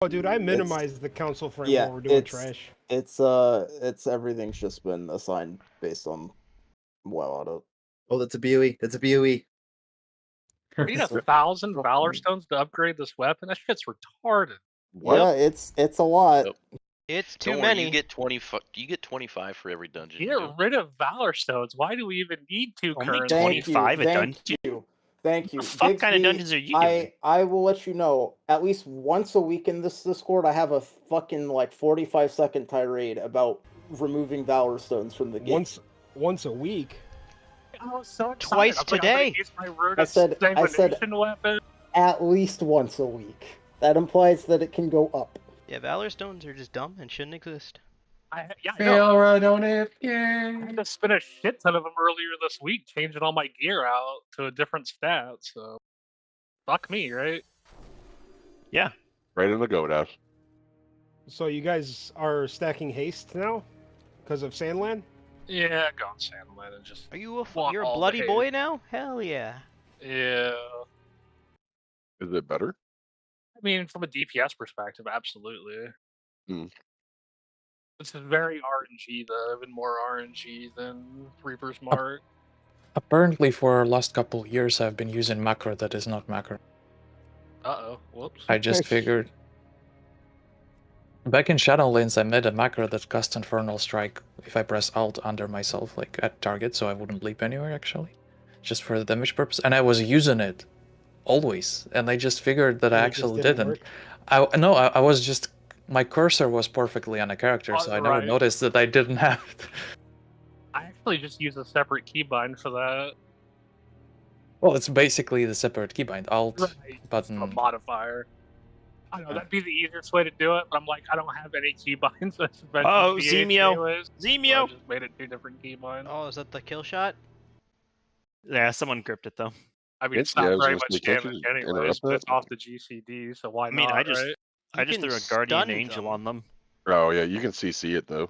Oh, dude, I minimized the council frame Yeah, while we're doing trash. it's everything's just been assigned based on WoW auto. Oh, that's a BOE. That's a BOE. We need It's a 1,000 Valor fucking- Stones to upgrade this weapon. That shit's retarded. Yeah, it's a lot. Yep. It's too Don't worry, many. you get 25. You get 25 for every dungeon. Get You do. rid of Valor Stones. Why do we even need two Only currently? 25 a dungeon? Thank you. What the fuck kind of Bigsby, dungeons are you doing? I will let you know, at least once a week in this Discord, I have a fucking like 45-second tirade about removing Valor Stones from the game. Once a week. I was so excited. Twice I was like, I'm gonna today. use my Rune I said- Examination weapon. At least once a week. That implies that it can go up. Yeah, Valor Stones are just dumb and shouldn't exist. I know. Fail run on it. I Yay. had to spin a shit ton of them earlier this week, changing all my gear out to a different stat. So, fuck me, right? Yeah. Right in the goat ass. So you guys are stacking haste now because of Sandland? Yeah, go on Sandland and just. Are you Want you're a all the bloody hate. boy now? Hell yeah. Yeah. Is it better? I mean, from a DPS perspective, absolutely. Hmm. It's very RNG though, even more RNG than Reaper's Mark. Apparently, for the last couple of years, I've been using macro that is not macro. Uh-oh, whoops. I just figured. Back in Shadowlands, I made a macro that cast Infernal Strike if I press Alt under myself, like at target, so I wouldn't leap anywhere actually, just for the damage purpose. And I was using it always, and I just figured that I And it just actually didn't didn't. work? I was just my cursor was perfectly on a character, so I never Right. noticed that I didn't have it. I actually just use a separate keybind for that. Well, it's basically the separate keybind, Alt Right. button. A modifier. I don't know, that'd be the easiest way to do it, but I'm like, I don't have any keybinds. That's Oh, CH Zemio. anyways, so I Zemio! just made it 2 different keybinds. Oh, is that the kill shot? Yeah, someone gripped it though. I mean, it's Yeah, I not was very gonna much say, can't damage you anyways, interrupt but it's that? off the GCD, so why I mean, not, I just right? I just can threw a Guardian stun Angel them. on them. Oh yeah, you can CC it though.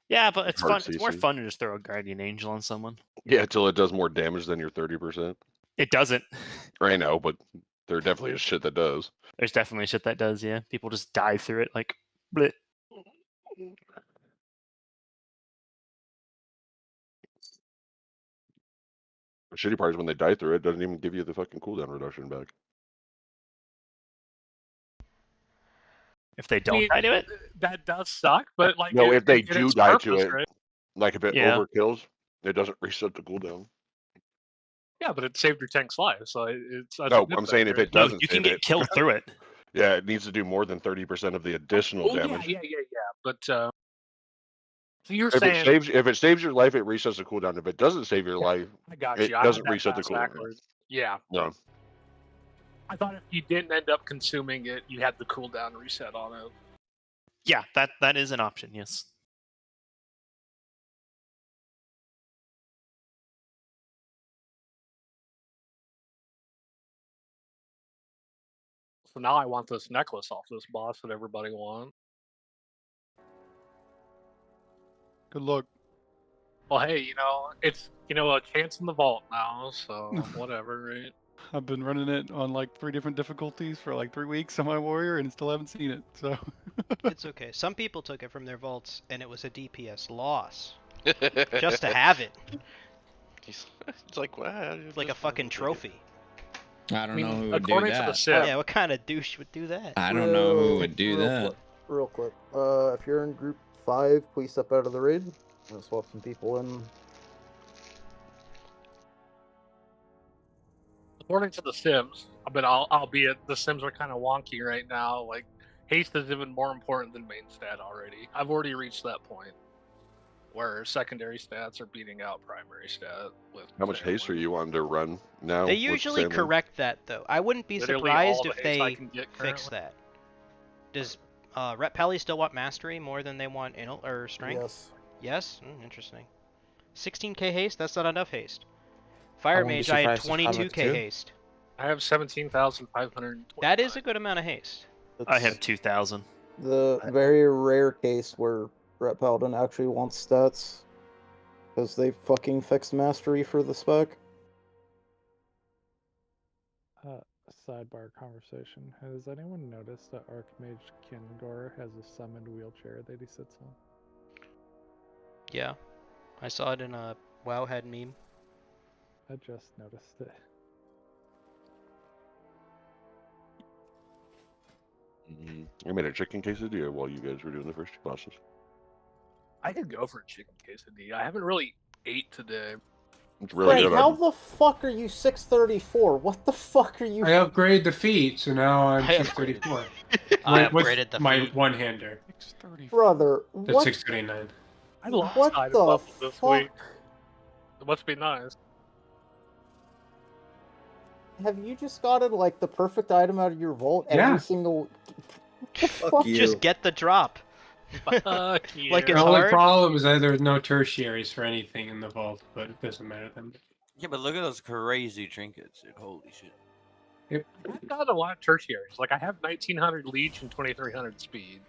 Yeah, but it's Hard fun. It's more CC. fun to just throw a Guardian Angel on someone. Yeah, until it does more damage than your 30%. It doesn't. I know, but there definitely is shit that does. There's definitely shit that does, yeah. People just die through it like bleh. The shitty part is when they die through it, it doesn't even give you the fucking cooldown reduction back. If they I don't mean, die to it. that does suck, but like, No, if they it did do its die to purpose, it, right? like if it Yeah. overkills, it doesn't reset the cooldown. Yeah, but it saved your tank's life, so it's. that's a No, good I'm thing, saying if right? it No, doesn't you can save get it, killed through it. yeah, it needs to do more than 30% of the additional Oh, damage. yeah. But so you're If saying it saves your life, it resets the cooldown. If it doesn't save your life, I got it you. I doesn't had that reset the fast cooldown. backwards. Yeah. No. I thought if you didn't end up consuming it, you had the cooldown reset on it. Yeah, that is an option, yes. So now I want this necklace off this boss that everybody wants. Good luck. Well, hey, it's a chance in the vault now, so whatever, right? I've been running it on like 3 different difficulties for like 3 weeks on my warrior and still haven't seen it. So It's okay. Some people took it from their vaults and it was a DPS loss. Just to have it. It's like, wow. Like a fucking trophy. I don't know who would do according to the that. Civ, Yeah, what kind of douche would do that? I don't know who would do that. Real quick. If you're in group 5, please step out of the raid. I'm gonna swap some people in. according to the Sims, but albeit the Sims are kind of wonky right now. Like haste is even more important than main stat already. I've already reached that point where secondary stats are beating out primary stat. With How much haste are you wanting to run now? They with usually Sandland? correct that though. I wouldn't be Literally surprised all the if haste I they can get fix currently. that. Does Rep Pally still want mastery more than they want or strength? Yes. Yes? Interesting. 16k haste? That's not enough haste. Fire won't be Mage, I had surprised if I look 22k too. haste. I have 17,520. That is a good amount of haste. I It's have 2,000. the very rare case where Ret Paladin actually wants stats. Because they fucking fixed mastery for the spec. Sidebar conversation. Has anyone noticed that Archmage Kingor has a summoned wheelchair that he sits on? Yeah, I saw it in a Wowhead meme. I just noticed it. I made a chicken quesadilla while you guys were doing the first two bosses. I could go for a chicken quesadilla. I haven't really ate today. It's really Frank, good. how the fuck are you 634? What the fuck are you? I upgraded the feet, so now I'm I 634. I With upgraded the my feet. one-hander. Brother, That's what? 639. I lost What item the levels this fuck? week. It must be nice. Have you just gotten like the perfect item out of your vault Yeah. every single? Fuck you. Just get the drop. Fuck you. Like The it's only hard. problem is that there's no tertiaries for anything in the vault, but it doesn't matter then. Yeah, but look at those crazy trinkets, dude. Holy shit. Yep. I've got a lot of tertiaries. Like I have 1900 leech and 2300 speed.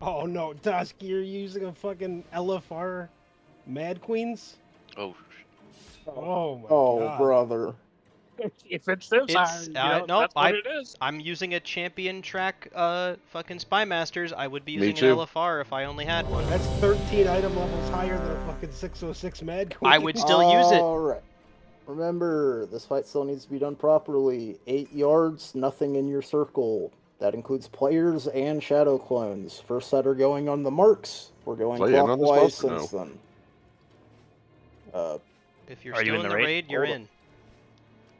Oh no, Dusky, you're using a fucking LFR Mad Queens? Oh, Oh my Oh, god. brother. If it's this, It's nope, nope. that's what it is. I'm using a champion track. Fucking Spy Masters. I would be Me using too. an LFR if I only had one. That's 13 item levels higher than a fucking 606 Mad Queen. I would still use it. Alright. Remember, this fight still needs to be done properly. 8 yards, nothing in your circle. That includes players and shadow clones. First set are going on the marks. We're going Play in on this clockwise boss or since then. If you're Are you still in in the the raid? raid, you're Hold in.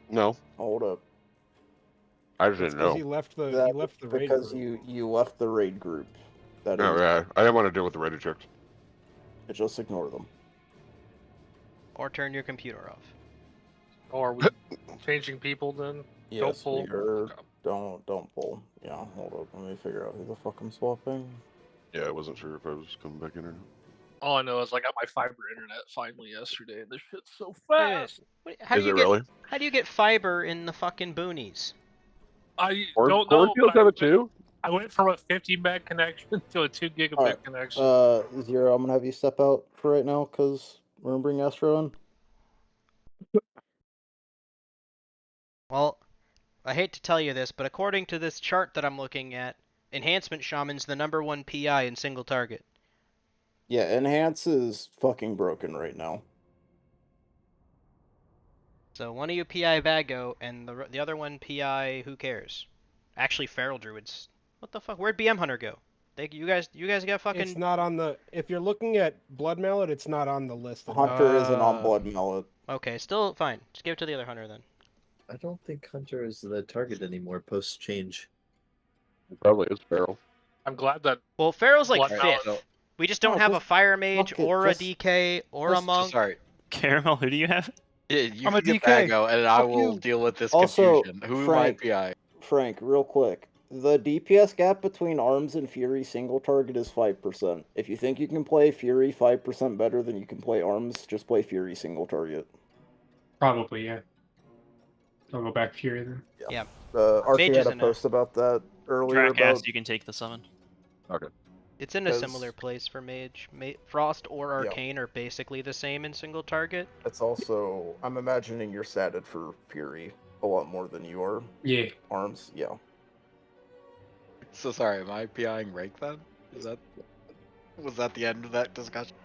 No, Hold up. I just That's didn't 'cause know. he left the That he left the raid because group. you left the raid group. That No, is, yeah, I didn't want to deal with the Reddit checks. just ignore them. Or turn your computer off. Or are we changing people then? Yes, pull. we are. Don't pull. Yeah, hold up. Let me figure out who the fuck I'm swapping. Yeah, I wasn't sure if I was coming back in or not. All I know is I got my fiber internet finally yesterday, and this shit's so Wait a minute. fast. How Is do you it get really? how do you get fiber in the fucking boonies? I don't know. Cornfields but have it too? I went from a 50 meg connection to a 2 gigabit Alright, connection. Zero, I'm gonna have you step out for right now, because we're gonna bring Astro in. Well, I hate to tell you this, but according to this chart that I'm looking at, Enhancement Shaman's the #1 PI in single target. Yeah, Enhance is fucking broken right now. So one of you PI Vago, and the other one PI who cares? Actually, Feral Druids. What the fuck? Where'd BM Hunter go? You guys got fucking. It's not on the. If you're looking at Blood Mallet, it's not on the list. Hunter isn't on Blood Mallet. Okay, still fine. Just give it to the other Hunter then. I don't think Hunter is the target anymore post change. It probably is Feral. I'm glad that. Well, Feral's like Blood Mallet- 5th. We just don't No, have a just Fire Mage fuck it, or just- a DK or a just- Monk. Sorry. Caramel, who do you have? Yeah, you I'm a can get DK. Bago, and I Fuck will you. deal with this Also, confusion. Who Frank- might PI? Frank, real quick. The DPS gap between Arms and Fury single target is 5%. If you think you can play Fury 5% better than you can play Arms, just play Fury single target. Probably, yeah. I'll go back Fury then. Yeah. Archie Mage had a isn't a- post about that earlier. Dracast, About you can take the summon. Okay. It's in a 'Cause- similar place for Mage. Frost or Yeah. Arcane are basically the same in single target. it's also, I'm imagining you're statted for Fury a lot more than you are Yeah. Arms. Yeah. So sorry, am I PIing rank then? Was that the end of that discussion?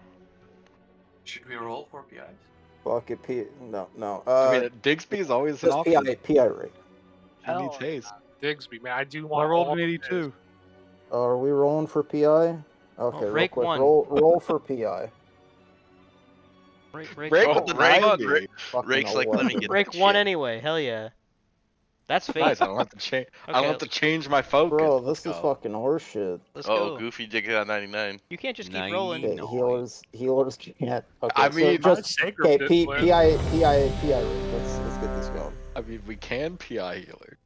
Should we roll for PI? Fuck it, no. I mean, Digsby is always an just option. PI rate. He needs Hell, haste. Digsby, man, I do I want. rolled all an of 82. Are we rolling for PI? Okay, real Rake quick. one. Roll for PI. Rake Rake one. with the Rake- 90. Fucking Rake's like, let me 11. get Rake that one shit. anyway. Hell yeah. That's fate. Nice, I don't have to change. I don't Okay. have to change my focus. Bro, Let's this is go. fucking horseshit. Let's Oh, go. Goofy did get on 99. You can't just keep 90. rolling. Okay, healers can't. Okay, I mean, so just Sacred okay. didn't win. PI rate. Let's get this going. I mean, we can PI healer.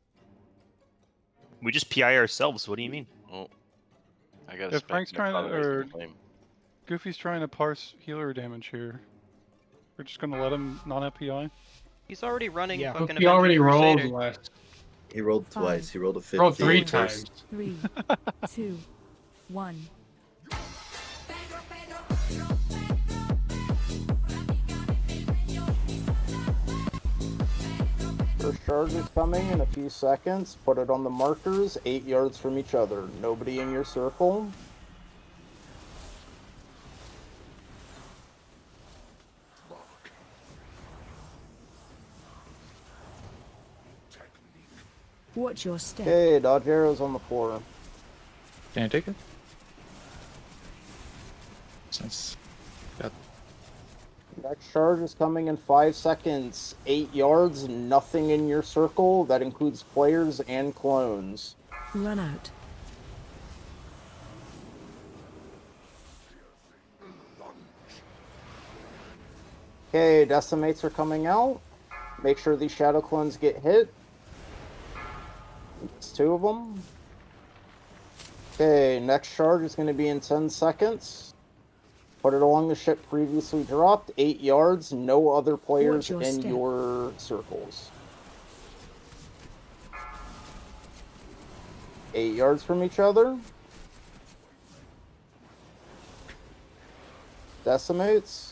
We just PI ourselves. What do you mean? Oh, I gotta. If spec Frank's my trying to, followers or claim. Goofy's trying to parse healer damage here. We're just gonna let him not have PI. He's already running Yeah. fucking He already Avengers rolled Crusader. last. He rolled twice. He rolled a 50. Rolled 3 first. times. 3, 2, 1. Next charge is coming in a few seconds. Put it on the markers, 8 yards from each other. Nobody in your circle. Watch your step. Okay, dodge arrows on the floor. Can I take it? Since got Next charge is coming in 5 seconds. 8 yards, nothing in your circle. That includes players and clones. Run out. Okay, decimates are coming out. Make sure these shadow clones get hit. It's 2 of them. Okay, next charge is going to be in 10 seconds. Put it along the ship previously dropped. 8 yards, no other players your in step. your circles. 8 yards from each other. Decimates.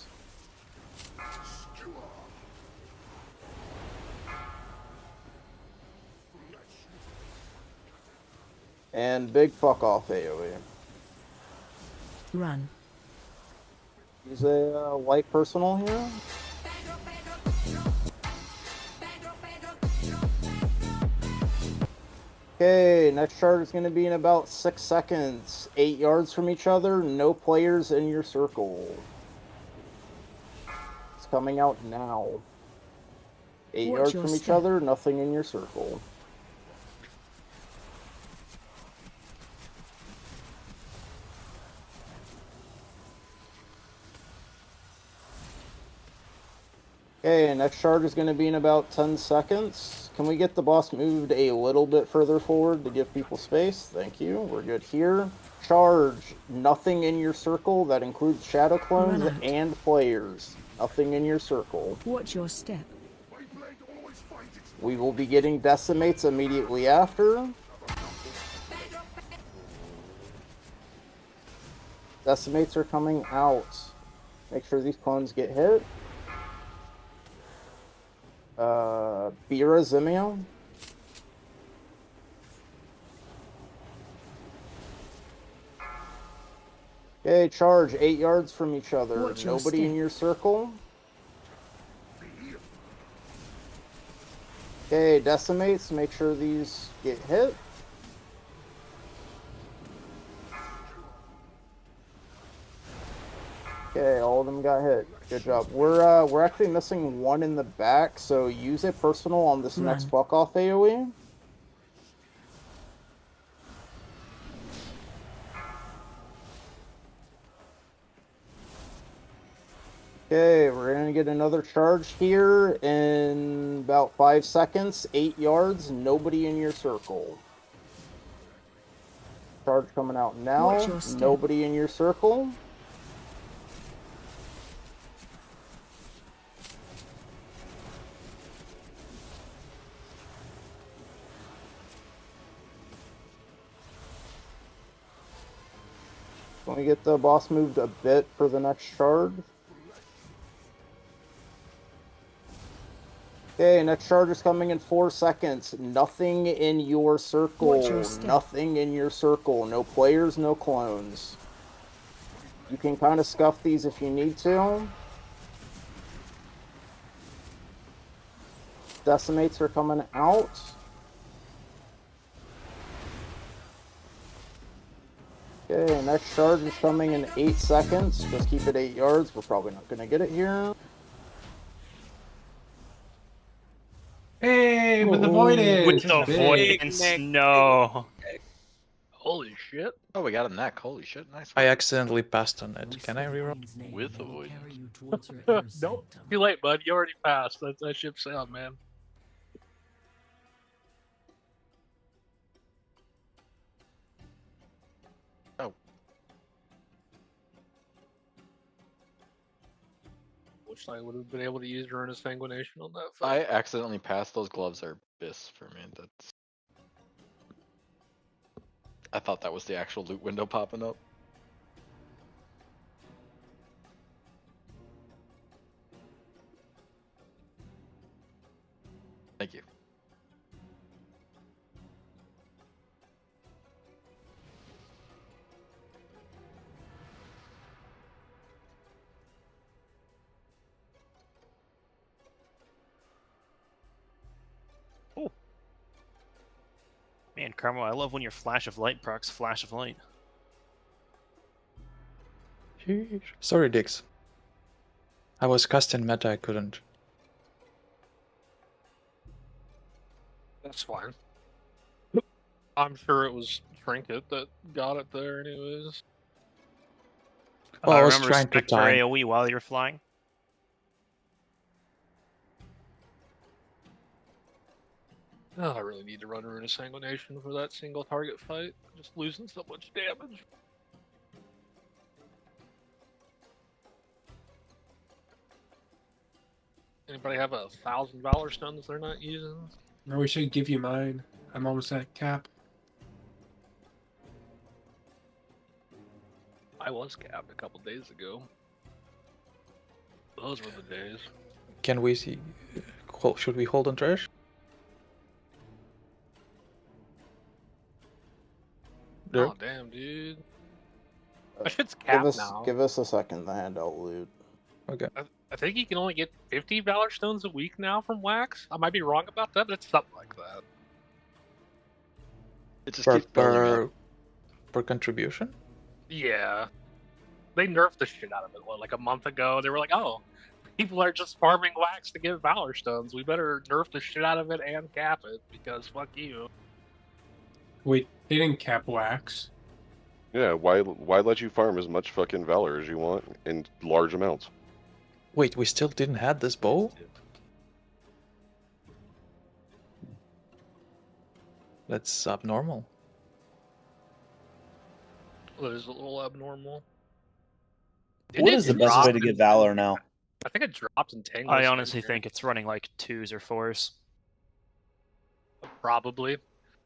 And big fuck off AoE. Run. Use a light personal here. Okay, next charge is going to be in about 6 seconds. 8 yards from each other, no players in your circle. It's coming out now. 8 Watch yards your from each step. other, nothing in your circle. Okay, next charge is going to be in about 10 seconds. Can we get the boss moved a little bit further forward to give people space? Thank you. We're good here. Charge. Nothing in your circle. That includes shadow clones Run out. and players. Nothing in your circle. Watch your step. We will be getting decimates immediately after. Decimates are coming out. Make sure these clones get hit. Bira Zimio. Okay, charge 8 yards from each other. Watch your Nobody in step. your circle. Okay, decimates. Make sure these get hit. Okay, all of them got hit. Good job. We're actually missing one in the back, so use a personal on this next Run. fuck off AoE. Okay, we're gonna get another charge here in about 5 seconds. 8 yards, nobody in your circle. Charge coming out now. Watch your step. Nobody in your circle. Can we get the boss moved a bit for the next charge? Okay, next charge is coming in 4 seconds. Nothing in your circle. Watch your step. Nothing in your circle. No players, no clones. You can kind of scuff these if you need to. Decimates are coming out. Okay, next charge is coming in 8 seconds. Just keep it 8 yards. We're probably not going to get it here. Hey, with the voidance. With the Big. avoidance, no. Holy shit. Oh, we got a neck. Holy shit. Nice. I accidentally passed on it. Can I reroll? With avoidance. Nope. Too late, bud. You already passed. That ship sailed, man. Oh. Wish I would have been able to use Ruinous Sanguination on that. I accidentally passed. Those gloves are bis for me. That's. I thought that was the actual loot window popping up. Thank you. Man, Carmo, I love when your flash of light procs flash of light. Sheesh. Sorry, Dix. I was cast in meta, I couldn't. That's fine. I'm sure it was Trinket that got it there, anyways. Well, I was Remember trying to spec for time. AoE while you're flying. Oh, I really need to run Rune of Sanguination for that single target fight. Just losing so much damage. Anybody have 1,000 Valor Stones they're not using? Or we should give you mine. I'm almost at cap. I was capped a couple days ago. Those were the days. Can we see? Should we hold on trash? Oh damn, dude. That shit's capped now. Give us a second to hand out loot. Okay. I think you can only get 50 Valor Stones a week now from Wax. I might be wrong about that, but it's something like that. It just Per, keeps building up. per contribution? Yeah. They nerfed the shit out of it, like a month ago. They were like, oh, people are just farming Wax to get Valor Stones. We better nerf the shit out of it and cap it, because fuck you. Wait, they didn't cap Wax. Yeah, why let you farm as much fucking valor as you want in large amounts? Wait, we still didn't have this bow? That's abnormal. That is a little abnormal. What is the best way to get Valor now? I think it dropped in Tango. I honestly think it's running like 2s or 4s. Probably.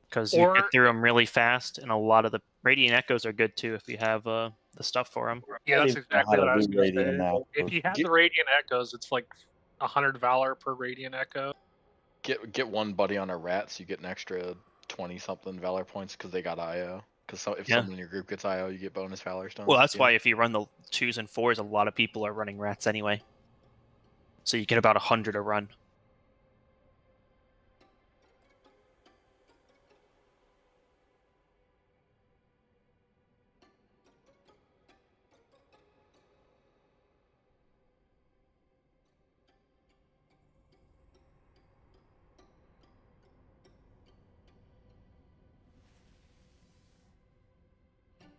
Because you get through them really fast, and a lot of the Radiant Echoes are good too if you have the stuff for them. Yeah, that's exactly what I was going to say. If you have the Radiant Echoes, it's like 100 Valor per Radiant Echo. Get one buddy on a rat, so you get an extra 20-something Valor points because they got IO. Because if someone in your group gets IO, you get bonus Valor Stones. Well, that's why if you run the 2s and 4s, a lot of people are running rats anyway. So you get about 100 a run.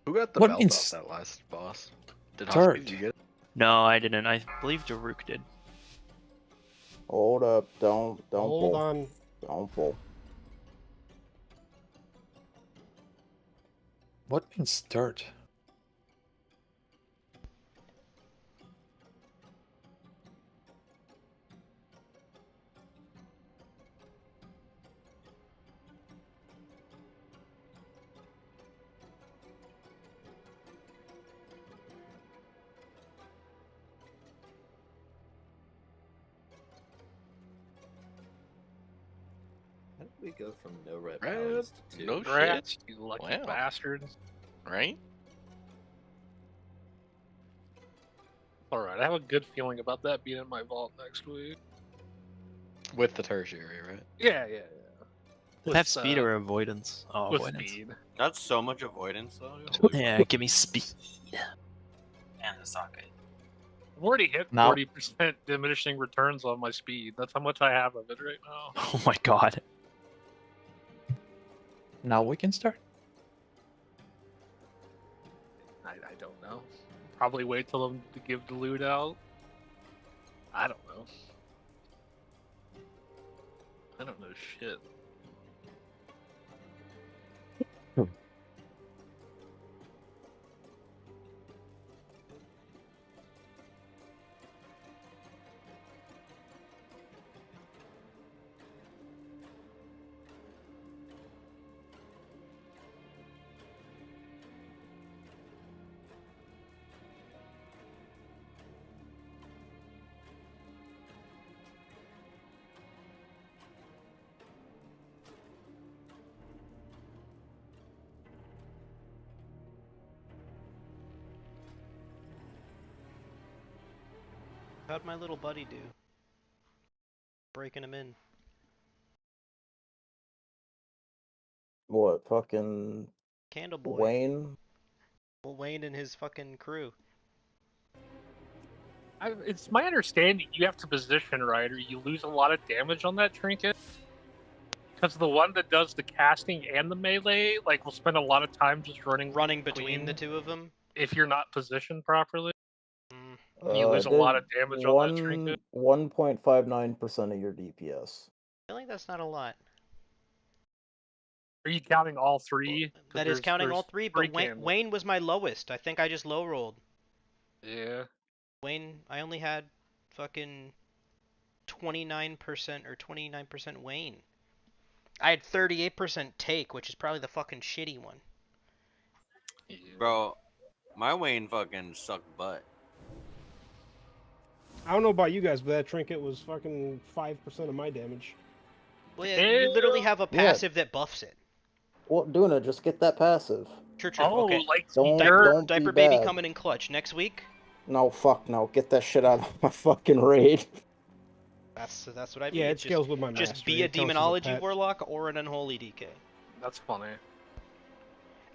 Who got the What belt means off that last boss? Did third? Husky, you get it? No, I didn't. I believe Daruk did. Hold up, don't Hold pull. on. Don't pull. What means dirt? How did we go from no red Red? powers to 2? No Rats, shit. you lucky Wow. bastards. Right? Alright, I have a good feeling about that being in my vault next week. With the tertiary, right? Yeah. Have speed or avoidance? Oh, with avoidance. speed. That's so much avoidance, though. Yeah, give me speed. And the socket. I've already hit Now- 40% diminishing returns on my speed. That's how much I have of it right now. Oh my god. Now we can start. I don't know. Probably wait till them to give the loot out. I don't know. I don't know shit. How'd my little buddy do? Breaking him in. What, fucking Candle Boy. Wayne? Well, Wayne and his fucking crew. It's my understanding you have to position right, or you lose a lot of damage on that trinket. Because the one that does the casting and the melee, like, will spend a lot of time just running between the two of them. If you're not positioned properly, you Uh, lose a lot of damage on that trinket. 1.59% of your DPS. I feel like that's not a lot. Are you counting all three? That is counting all three, but candles. Wayne was my lowest. I think I just low rolled. Yeah. Wayne, I only had fucking 29% or 29% Wayne. I had 38% take, which is probably the fucking shitty one. Bro, my Wayne fucking sucked butt. I don't know about you guys, but that trinket was fucking 5% of my damage. Well, yeah, you literally have a passive that buffs it. Well, Duna, just get that passive. True. Okay. Don't Diaper be baby bad. coming in clutch next week. No, fuck no. Get that shit out of my fucking raid. That's what I mean. Yeah, it scales with my Just mastery. be a It counts as a demonology pet. warlock or an unholy DK. That's funny.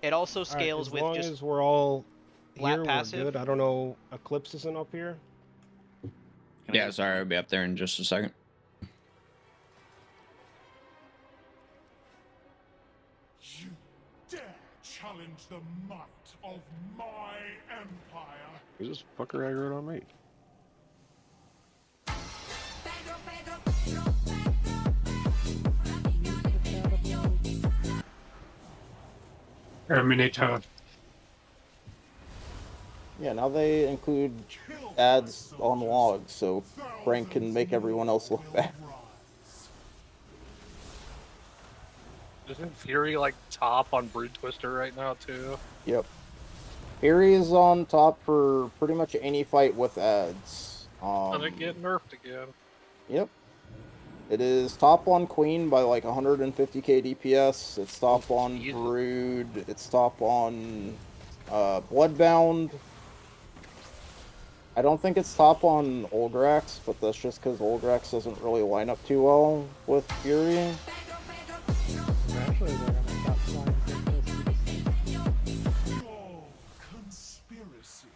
It also All right, scales as with long just as we're all flat here, passive. we're good. I don't know. Eclipse isn't up here. Yeah, sorry, I'll be up there in just a second. You dare challenge the might of my empire? Who's this fucker aggroed on me? Terminator. Yeah, now they include ads on logs, so Frank can make everyone else look bad. Isn't Fury like top on Brood Twister right now too? Yep. Fury is on top for pretty much any fight with ads. Gonna get nerfed again. Yep. It is top on Queen by like 150k DPS. It's top on Brood. It's top on Bloodbound. I don't think it's top on Olgrax, but that's just because Olgrax doesn't really line up too well with Fury. Actually, they're gonna stop flying Your conspiracy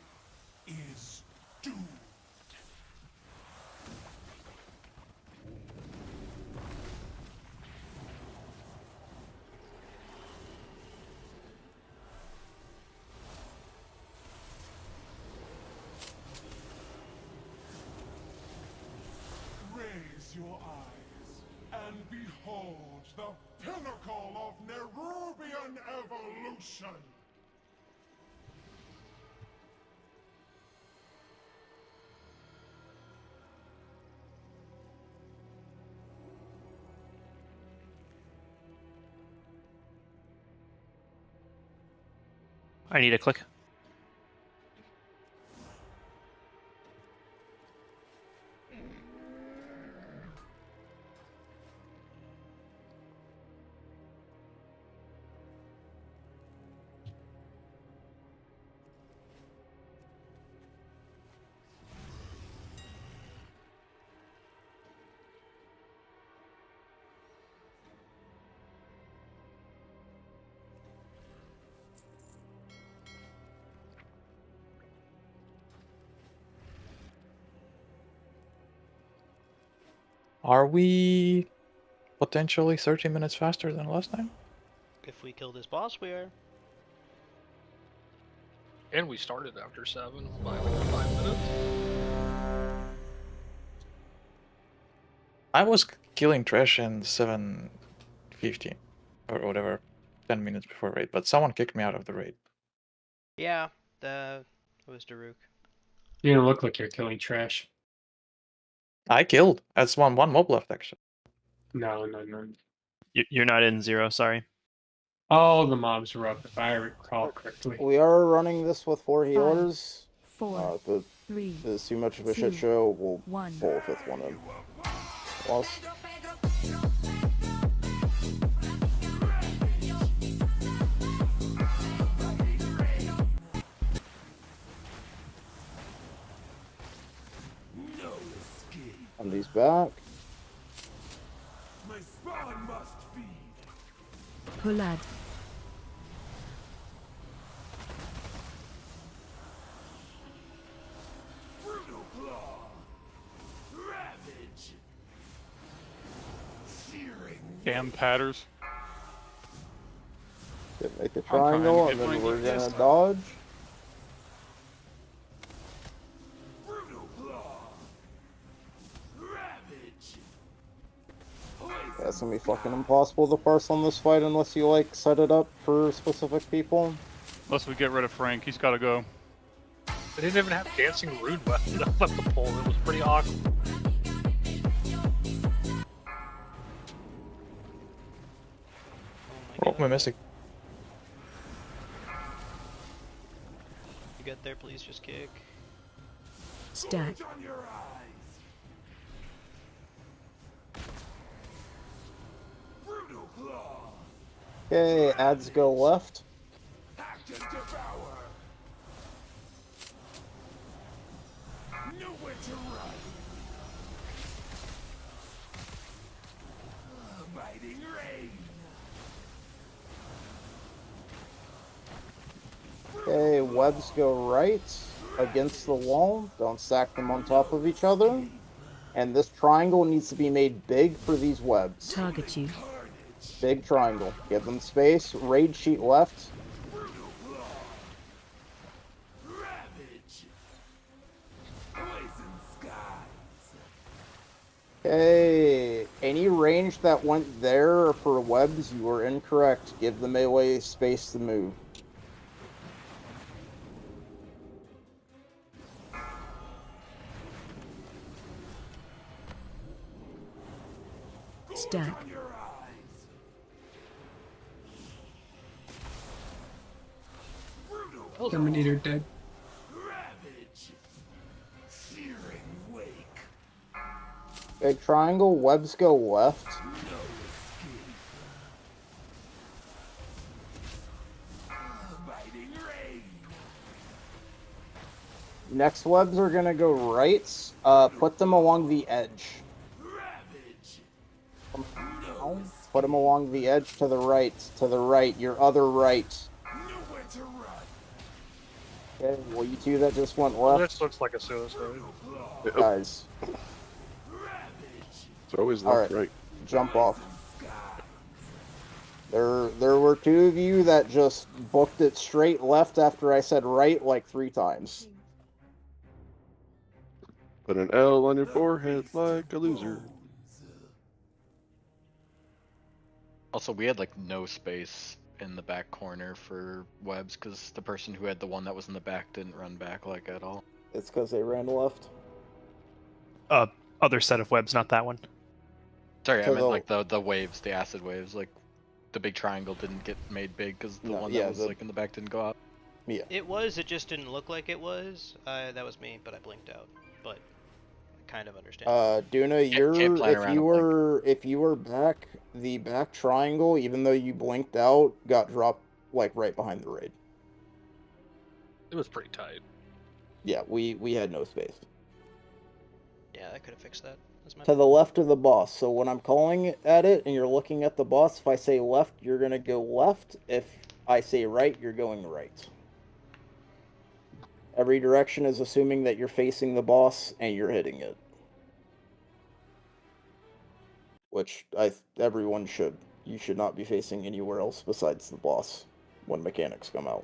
is doomed. Raise your eyes and behold the pinnacle of Nerubian evolution. I need a click. Are we potentially 30 minutes faster than last time? If we kill this boss, we are. And we started after 7 by like 5 minutes. I was killing trash in 7:50 or whatever, 10 minutes before raid, but someone kicked me out of the raid. Yeah, it was Daruk. You don't look like you're killing trash. I killed. That's one mob left actually. No. You're not in 0, sorry. All the mobs were up, if I recall correctly. We are running this with 4 healers. 4, If it 3, is too much of a 2, shit show, we'll 1. pull a 5th one in. Lost. And these back. My spawn must feed. Pullad. Brutal claw. Ravage. Searing. Damn patters. Make a trying to triangle, get and then my we're gonna distance. dodge. Brutal claw. Ravage. That's gonna be fucking impossible to parse on this fight unless you like set it up for specific people. Unless we get rid of Frank, he's gotta go. They didn't even have dancing rune left up at the pole. It was pretty awkward. Oh, my mystic. You get there, please just kick. Stack. On your eyes. Brutal claw. Okay, ads go left. Act and devour. Nowhere to run. Biting rain. Okay, webs go right against the wall. Don't stack them on top of each other. And this triangle needs to be made big for these webs. Target you. Big triangle. Give them space. Raid sheet left. Ravage. Poison skies. Okay, any range that went there for webs, you were incorrect. Give the melee space to move. Stack. On your eyes. Brutal. Terminator dead. Ravage. Searing wake. Big triangle, webs go left. No escape. Biting rain. Next webs are gonna go right. Put them along the edge. Ravage. Put them along the edge to the right, your other right. Nowhere to run. Okay, well, you two that just went Well, left. this looks like a suicide. Guys, It's always All left, right. right. jump off. There were two of you that just booked it straight left after I said right like 3 times. Put an L on your forehead like a loser. Also, we had like no space in the back corner for webs because the person who had the one that was in the back didn't run back like at all. It's because they ran left. Other set of webs, not that one. Sorry, I So meant the- like the waves, the acid waves. Like the big triangle didn't get made big because the No, one yeah, that was the- like in the back didn't go up. Yeah. It just didn't look like it was. That was me, but I blinked out. But I kind of understand. Duna, can't plan around if you were back, the back triangle, even though you blinked out, got dropped like right behind the raid. It was pretty tight. Yeah, we had no space. Yeah, I could have fixed that. That's my To the left of the boss. So when I'm calling at it and you're looking at the boss, if I say left, you're gonna go left. If I say right, you're going right. Every direction is assuming that you're facing the boss and you're hitting it. Which everyone should. You should not be facing anywhere else besides the boss when mechanics come out.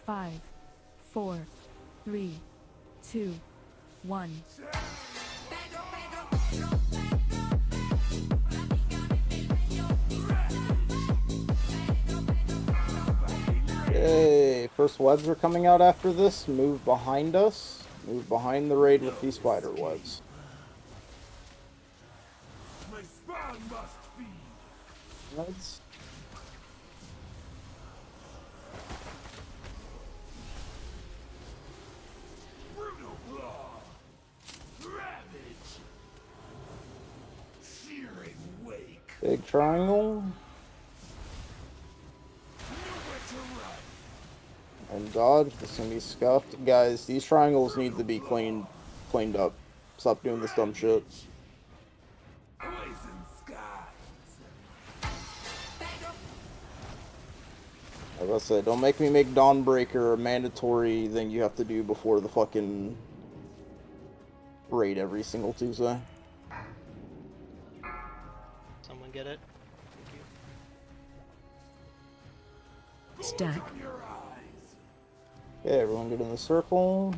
Five, 4, 3, 2, 1. Okay, first webs are coming out after this. Move behind us. Move behind the raid with these spider webs. My spawn must feed. Reds. Brutal claw. Ravage. Searing wake. Big triangle. Nowhere to run. And dodge. This is gonna be scuffed. Guys, these triangles need to be cleaned up. Stop doing this dumb shit. Poison skies. As I said, don't make me make Dawnbreaker a mandatory thing you have to do before the fucking raid every single Tuesday. Someone get it? Stack. Okay, everyone get in the circle.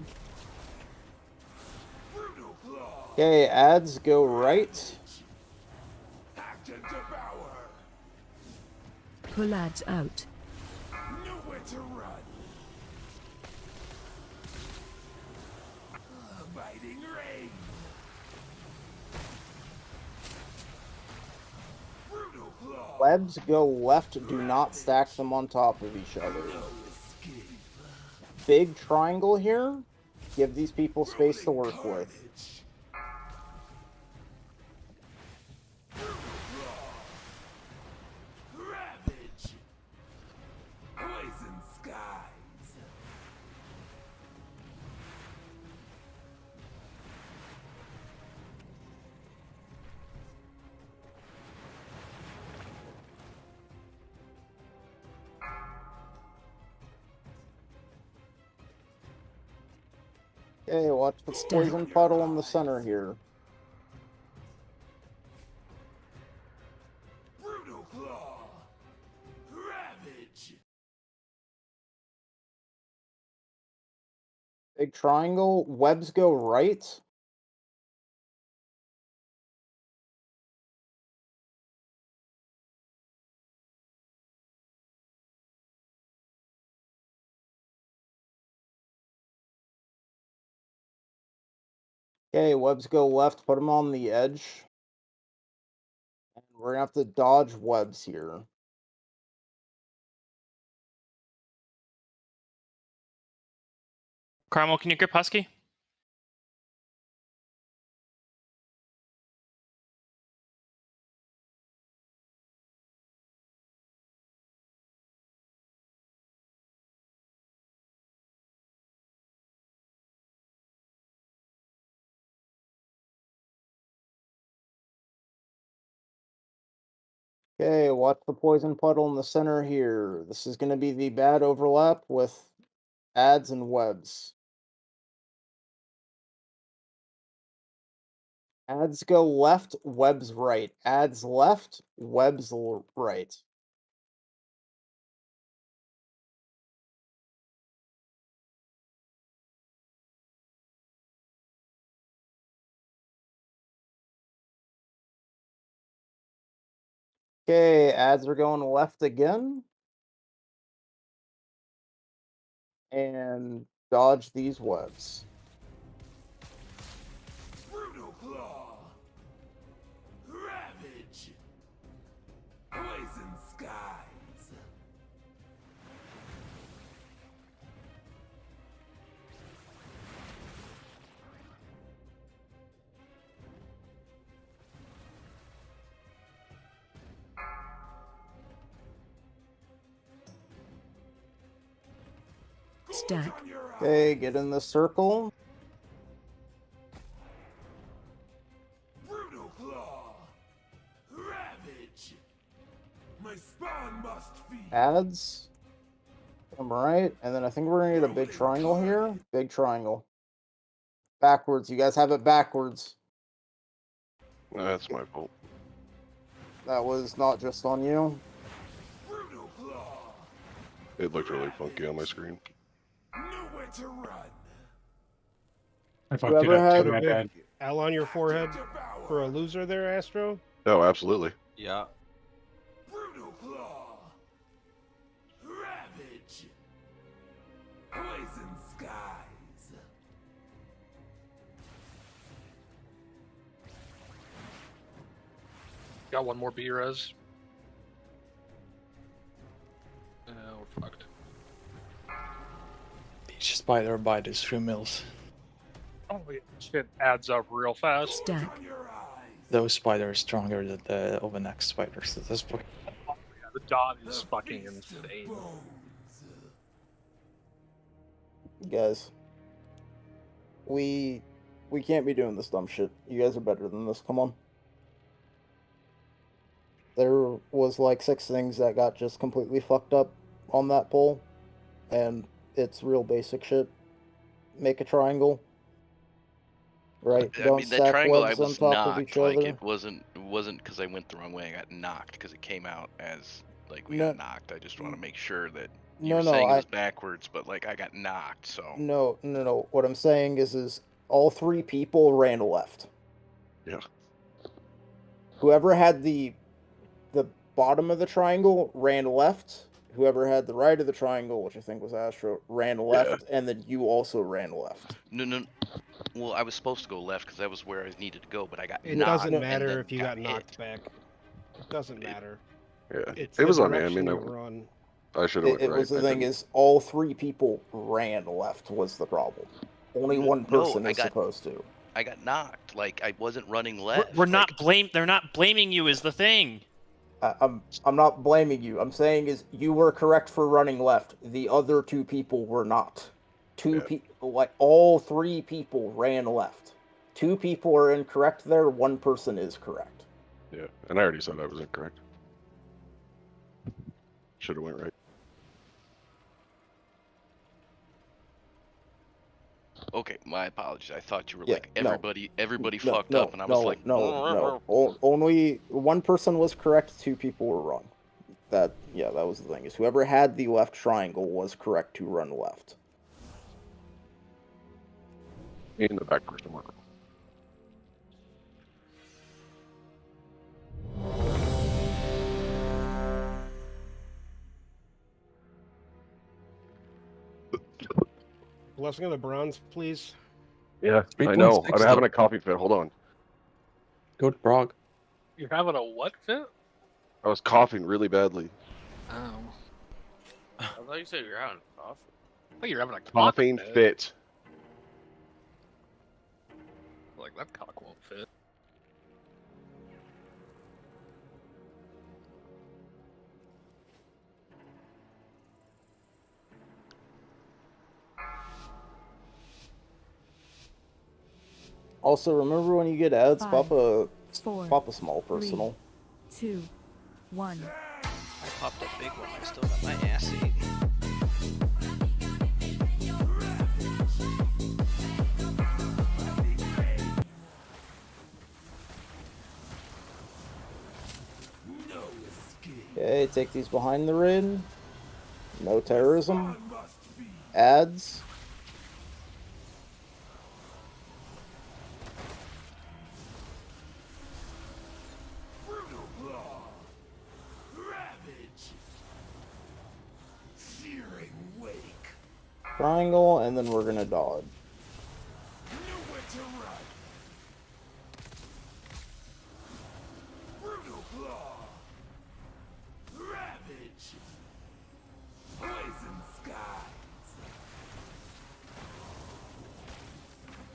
Okay, ads go right. Act and devour. Pull ads out. Nowhere to run. Biting rain. Brutal claw. Webs go left, do not stack them on top of each other. Big triangle here. Give these people space to work with. Ravage. Poison skies. Okay, watch the poison puddle in the center here. Brutal claw. Ravage. Big triangle. Webs go right. Okay, webs go left. Put them on the edge. And we're gonna have to dodge webs here. Carmel, can you grip Husky? Okay, watch the poison puddle in the center here. This is going to be the bad overlap with ads and webs. Ads go left, webs right. Ads left, webs right. Okay, ads are going left again. And dodge these webs. Brutal claw. Ravage. Poison skies. Stack. Okay, get in the circle. Brutal claw. Ravage. My spawn must feed. Ads. Come right. And then I think we're going to get a big triangle here. Big triangle. Backwards. You guys have it backwards. That's my fault. That was not just on you. Brutal claw. It looked really funky on my screen. Nowhere to run. I fucked it Whoever up had too, my Big bad. L on your forehead for a loser there, Astro? Oh, absolutely. Yeah. Brutal claw. Ravage. Poison skies. Got one more B res. we're fucked. Each spider bite is 3 mils. Oh, yeah, shit adds up real fast. Stack. Those spiders are stronger than the Overnex spiders at this point. Oh, yeah, the dot is fucking insane. Guys, we can't be doing this dumb shit. You guys are better than this. Come on. There was like 6 things that got just completely fucked up on that poll, and it's real basic shit. Make a triangle. Right. I Don't mean, that stack triangle I webs on was top knocked. of each Like other. it wasn't because I went the wrong way. I got knocked because it came out as like we No- got knocked. I just want to make sure that you No, were no, saying it I- was backwards, but like I got knocked. So No. What I'm saying is all 3 people ran left. Yeah. Whoever had the bottom of the triangle ran left. Whoever had the right of the triangle, which I think was Astro, ran left, and then you also ran left. no. Well, I was supposed to go left because that was where I needed to go, but I got It knocked. doesn't and matter then if you got hit. knocked back. It doesn't matter. Yeah. It's It the was on me. I direction mean, you run. I should have went It right. was the I thing didn't. is all 3 people ran left was the problem. Only one person I is got- supposed to. I got knocked. Like I wasn't running left. We're not They're not blaming you is the thing. I'm not blaming you. I'm saying is you were correct for running left. The other 2 people were not. 2 people, like all 3 people ran left. 2 people are incorrect there. 1 person is correct. Yeah, and I already said I was incorrect. Should have went right. Okay, my apologies. I thought you were Yeah, like no. everybody No, fucked no, up, and I was no, like, no. Only 1 person was correct. 2 people were wrong. That was the thing. Is whoever had the left triangle was correct to run left. In the back person were wrong. Blessing of the bronze, please. Yeah, I know. 3.6 I'm having a coffee fit. Hold on. Go to Prog. You're having a what fit? I was coughing really badly. Oh. I thought you said you're having coffee. I think you're having a Coughing cock fit. Like that cock won't fit. Also, remember when you get ads, 5, pop a 4, small 3, personal. 2, 1. I popped a big one. I still got my ass eaten. Okay, take these behind the ring. No terrorism. Ads. Triangle, and then we're gonna dodge.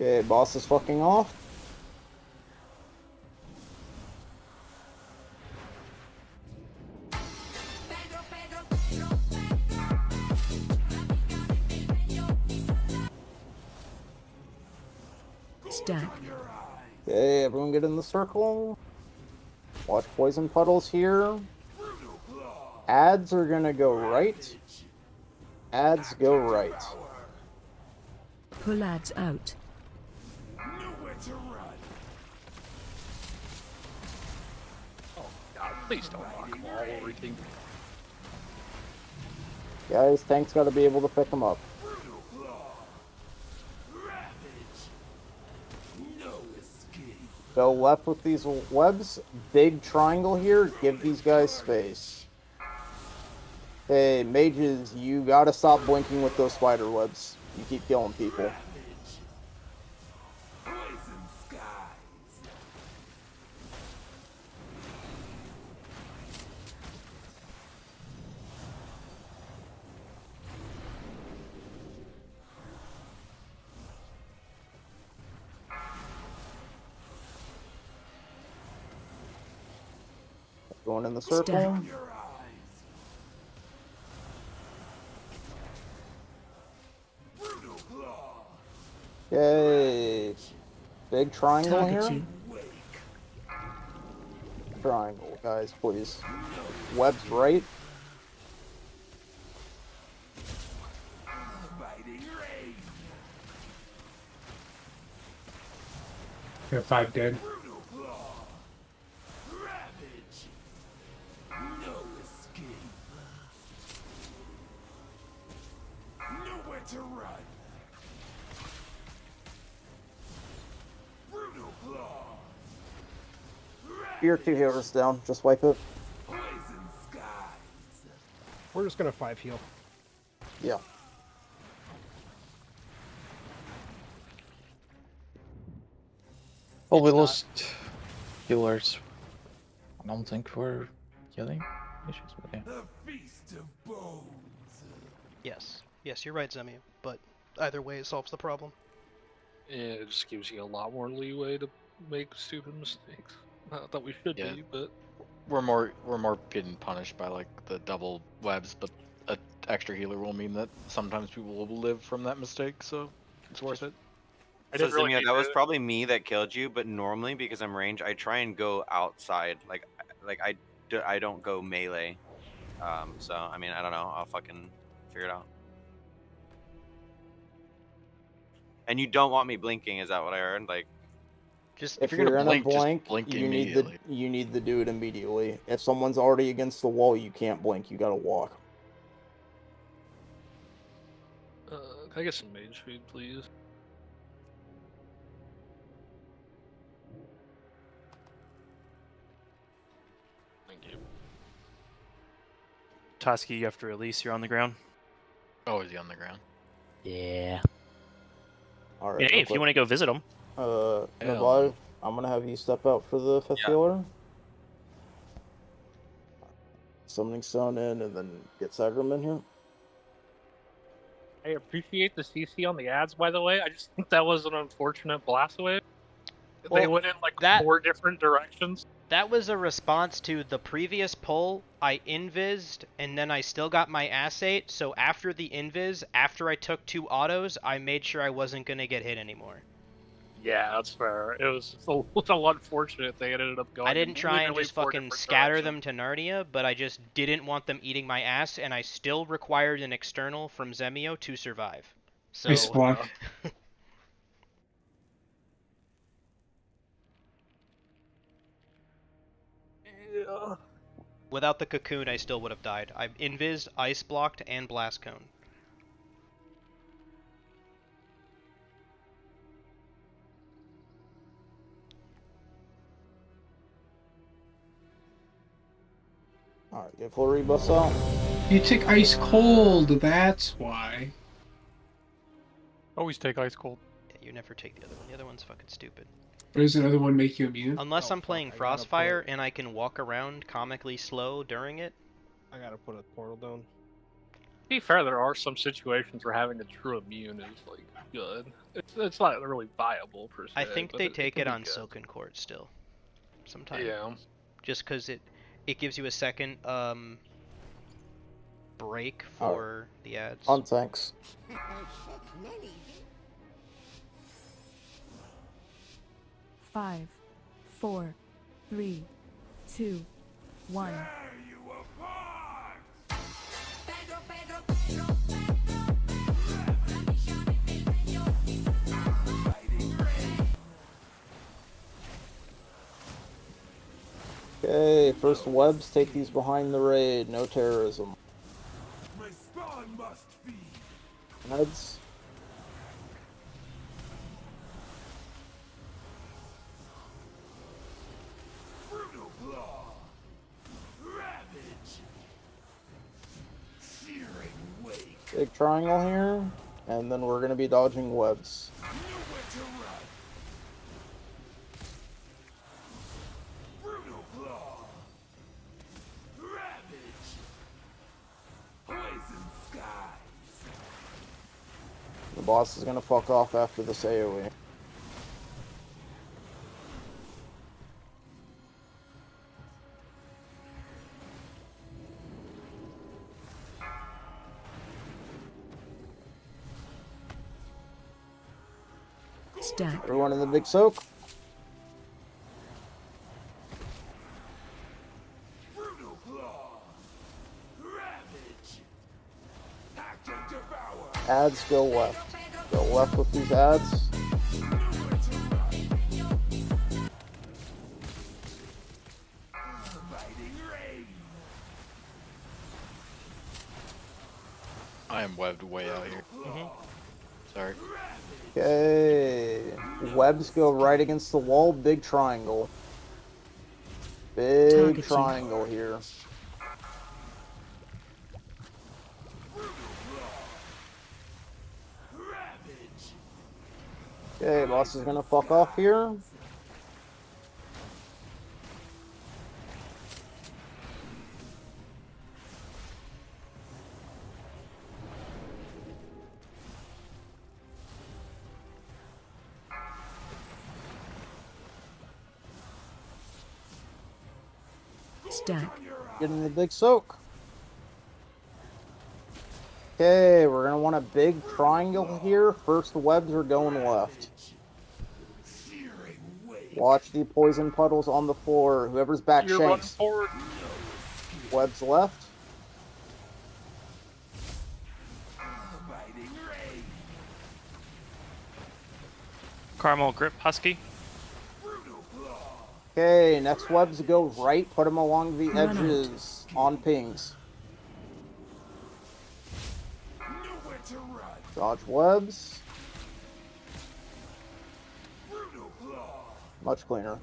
Okay, boss is fucking off. Stack. Okay, everyone get in the circle. Watch poison puddles here. Ads are gonna go right. Ads go right. Pull ads out. Oh God, please don't lock them all everything. Guys, tank's gotta be able to pick them up. Go left with these webs. Big triangle here. Give these guys space. Hey, mages, you gotta stop blinking with those spider webs. You keep killing people. Going in the circle. Okay. Big triangle here. Target you. Triangle, guys, please. Web's right. We have 5 dead. Nowhere to run. Brutal claw. Your 2 healers down. Just wipe it. Poison skies. We're just gonna 5 heal. Yeah. Oh, we lost healers. I don't think we're healing issues, but yeah. The feast of bones. Yes. Yes, you're right, Zemi. But either way, it solves the problem. Yeah, it just gives you a lot more leeway to make stupid mistakes. Not that we should be, but We're more getting punished by like the double webs, but an extra healer will mean that sometimes people will live from that mistake, so it's worth it. So Zimia, that was probably me that killed you, but normally because I'm range, I try and go outside. Like I don't go melee. So I mean, I don't know. I'll fucking figure it out. And you don't want me blinking, is that what I heard? Like, just If you're gonna blink, you need to do it immediately. If someone's already against the wall, you can't blink. You gotta walk. can I get some mage food, please? Thank you. Toski, you have to release. You're on the ground. Oh, is he on the ground? Yeah. All right. Yeah, hey, if you want to go visit him. Navaj, I'm gonna have you step out for the 5th healer. Summoning stone in, and then get Sagram in here. I appreciate the CC on the ads, by the way. I just think that was an unfortunate blast wave. They Well, went in like that- 4 different directions. That was a response to the previous pull. I invised, and then I still got my assate, so after the invis, after I took 2 autos, I made sure I wasn't going to get hit anymore. Yeah, that's fair. It was a little unfortunate they ended up going. I didn't try and literally just 4 fucking different scatter directions. them to Narnia, but I just didn't want them eating my ass, and I still required an external from Zemio to survive. So, Respawn. Yeah. without the cocoon, I still would have died. I invised, ice blocked, and blast cone. Alright, get full rebuffs out. You take ice cold, that's why. Always take ice cold. Yeah, you never take the other one. The other one's fucking stupid. Or does another one make you immune? Unless Oh, I'm playing fuck, I gotta Frostfire put- and I can walk around comically slow during it. I gotta put a portal down. To be fair, there are some situations where having a true immune is like good. It's not really viable per se. I think but they take can it be on good. Silken Court still. Sometimes. Yeah. Just because it gives you a second break Alright. for the ads. On tanks. 5, 4, 3, 2, 1. Okay, first webs, take these behind the raid. No terrorism. My spawn must feed. Heads. Brutal claw. Ravage. Searing wake. Big triangle here. And then we're gonna be dodging webs. Nowhere to run. Brutal claw. Ravage. Poison skies. The boss is gonna fuck off after this AoE. Stack. Everyone in the big soak. Brutal claw. Ravage. Act and devour. Ads go left. Go left with these ads. Biting rain. I am webbed way out here. Sorry. Okay. Webs go right against the wall. Big triangle. Big Target you. triangle here. Okay, boss is gonna fuck off here. Stack. Get in the big soak. Okay, we're gonna want a big triangle here. First webs are going left. Watch the poison puddles on the floor. Whoever's back You're running shanks. forward. Webs left. Biting rain. Caramel grip, Husky. Okay, next webs go right. Put them along the Run out. edges on pings. Nowhere to run. Dodge webs. Brutal claw. Much cleaner.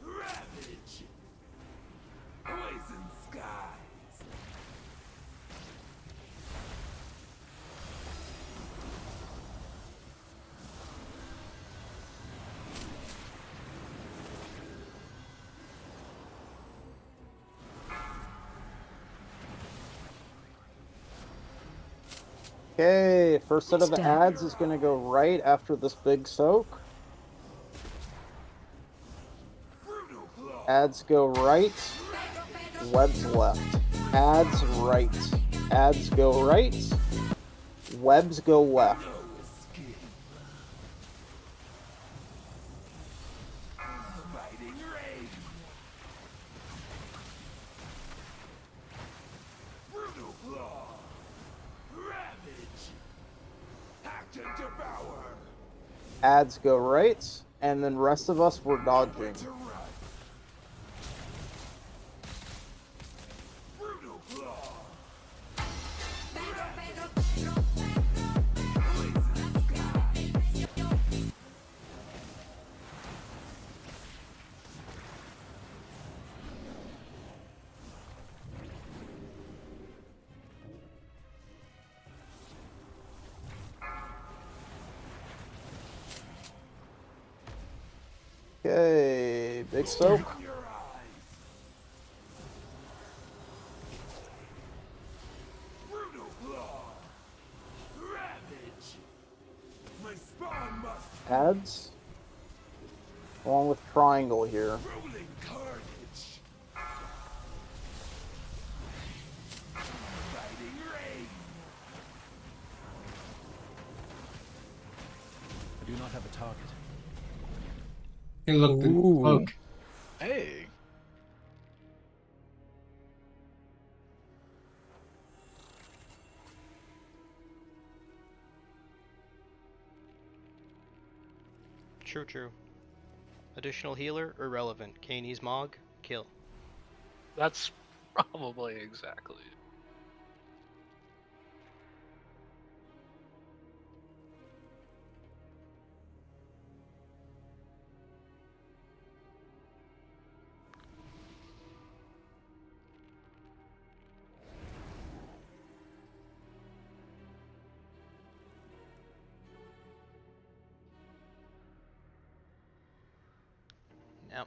Ravage. Poison skies. Okay, first set of Stack. ads is gonna go right after this big soak. Brutal claw. Ads go right. Webs left. Ads right. Ads go right. Webs go left. No escape. Biting rain. Brutal claw. Ravage. Act and devour. Ads go right. And then rest of us were Nowhere dodging. to run. Brutal claw. Poison skies. Okay, big soak. Your eyes. Brutal claw. Ravage. My spawn must Ads. Along with triangle here. rolling carnage. Biting rain. I do not have a target. Hey, look, the Ooh. cloak. Hey. True. Additional healer, irrelevant. Kaney's Mog, kill. That's probably exactly it. Now,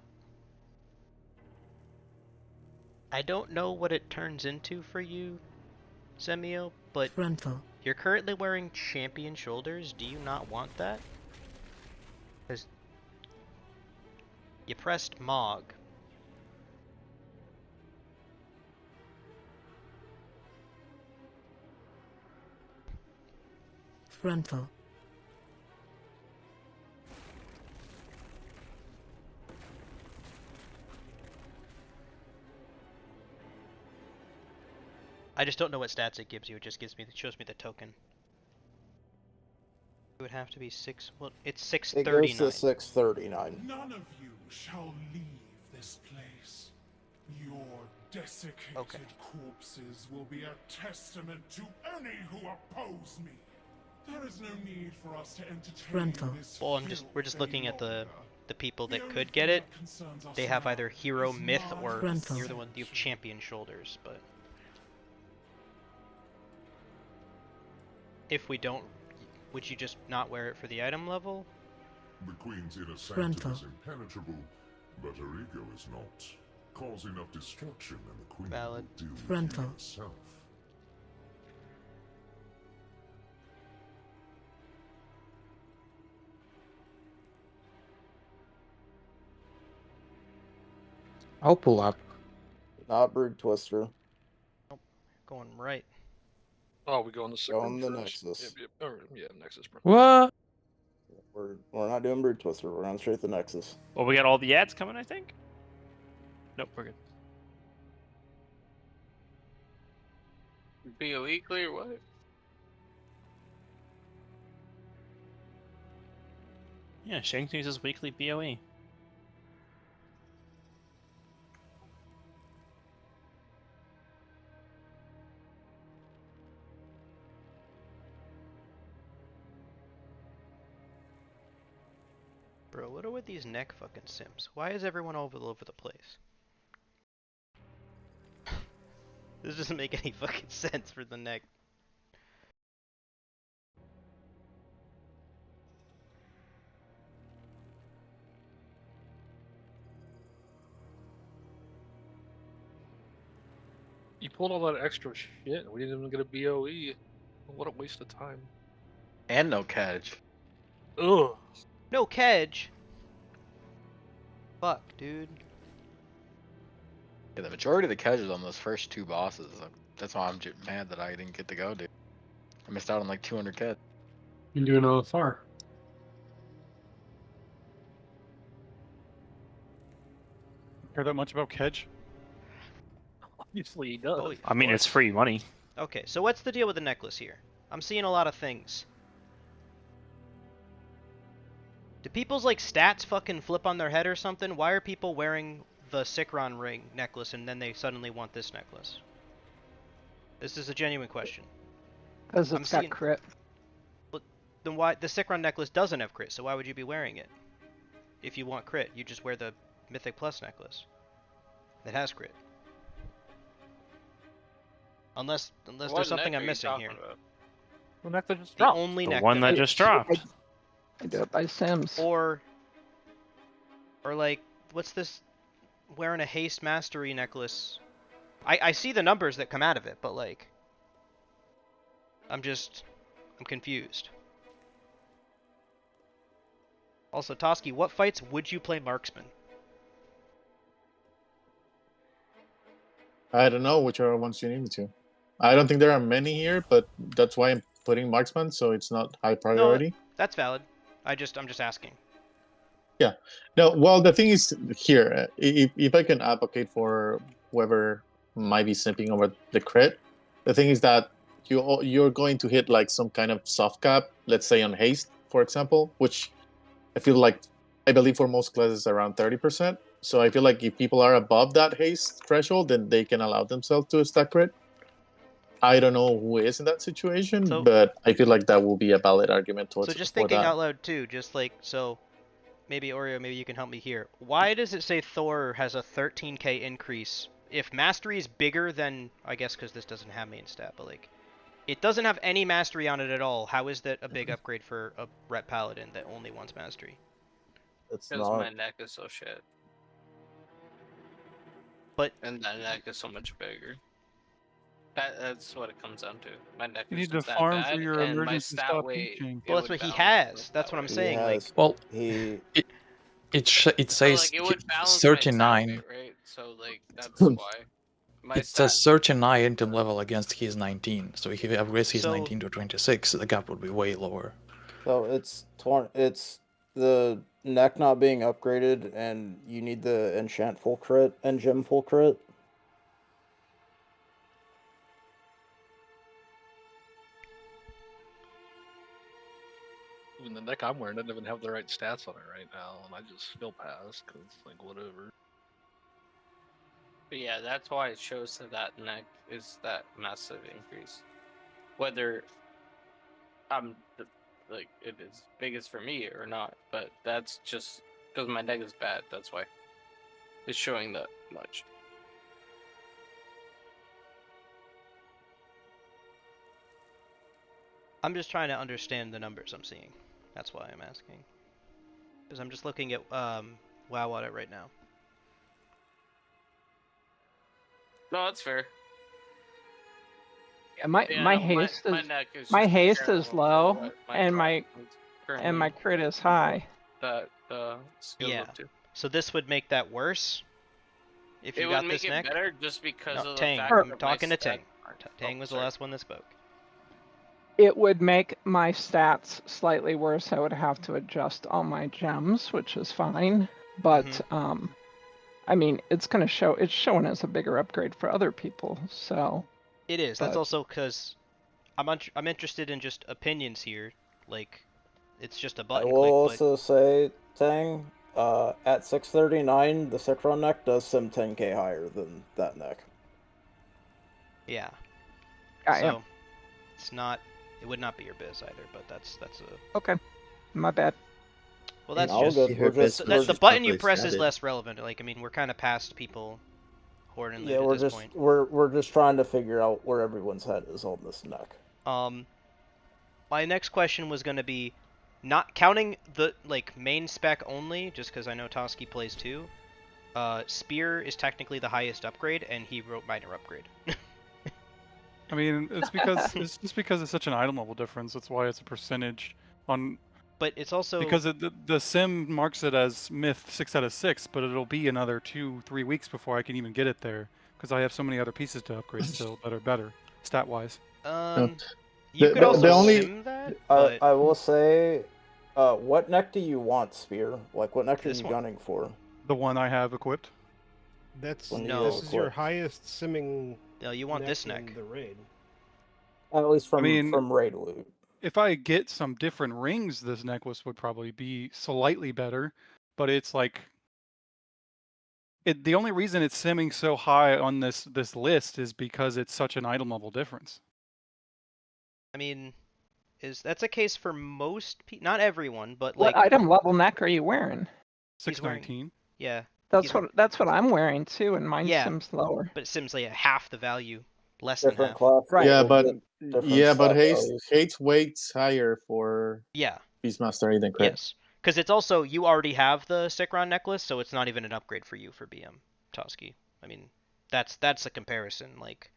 I don't know what it turns into for you, Semio, but Frontal. you're currently wearing champion shoulders. Do you not want that? Because you pressed Mog. Frontal. I just don't know what stats it gives you. It just shows me the token. It would have to be 6. Well, it's It 639. goes to 639. None of you shall leave this place. Your desiccated corpses will be a testament to any who oppose me. There is no need for us to entertain Frontal. this. Well, we're just looking at the people that could get it. They have either hero myth or Frontal. you're the one you have champion shoulders, but if we don't, would you just not wear it for the item level? The Queen's inner Frontal. sanctum is impenetrable, but her ego is not. Cause enough destruction and the Queen Valid. will deal with Frontal. you herself. I'll pull up. Not Brood Twister. Going right. Oh, we go on the second Going the first. Nexus. Yep. Or, yeah, Nexus. What? We're not doing Brood Twister. We're going straight to Nexus. Well, we got all the ads coming, I think. Nope, we're good. BOE clear, what? Yeah, Shanks uses weekly BOE. Bro, what are with these neck fucking sims? Why is everyone all over the place? This doesn't make any fucking sense for the neck. You pulled all that extra shit. We didn't even get a BOE. What a waste of time. And no catch. Ugh. No kedge. Fuck, dude. Yeah, the majority of the catches on those first two bosses. That's why I'm mad that I didn't get to go, dude. I missed out on like 200 catch. You're doing OFR. Care that much about Kedge? Obviously he does. Oh, I mean, it's free money. Okay, so what's the deal with the necklace here? I'm seeing a lot of things. Do people's like stats fucking flip on their head or something? Why are people wearing the Sikron ring necklace and then they suddenly want this necklace? This is a genuine question. Because it's got crit. But then why the Sikron necklace doesn't have crit? So why would you be wearing it? If you want crit, you just wear the Mythic Plus necklace that has crit. Unless What there's something neck I'm are you missing talking here. about? The neck that just The dropped. only The neck one that just dropped. I do it by Sims. Or like, what's this? Wearing a haste mastery necklace. I see the numbers that come out of it, but like, I'm confused. Also, Toski, what fights would you play marksman? I don't know which are ones you need me to. I don't think there are many here, but that's why I'm putting marksman, so it's not high priority. No, that's valid. I'm just asking. Yeah. No, well, the thing is here, if I can advocate for whoever might be simping over the crit, the thing is that you're going to hit like some kind of soft cap, let's say on haste, for example, which I feel like, I believe for most classes around 30%. So I feel like if people are above that haste threshold, then they can allow themselves to stack crit. I don't know who is in that situation, but I feel like that will be a valid argument towards So just for thinking that. out loud too, just like, so maybe Oreo, maybe you can help me here. Why does it say Thor has a 13k increase? If mastery is bigger than, I guess because this doesn't have main stat, but like, it doesn't have any mastery on it at all. How is that a big upgrade for a Ret Paladin that only wants mastery? It's Because not. my neck is so shit. But and that neck is so much bigger. That's what it comes down to. My neck You is need to just that farm bad, for your and my emergency stat stop weight. teaching. Well, that's what he has. That's what I'm saying. Like, Well, he it So, says like, it would balance my stat 39. weight, right? So like that's why. My It stat says 39 item level against his 19. So if he upgrades his So- 19 to 26, the gap would be way lower. So it's the neck not being upgraded, and you need the enchant full crit and gem full crit. Even the neck I'm wearing doesn't even have the right stats on it right now, and I just feel pass because like whatever. But yeah, that's why it shows that neck is that massive increase. Whether I'm like it is biggest for me or not, but that's just because my neck is bad. That's why it's showing that much. I'm just trying to understand the numbers I'm seeing. That's why I'm asking. Because I'm just looking at WoW at it right now. No, that's fair. Yeah, my Yeah, haste my is neck is my just haste comparable is to low, what and my currently crit is high. that skills Yeah. up to. So this would make that worse if It you would got make this it neck? better just because No, of the Tang. fact I'm that talking my to Tang. stats aren't- Tang was the last one that spoke. It would make my stats slightly worse. I would have to adjust all my gems, which is fine. But I mean, it's gonna show. It's showing as a bigger upgrade for other people. So It is. That's but- also because I'm interested in just opinions here. Like, it's just a I button will click, also say, Tang, at 639, the Cicron neck does sim 10k higher than that neck. but yeah. I So am. it's not. It would not be your biz either. But that's a. Okay, my bad. Well, that's All just good. We're just, so we're that the just button you press is less relevant. Like, I mean, we're kind of past people hoarding loot yeah, at we're this just point. we're just trying to figure out where everyone's head is on this neck. My next question was going to be, not counting the like main spec only, just because I know Toski plays too. Spear is technically the highest upgrade, and he wrote minor upgrade. I mean, it's because it's just because it's such an item level difference. That's why it's a percentage on. But it's also because the sim marks it as myth 6 out of 6, but it'll be another 2-3 weeks before I can even get it there because I have so many other pieces to upgrade still that are better stat wise. You could also sim that. But I will say, what neck do you want, Spear? Like, what neck are This you one. gunning for? The one I have equipped. That's No. this is your highest simming. No, you want this neck. in the raid. At least from I mean, from raid loot. If I get some different rings, this necklace would probably be slightly better, but it's like the only reason it's simming so high on this list is because it's such an item level difference. I mean, that's a case for most people, not everyone, but What like item level neck are you wearing? 619. Yeah. That's what I'm wearing too, and mine Yeah. sims lower. But it sims like half the value, less Different than half. class. Right. Yeah, will but get different stat values. haste weights higher for Yeah. Beastmaster than crit. Yes. Because it's also, you already have the Cicron necklace, so it's not even an upgrade for you for BM, Toski. I mean, that's a comparison. Like,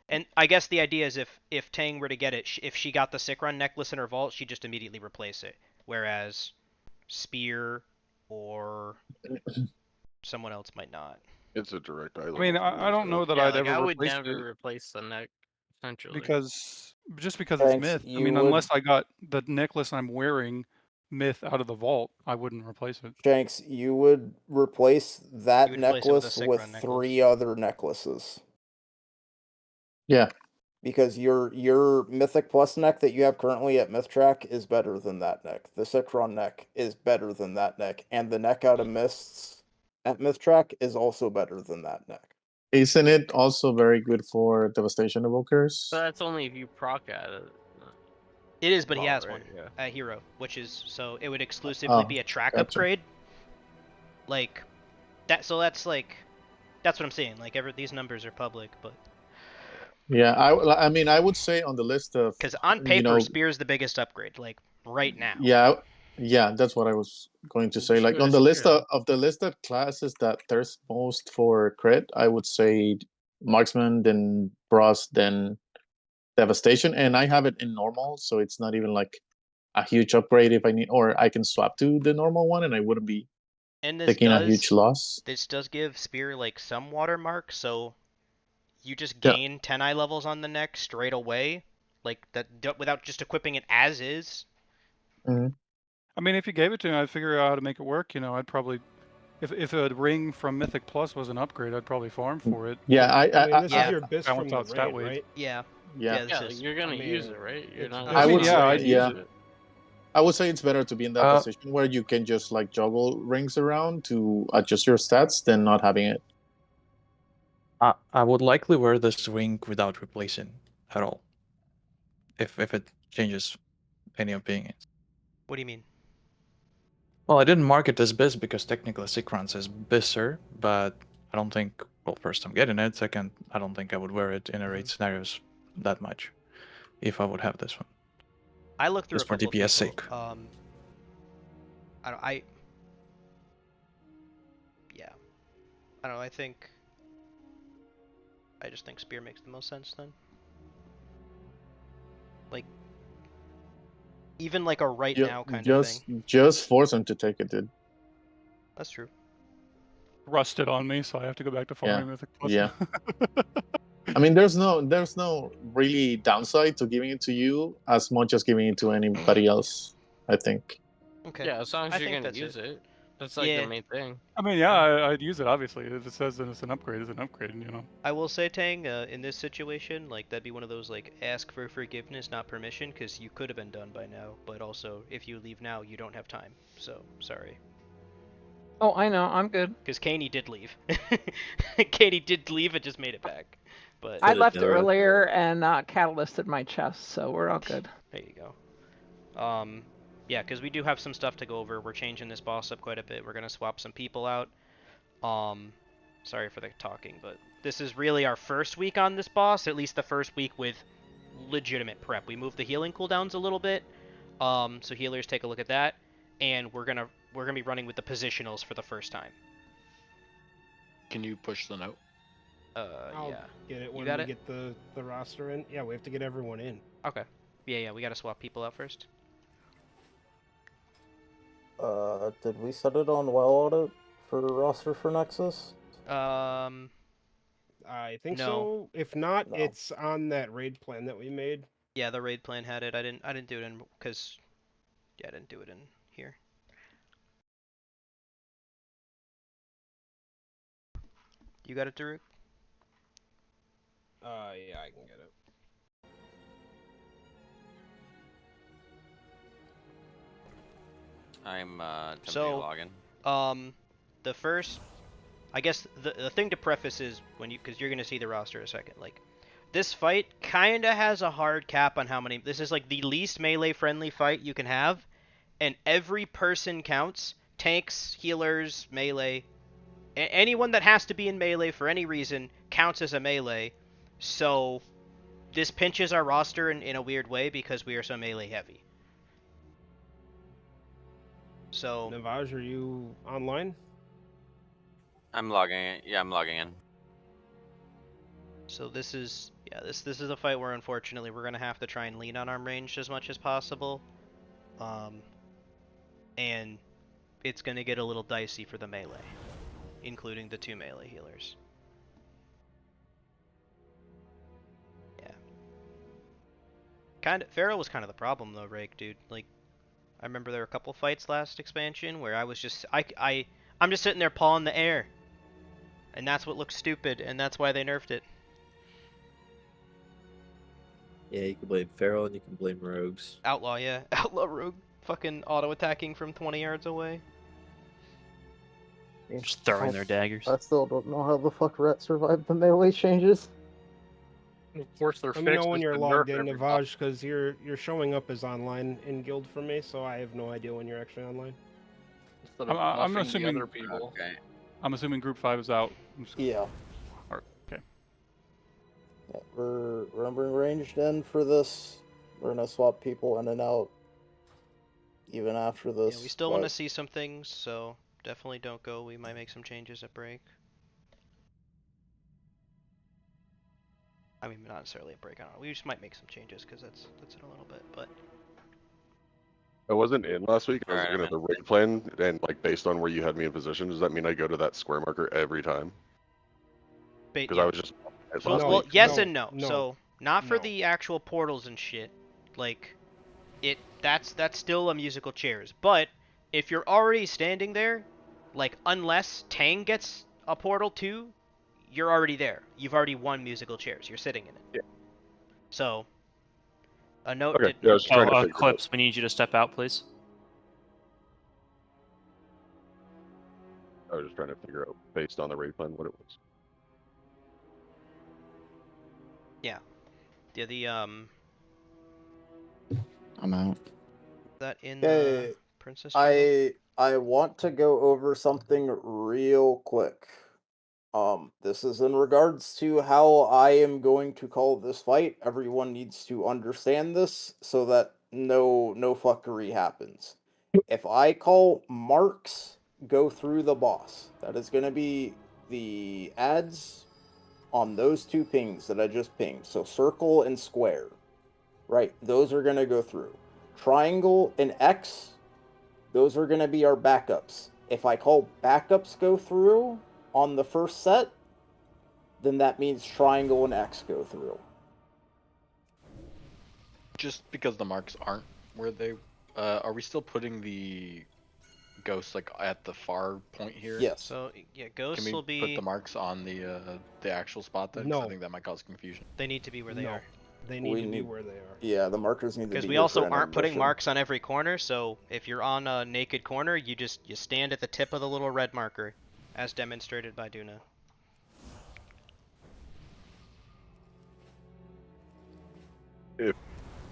and I guess the idea is if Tang were to get it, if she got the Cicron necklace in her vault, she'd just immediately replace it. Whereas Spear or someone else might not. It's a direct item. I mean, I don't know that Yeah, I'd like, ever I would replace never it replace the neck, essentially. because it's Thanks, myth. I you mean, would- unless I got the necklace I'm wearing myth out of the vault, I wouldn't replace it. Shanks, you would replace that You would replace it with a necklace with Cicron necklace. 3 other necklaces. Yeah. Because your Mythic Plus neck that you have currently at Mythtrack is better than that neck. The Cicron neck is better than that neck. And the neck out of Mists at Mythtrack is also better than that neck. Isn't it also very good for Devastation Evokers? But that's only if you proc at it. It is, but he Well, has right, one yeah. at Hero, which is, so it would exclusively be a track gotcha. upgrade. Like, that. So that's like, that's what I'm saying. Like, these numbers are public, but Yeah, I mean, I would say on the list of because on paper, Spear's the biggest upgrade, like right now. Yeah, that's what I was going to say. should Like go to on the list Spear, of the list of classes that there's most for crit, I would say Marksman, then Frost, then Devastation, and I have it in normal, so it's not even like a huge upgrade if I need, or I can swap to the normal one, and I wouldn't be And this taking a huge loss. This does give Spear like some watermark, so you just Yeah. gain 10 eye levels on the neck straight away, like that without just equipping it as is. Mhm. I mean, if you gave it to me, I'd figure out how to make it work. You know, I'd probably, if a ring from Mythic Plus was an upgrade, I'd probably farm for it. Yeah, this is your best from balance the out stat raid, weight. right? Yeah. Yeah. this Yeah, is. you're gonna I mean, use it, right? You're not. I would, gonna yeah, use yeah. it. I would say it's better to be in that position where you can just like juggle rings around to adjust your stats than not having it. I would likely wear this ring without replacing at all. If it changes any opinions. What do you mean? Well, I didn't mark it as Biz because technically Sequence is Bizzer, but I don't think, well, first I'm getting it, second, I don't think I would wear it in a raid scenarios that much if I would have this one. I looked through Just a for couple DPS of sake. people. Yeah. I don't know, I just think Spear makes the most sense then. Like, even like a right now kind of thing. Just force him to take it, dude. That's true. Rusted on me, so I have to go back to farming with a Yeah. I mean, there's no really downside to giving it to you as much as giving it to anybody else, I think. Okay. Yeah, as long as you're gonna use it. That's like the main thing. I mean, yeah, I'd use it, obviously. If it says that it's an upgrade, it's an upgrade, you know. I will say, Tang, in this situation, like, that'd be one of those, like, ask for forgiveness, not permission, because you could have been done by now, but also, if you leave now, you don't have time, so, sorry. Oh, I know, I'm good. Because Kaney did leave. Kaney did leave and just made it back. But I left earlier and catalysted my chest, so we're all good. There you go. Yeah, because we do have some stuff to go over. We're changing this boss up quite a bit. We're going to swap some people out. Sorry for the talking, but this is really our first week on this boss, at least the first week with legitimate prep. We moved the healing cooldowns a little bit, so healers take a look at that, and we're gonna be running with the positionals for the first time. Can you push the note? I'll Yeah. get it You when got we it? get the roster in. Yeah, we have to get everyone in. Okay. Yeah, we gotta swap people out first. Did we set it on well audit for roster for Nexus? I think No. so. If not, it's on that raid plan that we made. Yeah, the raid plan had it. I didn't do it in because I didn't do it in here. You got it, Daruk? Yeah, I can get it. I'm attempting to log in. The first, I guess the thing to preface is because you're gonna see the roster in a second. Like, this fight kinda has a hard cap on how many. This is like the least melee friendly fight you can have, and every person counts. Tanks, healers, melee, anyone that has to be in melee for any reason counts as a melee. So this pinches our roster in a weird way because we are so melee heavy. So Navaj, are you online? I'm logging in. Yeah, I'm logging in. So this is this is a fight where unfortunately we're gonna have to try and lean on arm range as much as possible, and it's gonna get a little dicey for the melee, including the 2 melee healers. Yeah. Pharaoh was kind of the problem though, Rake, dude. Like, I remember there were a couple fights last expansion where I was just I'm just sitting there pawing the air, and that's what looks stupid, and that's why they nerfed it. Yeah, you can blame Feral and you can blame Rogues. Outlaw, yeah. Outlaw Rogue fucking auto-attacking from 20 yards away. Just throwing their daggers. I still don't know how the fuck Ret survived the melee changes. Of course, they're Let fixed. me know when It's you're been logged nerfed in, every Navaj, because you're showing up as online in guild for me, so I have no idea when you're actually online. Instead of I'm buffing the assuming. other people. Okay. I'm assuming Group 5 is out. Yeah. Okay. Yeah, we're remembering ranged in for this. We're gonna swap people in and out even after this. Yeah, we still want to see some things, so definitely don't go. We might make some changes at break. I mean, not necessarily a break. I don't know. We just might make some changes because that's in a little bit, but. I wasn't in last week. I was Alright, looking at the raid plan, and like based on where you had me in position, does that mean I go to that square marker every time? Because I was just. Well, yes and no. So not for the actual portals and shit. Like, that's still a musical chairs. But if you're already standing there, like, unless Tang gets a portal too, you're already there. You've already won musical chairs. You're sitting in it. Yeah. So, A note Okay, did. yeah, I was trying to figure it out. Clips, we need you to step out, please. I was just trying to figure out, based on the raid plan, what it was. Yeah. The I'm out. that in Okay, the princess jungle? I want to go over something real quick. This is in regards to how I am going to call this fight. Everyone needs to understand this so that no fuckery happens. If I call marks go through the boss, that is going to be the ads on those two pings that I just pinged. So circle and square. Right, those are going to go through. Triangle and X, those are going to be our backups. If I call backups go through on the first set, then that means triangle and X go through. Just because the marks aren't where they, are we still putting the ghosts like at the far point here? Yes. So yeah, ghosts Can we will be. put the marks on the actual spot then? 'Cause No. I think that might cause confusion. They need to be where they No. are. They need to be where they are. Yeah, the markers need to be. Because we here also for aren't putting intermission. marks on every corner, so if you're on a naked corner, you stand at the tip of the little red marker, as demonstrated by Duna.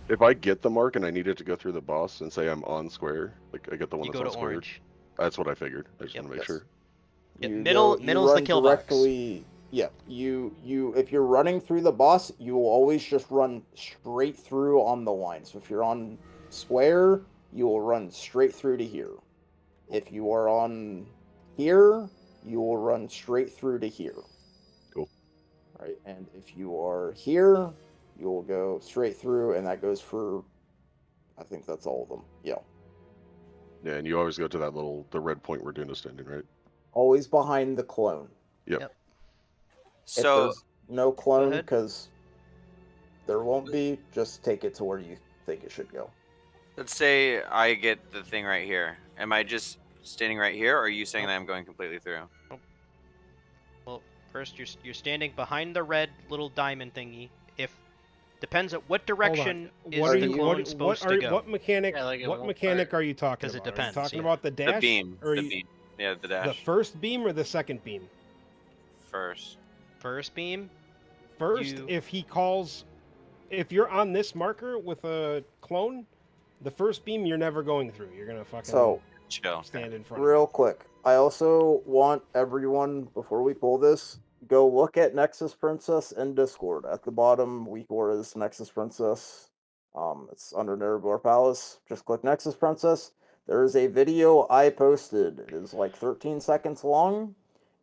If I get the mark and I need it to go through the boss and say I'm on square, like I get the one You that's go on to square. orange. That's what I figured. I just Yep. want to make sure. Yeah, You middle's the run kill box. directly. Yeah, you if you're running through the boss, you will always just run straight through on the line. So if you're on square, you will run straight through to here. If you are on here, you will run straight through to here. Cool. Right, and if you are here, you will go straight through, and that goes for, I think that's all of them. Yeah. Yeah, and you always go to that the red point where Duna's standing, right? Always behind the clone. Yep. If So there's no clone, ahead. because there won't be, just take it to where you think it should go. let's say I get the thing right here. Am I just standing right here, or are you saying that I'm going completely through? Well, first you're standing behind the red little diamond thingy. If depends on what direction is What are the you? clone What, supposed what are? to go. What mechanic? Yeah, like it what won't mechanic fire. are you talking 'Cause it about? depends, Are you talking yeah. about the dash? The beam. Or The you- beam. Yeah, the dash. The first beam or the second beam? First. First beam. First, if he calls, if you're on this marker with a clone, the first beam you're never going through. You're gonna fucking So, stand in front. real quick, I also want everyone, before we pull this, go look at Nexus Princess in Discord. At the bottom, week or is Nexus Princess. It's under Nerebar Palace. Just click Nexus Princess. There is a video I posted. It is like 13 seconds long,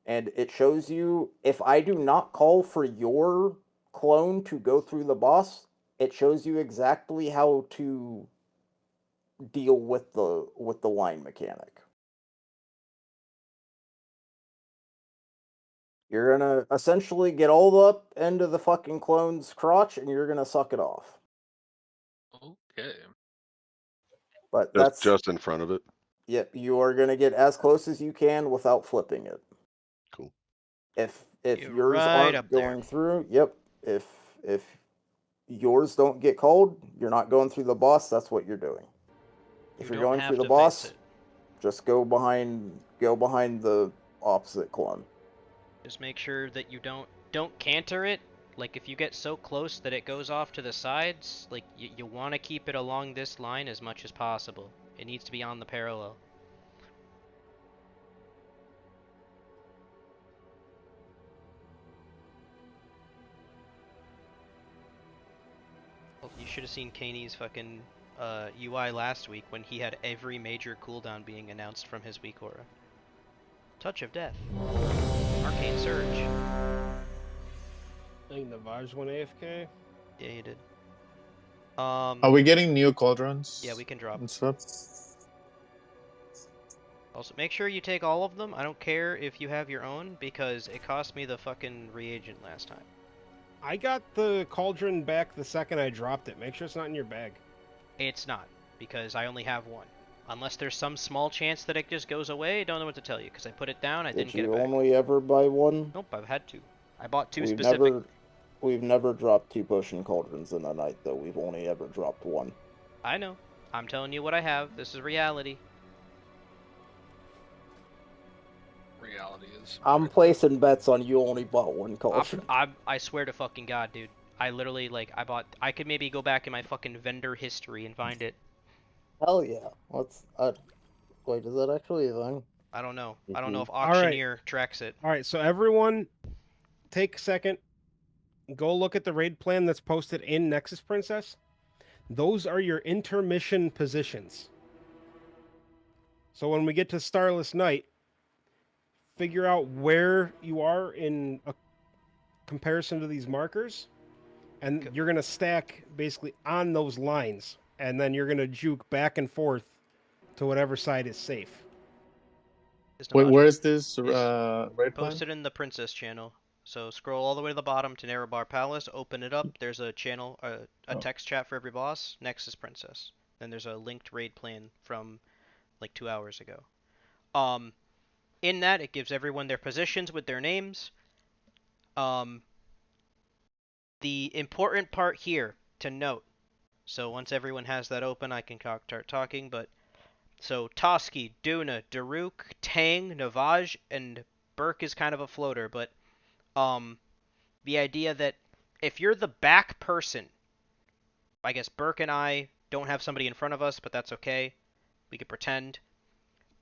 and it shows you if I do not call for your clone to go through the boss, it shows you exactly how to deal with the line mechanic. You're gonna essentially get all the up end of the fucking clone's crotch, and you're gonna suck it off. Okay. But Just, that's just in front of it. Yep, you are gonna get as close as you can without flipping it. Cool. If You're yours right aren't up there. going through, yep. If yours don't get called, you're not going through the boss. That's what you're doing. If You you're don't going have through the to boss, face it. just go behind the opposite clone. Just make sure that you don't canter it. Like if you get so close that it goes off to the sides, like you want to keep it along this line as much as possible. It needs to be on the parallel. Well, you should have seen Kaney's fucking UI last week when he had every major cooldown being announced from his weak aura. Touch of Death. Arcane Surge. I think the Vaj went AFK. Yeah, you did. Are we getting new cauldrons? Yeah, we can drop. And stuff? Also, make sure you take all of them. I don't care if you have your own, because it cost me the fucking reagent last time. I got the cauldron back the second I dropped it. Make sure it's not in your bag. It's not, because I only have one. Unless there's some small chance that it just goes away, I don't know what to tell you, because I put it down, I didn't Did get you it back. only ever buy one? Nope, I've had two. I bought two We've specific. never We've never dropped 2 potion cauldrons in a night, though. We've only ever dropped 1. I know. I'm telling you what I have. This is reality. Reality is. I'm placing bets on you only bought 1 cauldron. I swear to fucking God, dude. I literally, like, I could maybe go back in my fucking vendor history and find it. Hell yeah. Let's, wait, is that actually a thing? I don't know. I don't know if All right. Auctioneer tracks it. All right, so everyone, take a second. Go look at the raid plan that's posted in Nexus Princess. Those are your intermission positions. So when we get to Starless Night, figure out where you are in a comparison to these markers, and you're going to stack basically on those lines, and then you're going to juke back and forth to whatever side is safe. Wait, where is this raid plan? Posted in the Princess channel. So scroll all the way to the bottom to Narrowbar Palace, open it up. There's a channel, a text chat for every boss. Nexus Princess. Then there's a linked raid plan from like 2 hours ago. In that, it gives everyone their positions with their names. The important part here to note. So once everyone has that open, I can start talking. But so Toski, Duna, Daruk, Tang, Navaj, and Burke is kind of a floater, but the idea that if you're the back person, I guess Burke and I don't have somebody in front of us, but that's okay. We could pretend.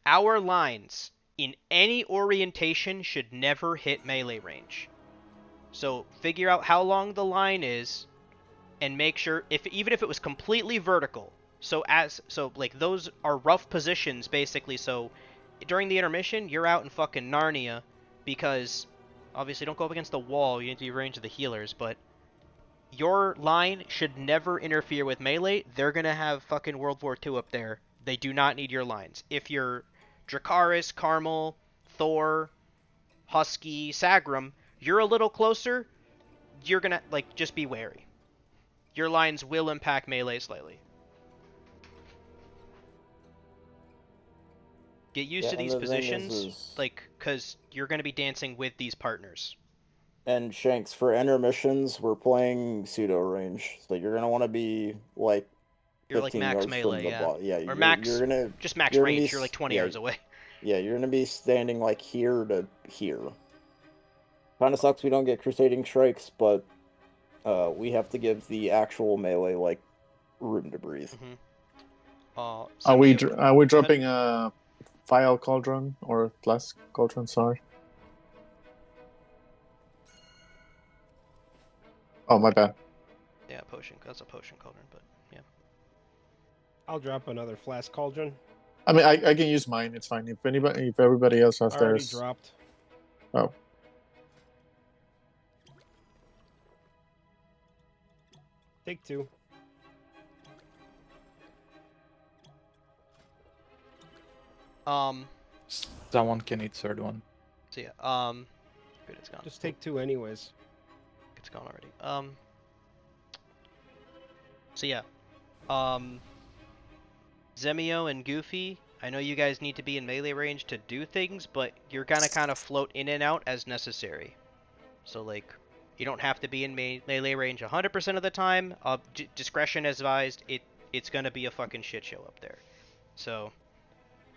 Our lines in any orientation should never hit melee range. So figure out how long the line is and make sure even if it was completely vertical. So like those are rough positions basically, so during the intermission you're out in fucking Narnia because obviously don't go up against the wall, you need to be range of the healers, but your line should never interfere with melee. They're gonna have fucking World War II up there. They do not need your lines. If you're Dracarys, Carmel, Thor, Husky, Sagrum, you're a little closer, you're gonna, like, just be wary. Your lines will impact melee slightly. Get used to these positions, like, because you're going to be dancing with these partners. And Shanks, for intermissions, we're playing pseudo range, so you're gonna want to be like. You're like max melee, yeah. Yeah, or max, you're gonna just max range. You're like 20 yards away. Yeah, you're gonna be standing like here to here. Kind of sucks we don't get crusading strikes, but we have to give the actual melee like room to breathe. Are we dropping a file cauldron or flask cauldron? Sorry. Oh, my bad. Yeah, potion. That's a potion cauldron, but yeah. I'll drop another flask cauldron. I mean, I can use mine. It's fine. If everybody else has Already theirs. dropped. Oh. Take 2. Someone can eat third one. So yeah, good, it's gone. Just take 2 anyways. It's gone already. So yeah, Zemio and Goofy, I know you guys need to be in melee range to do things, but you're gonna kind of float in and out as necessary. So like, you don't have to be in melee range 100% of the time. Discretion is advised. It's gonna be a fucking shit show up there. So,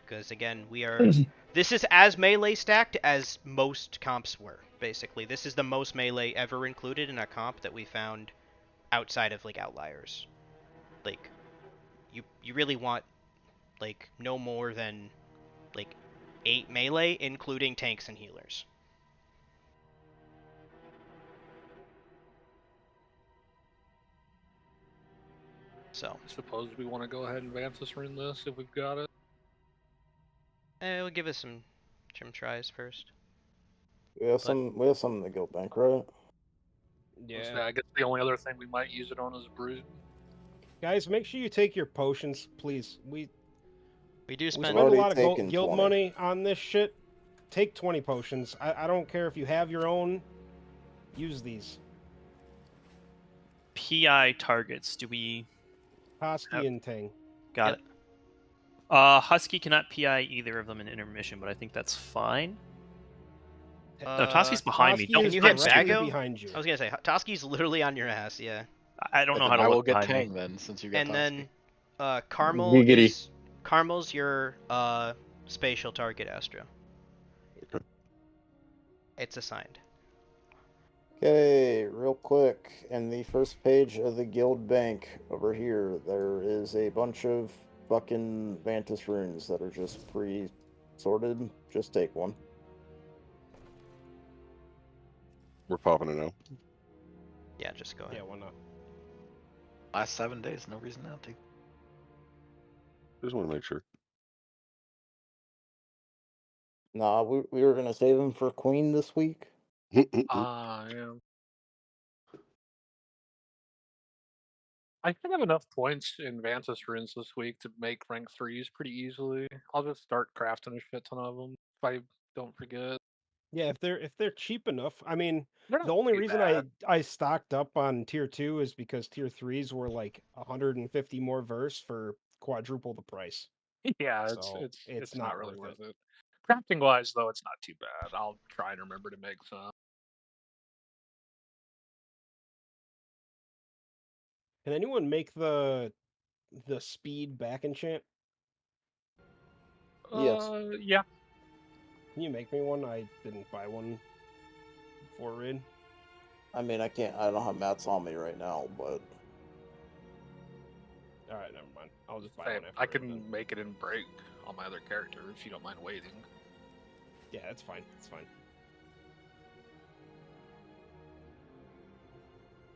because again, we are. This is as melee stacked as most comps were. Basically, this is the most melee ever included in a comp that we found outside of like outliers. Like, you really want like no more than like 8 melee, including tanks and healers. So I suppose we want to go ahead and advance this rune list if we've got it. We'll give it some tries first. We have some to go bank, right? Yeah, I guess the only other thing we might use it on is brood. Guys, make sure you take your potions, please. We do spend a lot of guild money on this shit. Take 20 potions. I don't care if you have your own. Use these. PI targets. Do we? Husky and Tang. Got it. Husky cannot PI either of them in intermission, but I think that's fine. No, Toski's behind me. Toski Don't is Can you hit directly Bago? behind you. I was gonna say Toski's literally on your ass. Yeah. I don't know how Then to I will look get behind me. Tang then, since you got And Toski. then Carmel Giggity. is Carmel's your spatial target, Astro. It's assigned. Okay, real quick, in the first page of the guild bank over here, there is a bunch of fucking Vantis runes that are just pre-sorted. Just take one. We're popping it now. Yeah, just go ahead. Yeah, why not? Last 7 days, no reason not to. Just want to make sure. Nah, we were gonna save them for Queen this week. Yeah. I should have enough points in Vantis runes this week to make rank 3s pretty easily. I'll just start crafting a shit ton of them if I don't forget. Yeah, if they're cheap enough. I mean, They're not the only too reason bad. I stocked up on tier 2 is because tier 3s were like 150 more verse for quadruple the price. Yeah, So it's not not really worth worth it. Crafting wise, though, it's not too bad. I'll try and remember to make some. Can anyone make the speed back enchant? Yes. Yeah. Can you make me one? I didn't buy one before raid. I mean, I don't have mats on me right now, but All right, never mind. I'll just buy Hey, one after I raid can then. make it in break on my other character if you don't mind waiting. Yeah, that's fine. It's fine.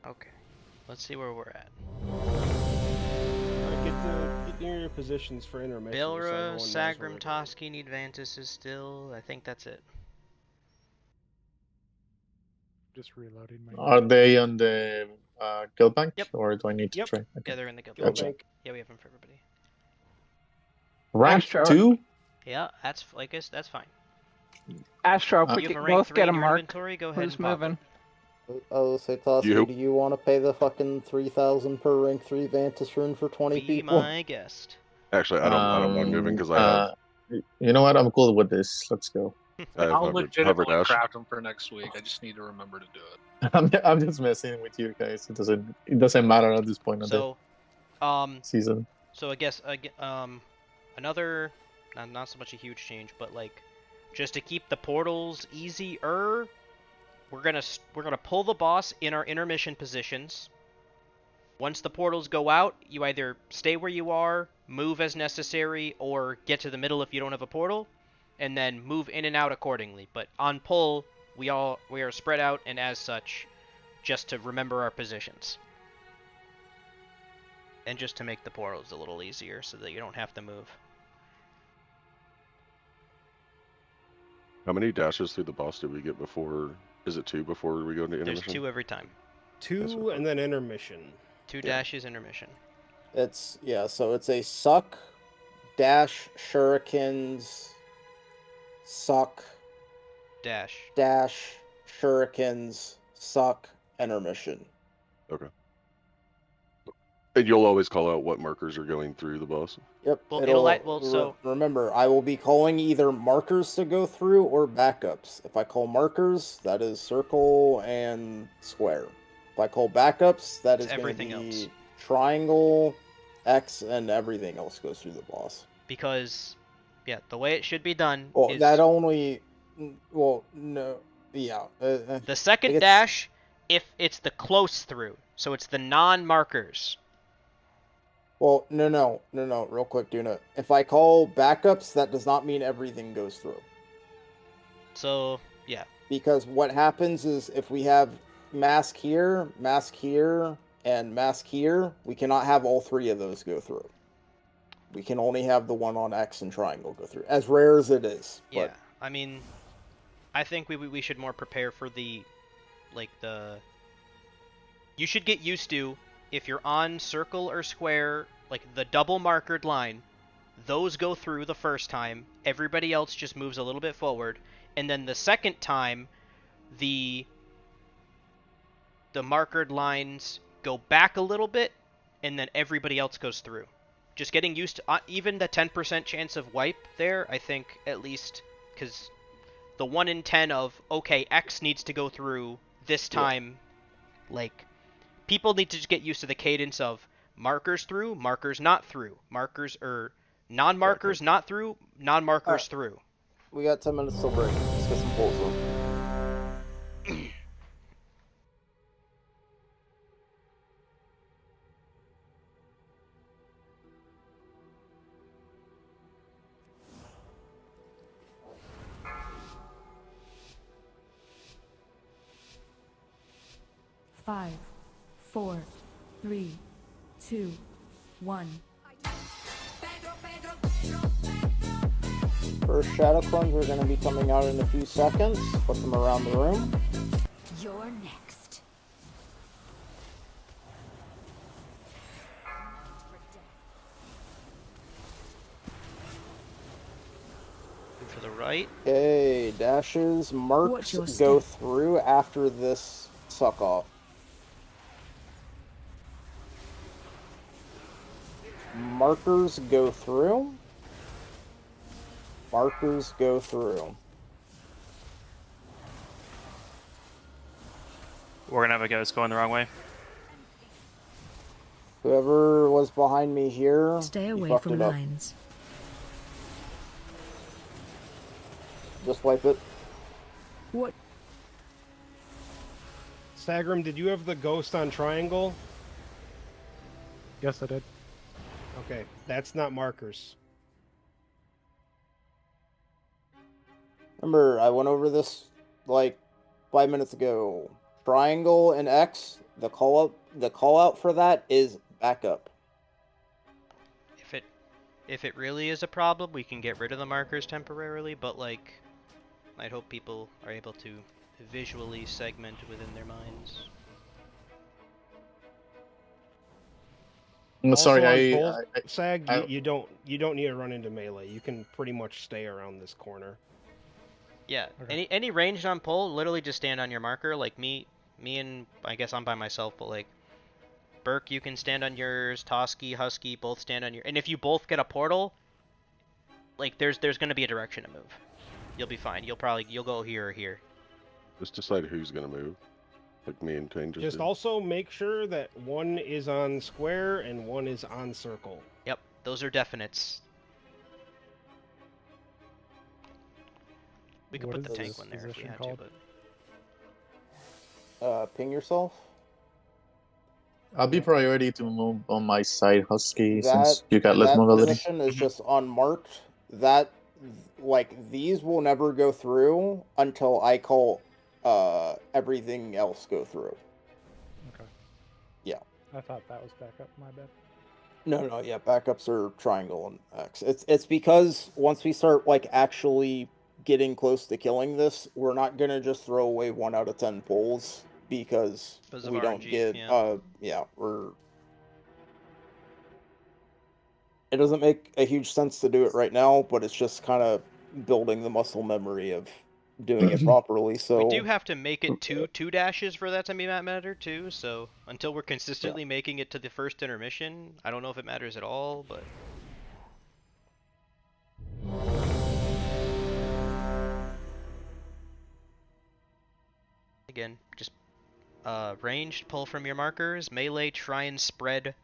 Okay. Let's see where we're at. All right, get near your positions for intermission. so Bilra, everyone knows where Sagrum, we're going. Toski need Vantis still. I think that's it. Just reloading my. Are they on the guild bank, Yep. or do I need to Yep. train? Okay. Yeah, they're in the guild. Guild Gotcha. bank. Yeah, we have them for everybody. Rank Astro. 2? Yeah, that's I guess that's fine. Astro, if we You have a could rank both 3 get a in your mark. inventory, go ahead Who's and pop moving? oh, say Toski, You. do you want to pay the fucking 3,000 per rank 3 Vantis rune for 20 Be people? my guest. Actually, I don't mind moving because I have You know what? I'm cool with this. Let's go. I'll hover legitimately dash. craft them for next week. I just need to remember to do it. I'm just messing with you guys. It doesn't matter at this point of So, the season. So I guess another not so much a huge change, but like just to keep the portals easier, we're gonna pull the boss in our intermission positions. Once the portals go out, you either stay where you are, move as necessary, or get to the middle if you don't have a portal, and then move in and out accordingly. But on pull, we are spread out, and as such, just to remember our positions. And just to make the portals a little easier so that you don't have to move. How many dashes through the boss do we get before? Is it 2 before we go into intermission? There's 2 every time. 2 and then intermission. 2 dashes, intermission. It's so it's a suck, dash, shurikens, suck, dash, shurikens, suck, intermission. Okay. And you'll always call out what markers are going through the boss. Yep. Well, remember, I will be calling either markers to go through or backups. If I call markers, that is circle and square. If I call backups, that is going to be triangle, X, and everything else goes through the boss. Because, yeah, the way it should be done is... the second dash, if it's the close through, so it's the non-markers. Well, no, real quick, Duna. If I call backups, that does not mean everything goes through. So, yeah. Because what happens is if we have mask here, and mask here, we cannot have all 3 of those go through. We can only have the one on X and triangle go through, as rare as it is. Yeah, I mean, I think we should more prepare for the, you should get used to, if you're on circle or square, like the double markered line, those go through the first time, everybody else just moves a little bit forward, and then the second time, the markered lines go back a little bit, and then everybody else goes through. Just getting used to even the 10% chance of wipe there, I think, at least, because the 1 in 10 of, okay, X needs to go through this time. Like, people need to just get used to the cadence of markers through, markers not through, markers or non-markers not through, non-markers through. We got 10 minutes till break. Let's get some pulls in. Five, 4, 3, 2, 1. First shadow clones are going to be coming out in a few seconds. Put them around the room. You're next. To the right. Okay, dashes, marks Watch your go step. through after this suck off. Markers go through. Markers go through. We're gonna have a ghost going the wrong way. Whoever was behind me here, Stay you away fucked from it up. lines. Just wipe it. What? Sagrum, did you have the ghost on triangle? Yes, I did. Okay, that's not markers. Remember, I went over this like 5 minutes ago. Triangle and X, the call out for that is backup. If it really is a problem, we can get rid of the markers temporarily, but like, I'd hope people are able to visually segment within their minds. Also Sorry, on pole, Sag, you don't need to run into melee. You can pretty much stay around this corner. Yeah, any ranged on pole, literally just stand on your marker. Like me and I guess I'm by myself, but like Burke, you can stand on yours. Toski, Husky, both stand on your. And if you both get a portal, like there's gonna be a direction to move. You'll be fine. You'll go here or here. Just decide who's gonna move. Like me and Tane Just did. also make sure that one is on square and one is on circle. Yep, those are definites. We could What put the is tank this one there if we position had called? to, but Ping yourself. I'll be priority to move on my side, Husky, since you got less mobility. That position is just unmarked. That, like, these will never go through until I call everything else go through. Okay. Yeah. I thought that was backup. My bad. No, yeah, backups are triangle and X. It's because once we start like actually getting close to killing this, we're not gonna just throw away 1 out of 10 pulls because of we don't RNG, get yeah. it doesn't make a huge sense to do it right now, but it's just kind of building the muscle memory of doing it properly. So we do have to make it two dashes for that to be matter too. So until we're consistently making it to the first intermission, I don't know if it matters at all, but. Again, just ranged, pull from your markers. Melee, try and spread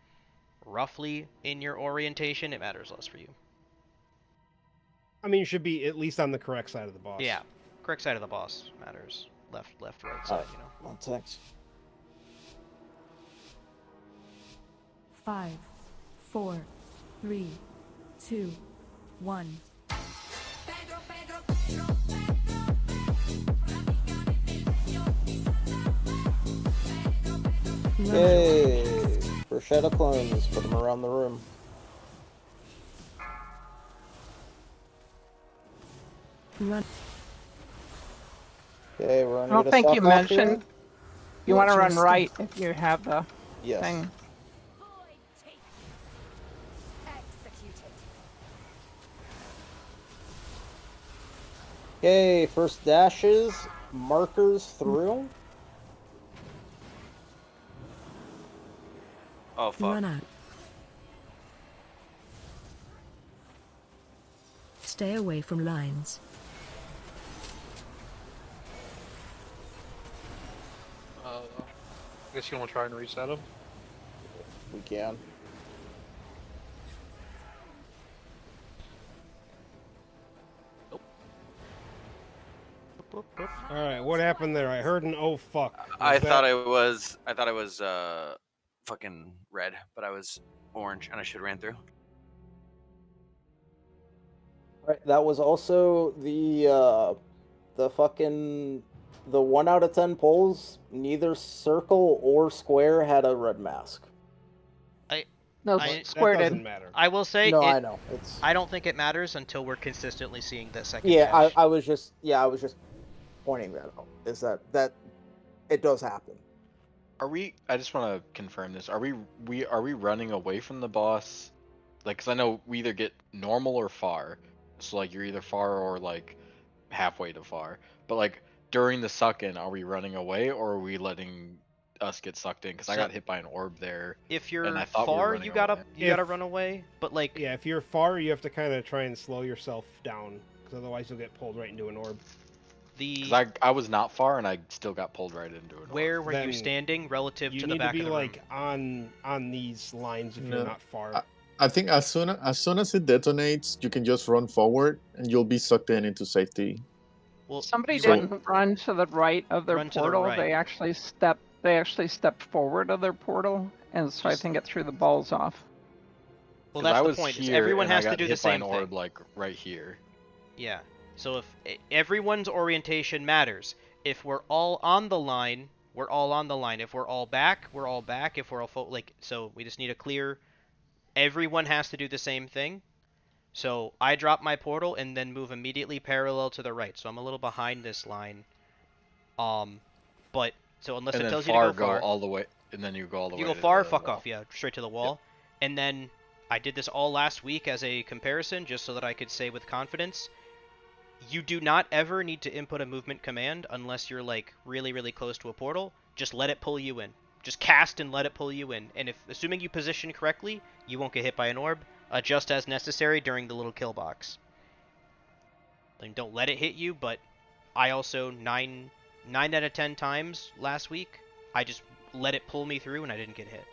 roughly in your orientation. It matters less for you. I mean, you should be at least on the correct side of the boss. Yeah, correct side of the boss matters. Left, right side, you know. One sec. 5, 4, 3, 2, 1. Yay! For shadow clones, put them around the room. Run. Okay, we're I gonna don't get a think you suck off here. mentioned you want to run right if you have the Yes. thing. Okay, first dashes, markers through. Oh fuck. Run out. Stay away from lines. Guess you want to try and reset them? We can. All right, what happened there? I heard an oh fuck. I Was thought that- I was fucking red, but I was orange, and I should have ran through. Right, that was also the 1 out of 10 polls. Neither circle or square had a red mask. No, square doesn't did. matter. I will say, No, I know. It's I don't think it matters until we're consistently seeing that second. yeah. dash. I was just pointing that out. Is that it does happen. Are we? I just want to confirm this. Are we running away from the boss? Like, cause I know we either get normal or far. So like you're either far or like halfway to far. But like during the suck in, are we running away or are we letting us get sucked in? Because I So- got hit by an orb there. If you're and I thought we were far, running you gotta away. gotta run away. But like, Yeah, if you're far, you have to kind of try and slow yourself down, because otherwise you'll get pulled right into an orb. the Cause I was not far and I still got pulled right into it. where were you Then standing relative You to the need back to be of the room? like on these lines if No, you're not far. I think as soon as it detonates, you can just run forward and you'll be sucked into safety. Well, Somebody you run- didn't run to the right of their Run to the portal. right. They actually stepped forward of their portal, and so I think it threw the balls off. Well, 'Cause that's I the was point. Is here everyone and I has to got do the hit by same an thing. orb like right here. Yeah. So if everyone's orientation matters. If we're all on the line, we're all on the line. If we're all back, we're all back. If we're all so we just need a clear. Everyone has to do the same thing. So I drop my portal and then move immediately parallel to the right. So I'm a little behind this line. But so unless And it then tells you to far go far, all the way, and then you go all the if you way. go to far, the fuck wall. off. Yeah, straight to the wall. And then I did this all last week as a comparison, just so that I could say with confidence. You do not ever need to input a movement command unless you're like really, really close to a portal. Just let it pull you in. Just cast and let it pull you in. And if, assuming you position correctly, you won't get hit by an orb. Adjust as necessary during the little kill box. And don't let it hit you, but I also 9 out of 10 times last week, I just let it pull me through and I didn't get hit.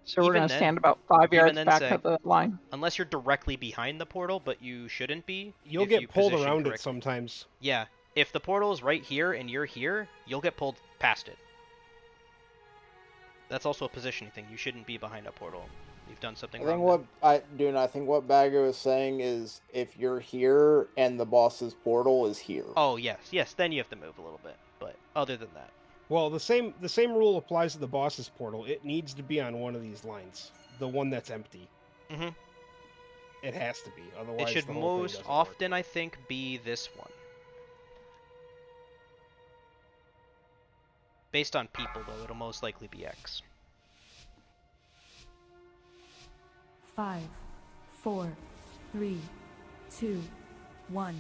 So we're Even gonna then- stand about 5 even yards then back say- of the line. Unless you're directly behind the portal, but you shouldn't be. You'll if get you pulled position around it correctly. sometimes. Yeah, if the portal is right here and you're here, you'll get pulled past it. That's also a positioning thing. You shouldn't be behind a portal. You've done something I wrong. think I think what Bagger is saying is if you're here and the boss's portal is here. Oh yes, then you have to move a little bit. But other than that, Well, the same rule applies to the boss's portal. It needs to be on one of these lines, the one that's empty. Mhm. It has to be, otherwise it should the whole thing most doesn't work. often, I think, be this one. Based on people, though, it'll most likely be X. 5, 4, 3, 2, 1.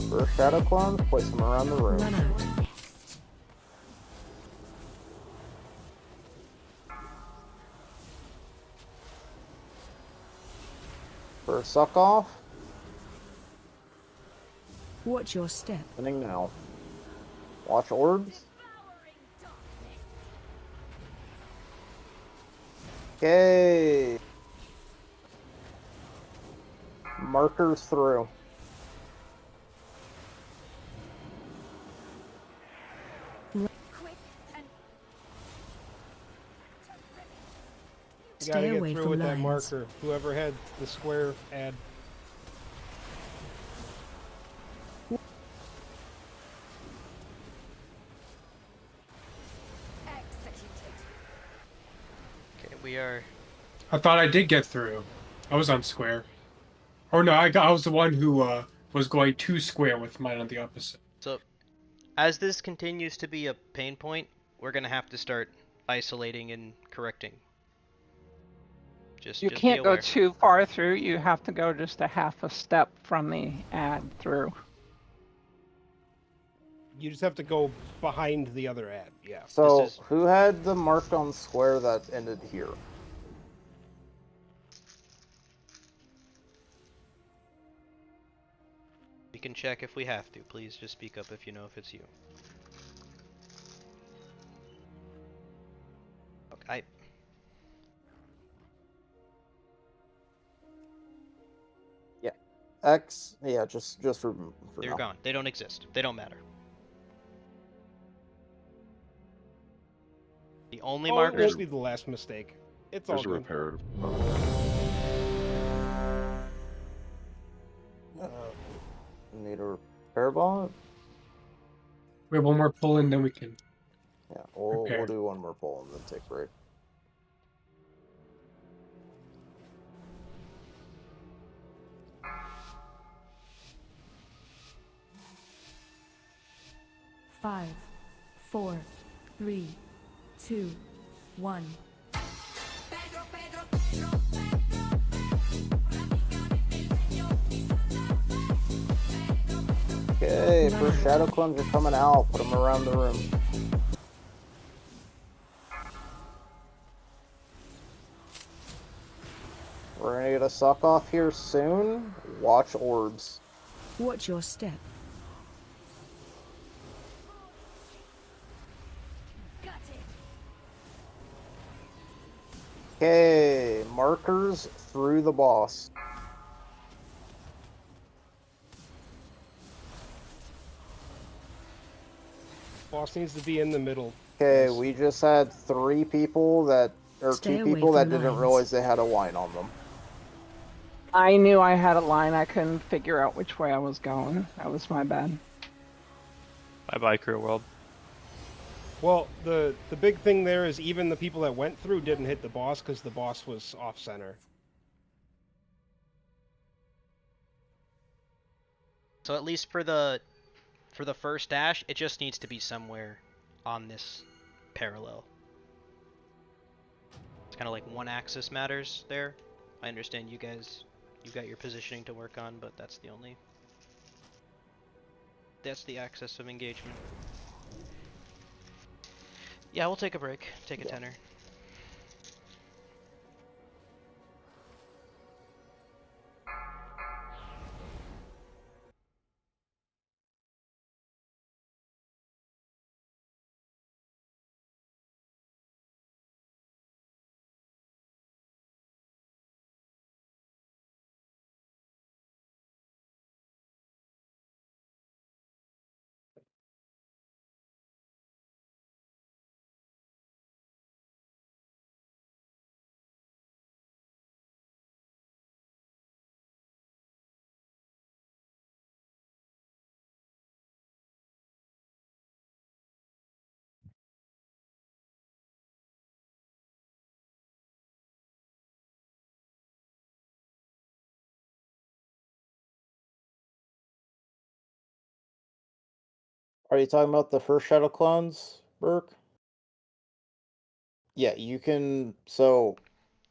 For shadow clones, place them around the room. Run out. For a suck off, Watch your step. happening now. Watch orbs. Okay. Markers through. You gotta Stay get away through from with that lines. marker. Whoever had the square ad. Okay, we are. I thought I did get through. I was on square. Or no, I was the one who was going to square with mine on the opposite. So, as this continues to be a pain point, we're gonna have to start isolating and correcting. You Just be can't go aware. too far through. You have to go just a half a step from the ad through. You just have to go behind the other ad. Yeah. So, who had the mark on square that ended here? We can check if we have to. Please just speak up if you know if it's you. Okay. Yeah. X. Yeah, just for They're now. gone. They don't exist. They don't matter. The only Oh, it markers. won't be the last mistake. It's all There's a good. repair. Need a repair bot? We have one more pull in, then we can. Yeah, we'll Repair. do one more pull and then take a break. Five, 4, 3, 2, 1. Okay, first shadow clones are coming out. Put them around the room. We're gonna get a suck off here soon. Watch orbs. Watch your step. Okay, markers through the boss. Boss needs to be in the middle. Okay, we just had 3 people that, or Stay 2 away people that from didn't lines. realize they had a line on them. I knew I had a line. I couldn't figure out which way I was going. That was my bad. Bye bye, Crew World. Well, the big thing there is even the people that went through didn't hit the boss because the boss was off center. So at least for the first dash, it just needs to be somewhere on this parallel. It's kind of like one axis matters there. I understand you guys, you've got your positioning to work on, but that's the axis of engagement. Yeah, we'll take a break. Take a tenner. Are you talking about the first shadow clones, Burke? Yeah, you can. So,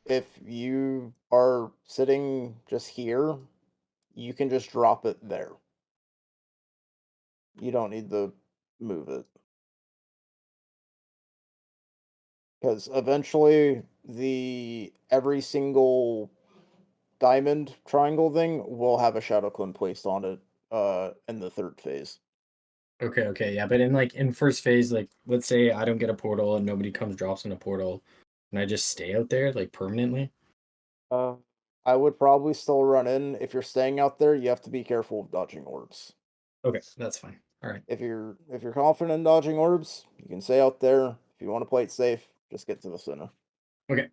if you are sitting just here, you can just drop it there. You don't need to move it. Because eventually, every single diamond triangle thing will have a shadow clone placed on it in the 3rd phase. Okay, yeah, but in first phase, like let's say I don't get a portal and nobody comes drops in a portal, and I just stay out there like permanently. I would probably still run in. If you're staying out there, you have to be careful of dodging orbs. Okay, that's fine. All right. If you're confident in dodging orbs, you can stay out there. If you want to play it safe, just get to the center. Okay.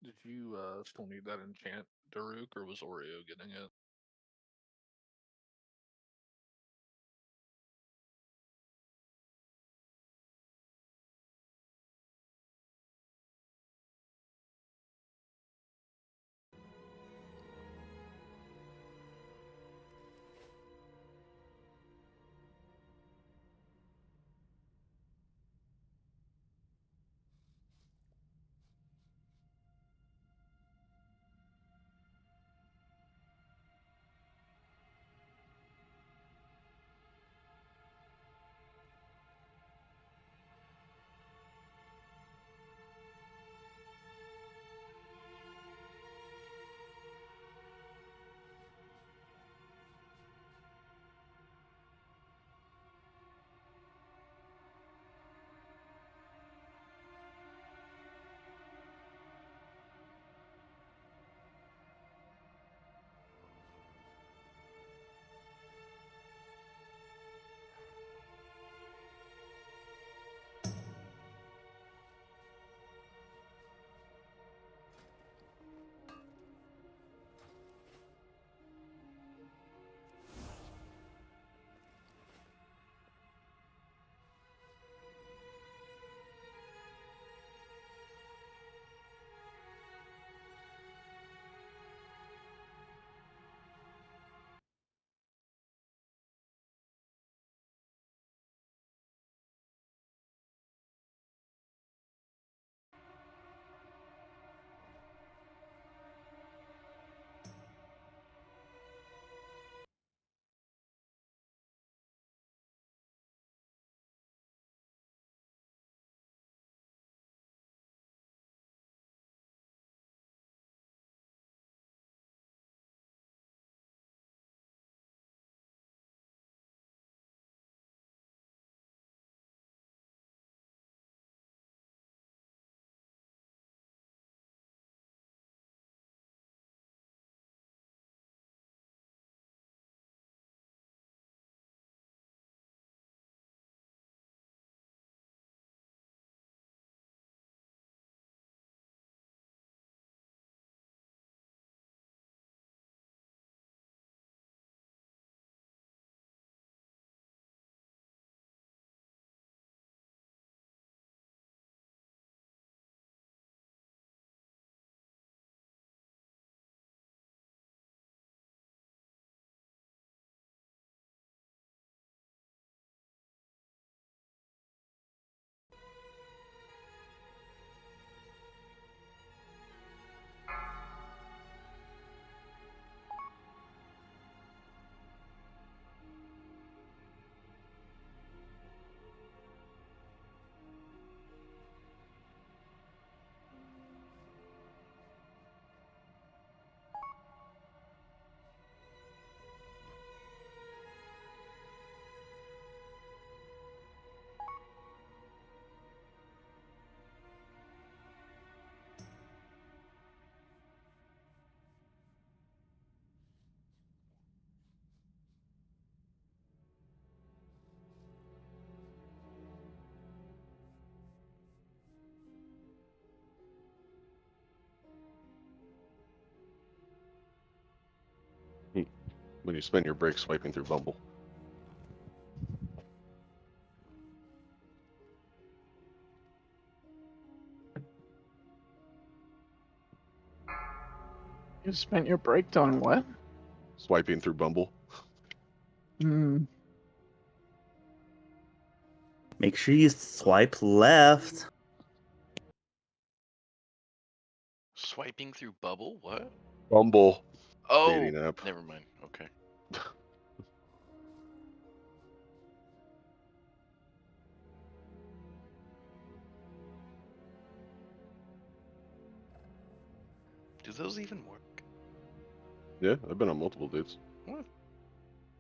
Did you still need that enchant, Daruk, or was Oreo getting it? When you spend your break swiping through Bumble. You spent your break doing what? Swiping through Bumble. Hmm. Make sure you swipe left. Swiping through Bubble? What? Bumble. Oh, Dating app. never mind. Okay. Do those even work? Yeah, I've been on multiple dates. What?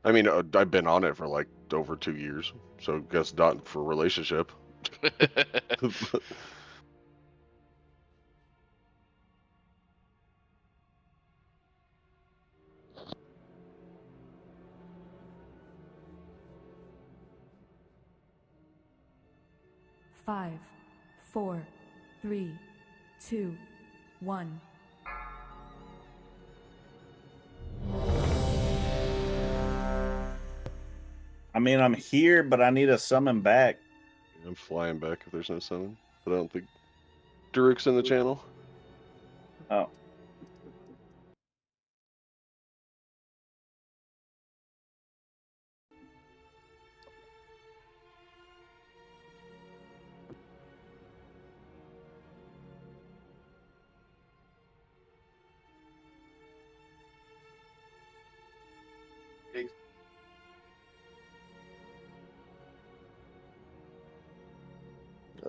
I mean, I've been on it for like over 2 years, so guess not for relationship. 5, 4, 3, 2, 1. I mean, I'm here, but I need a summon back. I'm flying back if there's no summon, but I don't think Daruk's in the channel. Oh.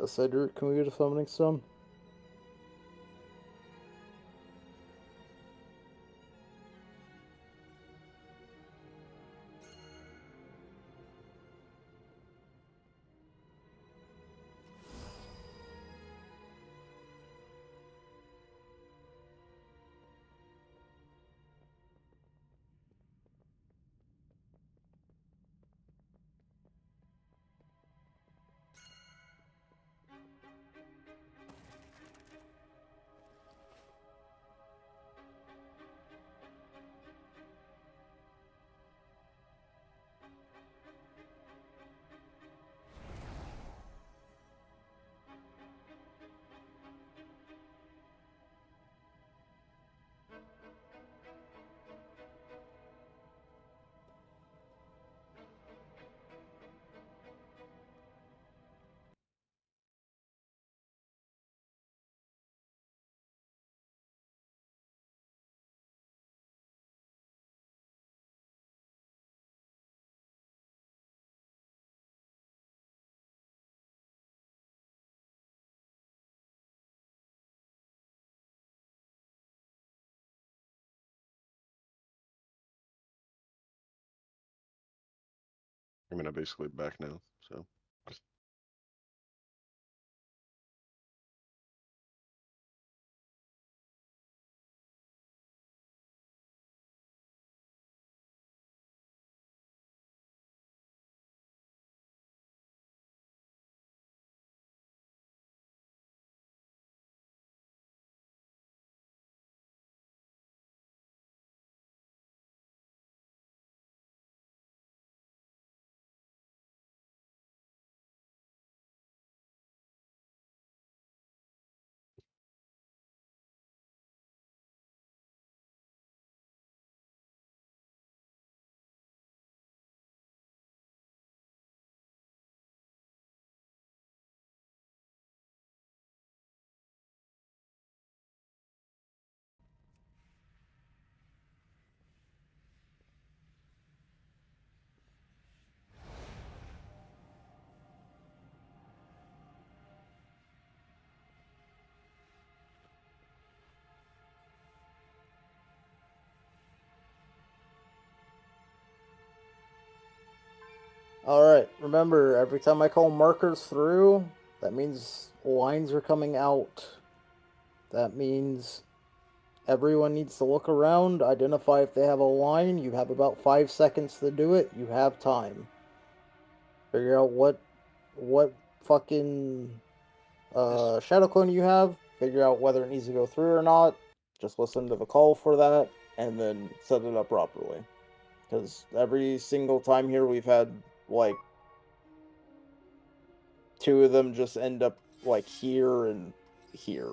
Cedric, can we get a summoning stone? I mean, I'm basically back now, so. Alright, remember, every time I call markers through, that means lines are coming out. That means everyone needs to look around, identify if they have a line. You have about 5 seconds to do it. You have time. Figure out what fucking shadow clone you have. Figure out whether it needs to go through or not. Just listen to the call for that, and then set it up properly. Because every single time here we've had, like, 2 of them just end up, like, here and here.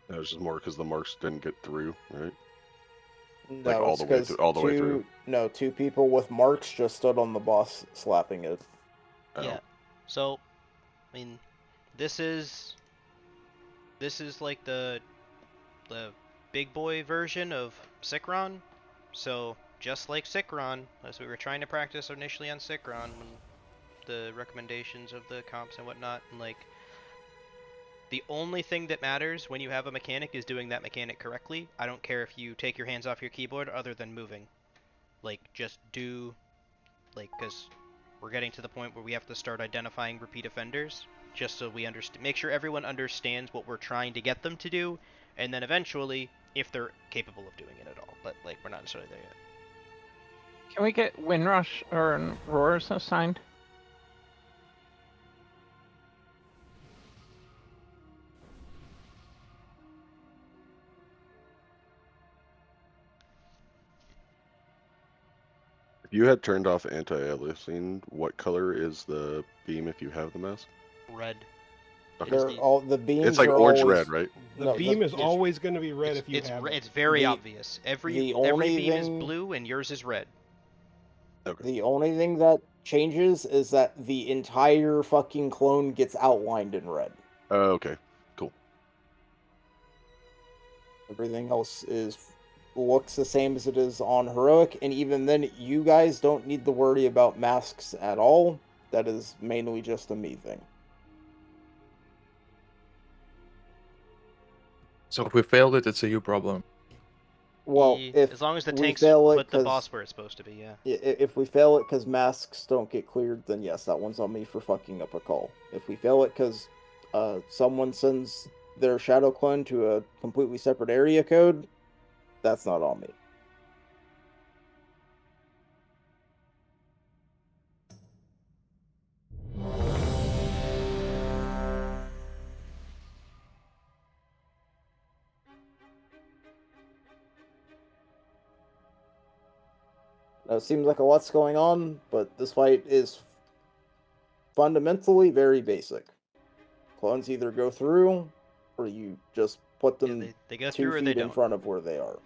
That was just more because the marks didn't get through, right? No, Like all it's the way 'cause through, all the way through. No, 2 people with marks just stood on the boss slapping it. Yeah. So, I mean, this is like the big boy version of Sikron. So just like Sikron, as we were trying to practice initially on Sikron, when the recommendations of the comps and whatnot, and like the only thing that matters when you have a mechanic is doing that mechanic correctly. I don't care if you take your hands off your keyboard other than moving. Like, just do, like, because we're getting to the point where we have to start identifying repeat offenders, just so we make sure everyone understands what we're trying to get them to do, and then eventually, if they're capable of doing it at all. But, like, we're not necessarily there yet. Can we get Windrush or Roars assigned? You had turned off anti-aliasing. What color is the beam if you have the mask? Red. Okay. They're all the beams It's like are orange always red, right? The no, beam is it's- always going to be red if you have it. It's very The- obvious. Every the every only beam is thing- blue and yours is red. The only thing that changes is that the entire fucking clone gets outlined in red. Okay, cool. Everything else looks the same as it is on heroic, and even then, you guys don't need to worry about masks at all. That is mainly just a me thing. So if we failed it, it's a you problem. Well, if as long as the we tanks fail it put the 'cause- boss where it's supposed to be, yeah. If we fail it because masks don't get cleared, then yes, that one's on me for fucking up a call. If we fail it because someone sends their shadow clone to a completely separate area code, that's not on me. Now, it seems like a lot's going on, but this fight is fundamentally very basic. Clones either go through, or you just put them they go 2 through or they feet in don't. front of where they are.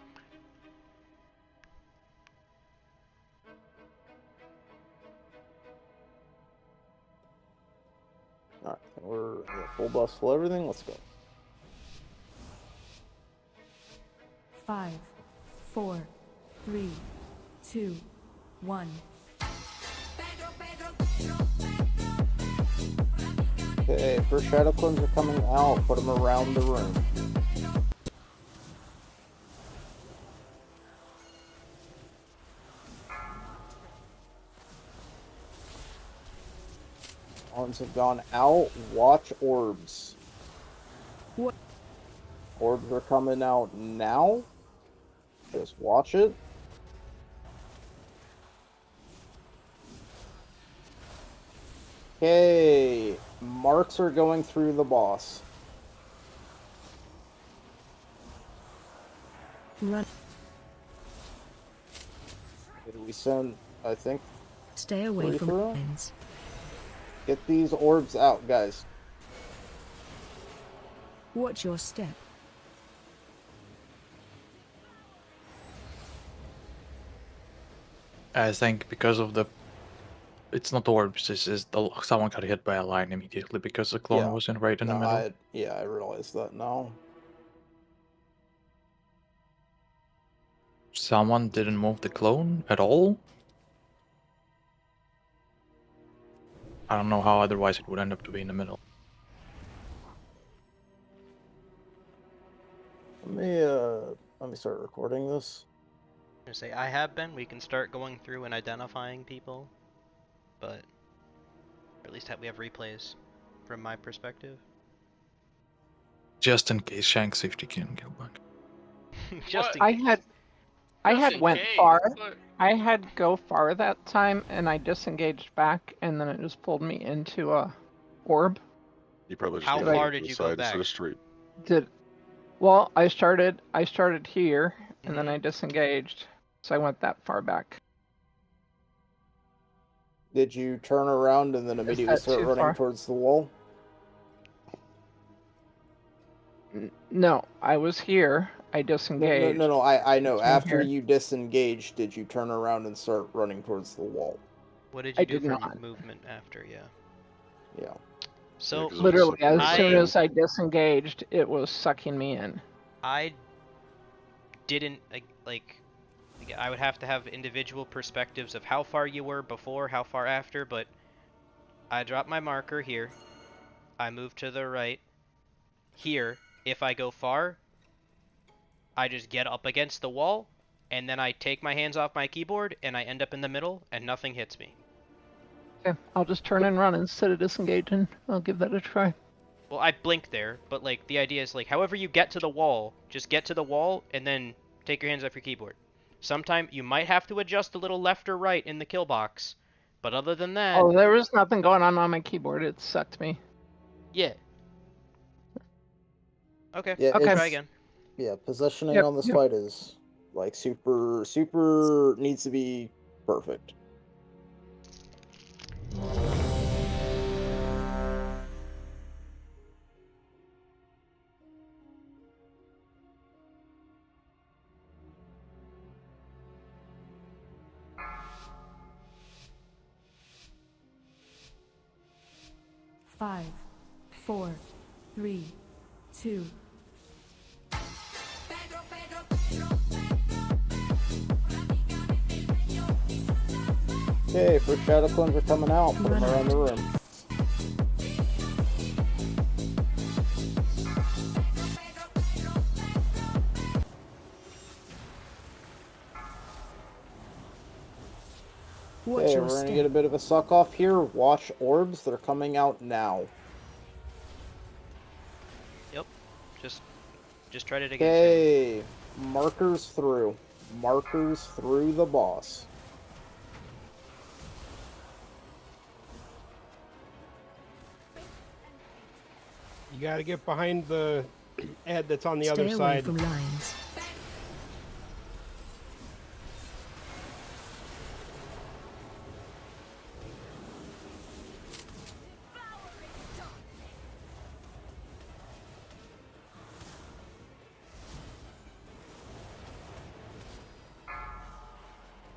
Alright, we're full buffs, full everything. Let's go. 5, 4, 3, 2, 1. Okay, first shadow clones are coming out. Put them around the room. Orbs have gone out. Watch orbs. What? Orbs are coming out now. Just watch it. Okay, marks are going through the boss. Run. Did we send, I think, Stay away 3 from through? lines. Get these orbs out, guys. Watch your step. I think because of the, it's not orbs. This is someone got hit by a line immediately because the clone Yeah. was in right in the No, middle. I realize that now. Someone didn't move the clone at all. I don't know how otherwise it would end up to be in the middle. Let me start recording this. I'm gonna say I have been. We can start going through and identifying people, but at least we have replays from my perspective. Just in case Shank safety can go back. Just in I case. had went far. I had go far that time, and I disengaged back, and then it just pulled me into a orb. You probably just How need to far go to did the you go side instead back? of straight. Well, I started here, and then I disengaged, so I went that far back. Did you turn around and then immediately that start too running far? towards the wall? No, I was here. I No, disengaged. I know. From After here. you disengaged, did you turn around and start running towards the wall? What did I you do did for not. movement after? Yeah. Yeah. So Literally, as soon I- as I disengaged, it was sucking me in. I didn't like I would have to have individual perspectives of how far you were before, how far after, but I dropped my marker here. I moved to the right. Here, if I go far, I just get up against the wall, and then I take my hands off my keyboard, and I end up in the middle, and nothing hits me. Okay, I'll just turn and run instead of disengaging. I'll give that a try. Well, I blink there, but like the idea is like however you get to the wall, just get to the wall and then take your hands off your keyboard. Sometime you might have to adjust a little left or right in the kill box, but other than that, Oh, there was nothing going on my keyboard. It sucked me. yeah. Okay, Yeah, I'll try it's- again. Yeah, positioning Yep, on this yep. fight is like super needs to be perfect. 5, 4, 3, 2. Okay, first shadow clones are coming out. Put them around the room. Watch Okay, your we're gonna step. get a bit of a suck off here. Watch orbs, they're coming out now. Yep. Just tried it again. Sam. Okay, markers through. Markers through the boss. You got to get behind the ad that's on the Stay other away side. from lines.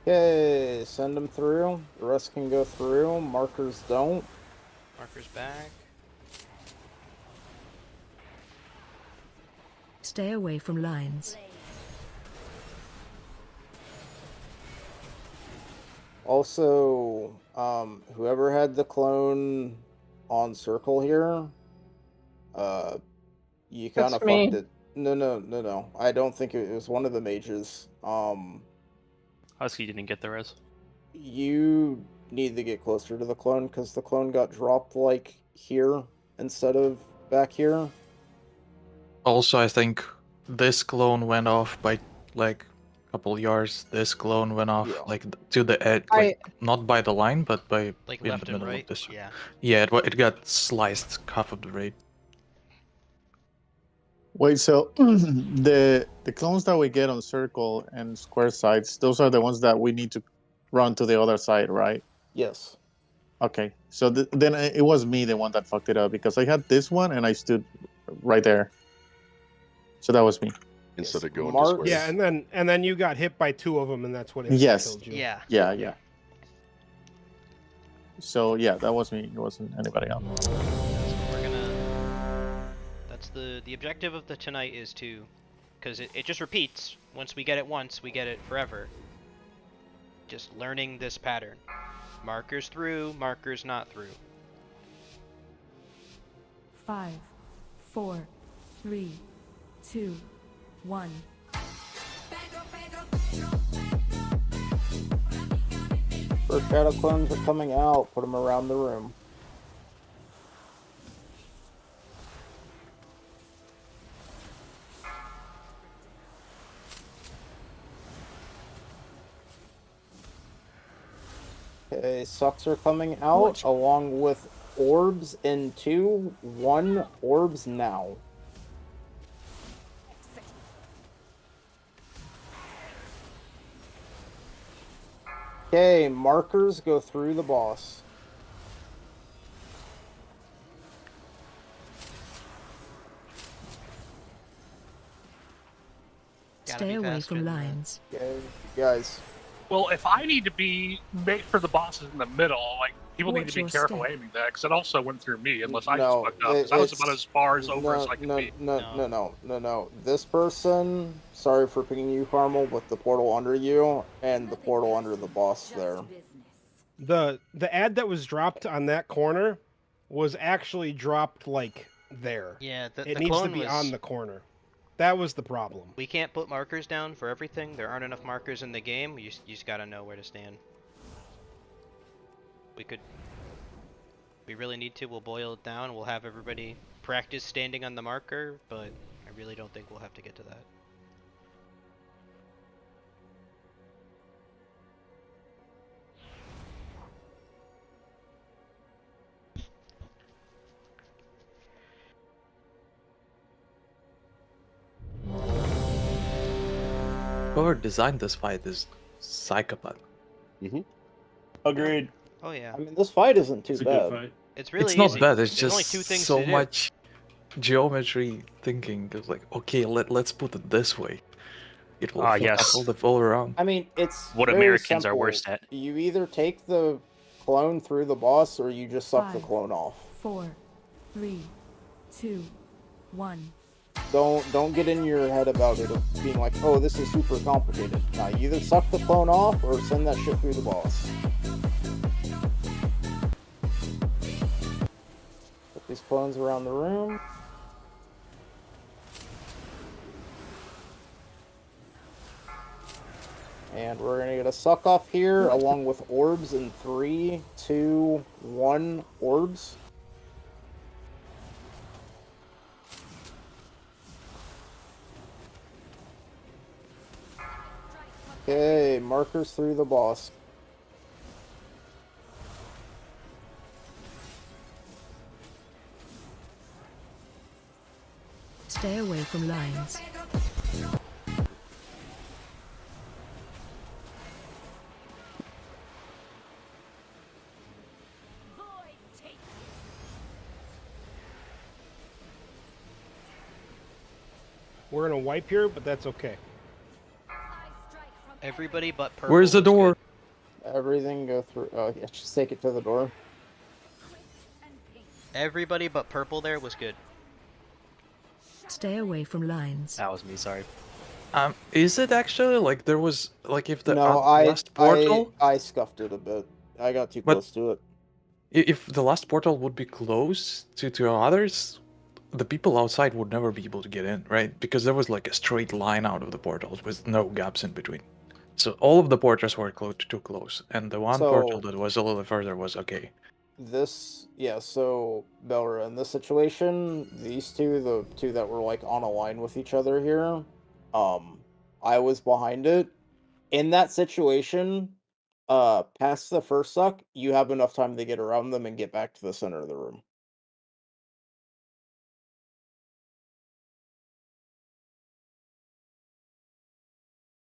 Okay, send them through. The rest can go through. Markers don't. Markers back. Stay away from lines. Also, whoever had the clone on circle here, you kind of That's me. fucked it. No. I don't think it was one of the mages. Husky didn't get the res. You need to get closer to the clone because the clone got dropped like here instead of back here. Also, I think this clone went off by like a couple yards. This clone went off like to the edge, like not by the line, but by Like in left the and middle right. of this. Yeah. Yeah, it got sliced half of the raid. Wait, so the clones that we get on circle and square sides, those are the ones that we need to run to the other side, right? Yes. Okay, so then it was me the one that fucked it up because I had this one and I stood right there. So that was me. Instead of going to square. Yeah, and then you got hit by 2 of them, and that's what Yes. killed you. Yeah. So yeah, that was me. It wasn't anybody else. We're gonna. That's the objective of the tonight is to, because it just repeats. Once we get it once, we get it forever. Just learning this pattern. Markers through, markers not through. 5, 4, 3, 2, 1. First shadow clones are coming out. Put them around the room. Okay, sucks are coming out along with orbs in 2, 1 orbs now. Okay, markers go through the boss. Stay away from lines. Okay, guys. Well, if I need to be made for the bosses in the middle, like people need Watch to be your careful step. aiming that because it also went through me unless I just No, fucked up. 'Cause I was about as far as over no, as I could no, be. no. This person, sorry for picking you, Carmel, with the portal under you and the portal under the boss there. The ad that was dropped on that corner was actually dropped like there. Yeah, it the needs to clone be was- on the corner. That was the problem. We can't put markers down for everything. There aren't enough markers in the game. You just gotta know where to stand. We really need to. We'll boil it down. We'll have everybody practice standing on the marker, but I really don't think we'll have to get to that. Whoever designed this fight is psychopath. Agreed. Oh yeah. I mean, this fight isn't too It's a good bad. fight. It's really It's not easy. bad. It's There's only just 2 things so to do. much geometry thinking. It's like, okay, let's put it this way. It will fuck yes. up all around. I mean, it's What very Americans are simple. worst at. You either take the clone through the boss or you just suck the 5, clone off. 4, 3, 2, 1. Don't get in your head about it of being like, oh, this is super complicated. Nah, you either suck the clone off or send that shit through the boss. Put these clones around the room. And we're gonna get a suck off here along with orbs in 3, 2, 1 orbs. Okay, markers through the boss. Stay away from lines. We're gonna wipe here, but that's okay. Everybody but purple. Where's the was door? good. Everything go through. Oh, yeah, just take it to the door. Everybody but purple there was good. Stay away from lines. That was me, sorry. Is it actually like there was like if the No, last portal? I scuffed it a bit. I got too But- close to it. If the last portal would be close to others, the people outside would never be able to get in, right? Because there was like a straight line out of the portals with no gaps in between. So all of the portals were too close, and the one portal So- that was a little further was okay. So Belra, in this situation, these two, the two that were like on a line with each other here, I was behind it. In that situation, past the first suck, you have enough time to get around them and get back to the center of the room.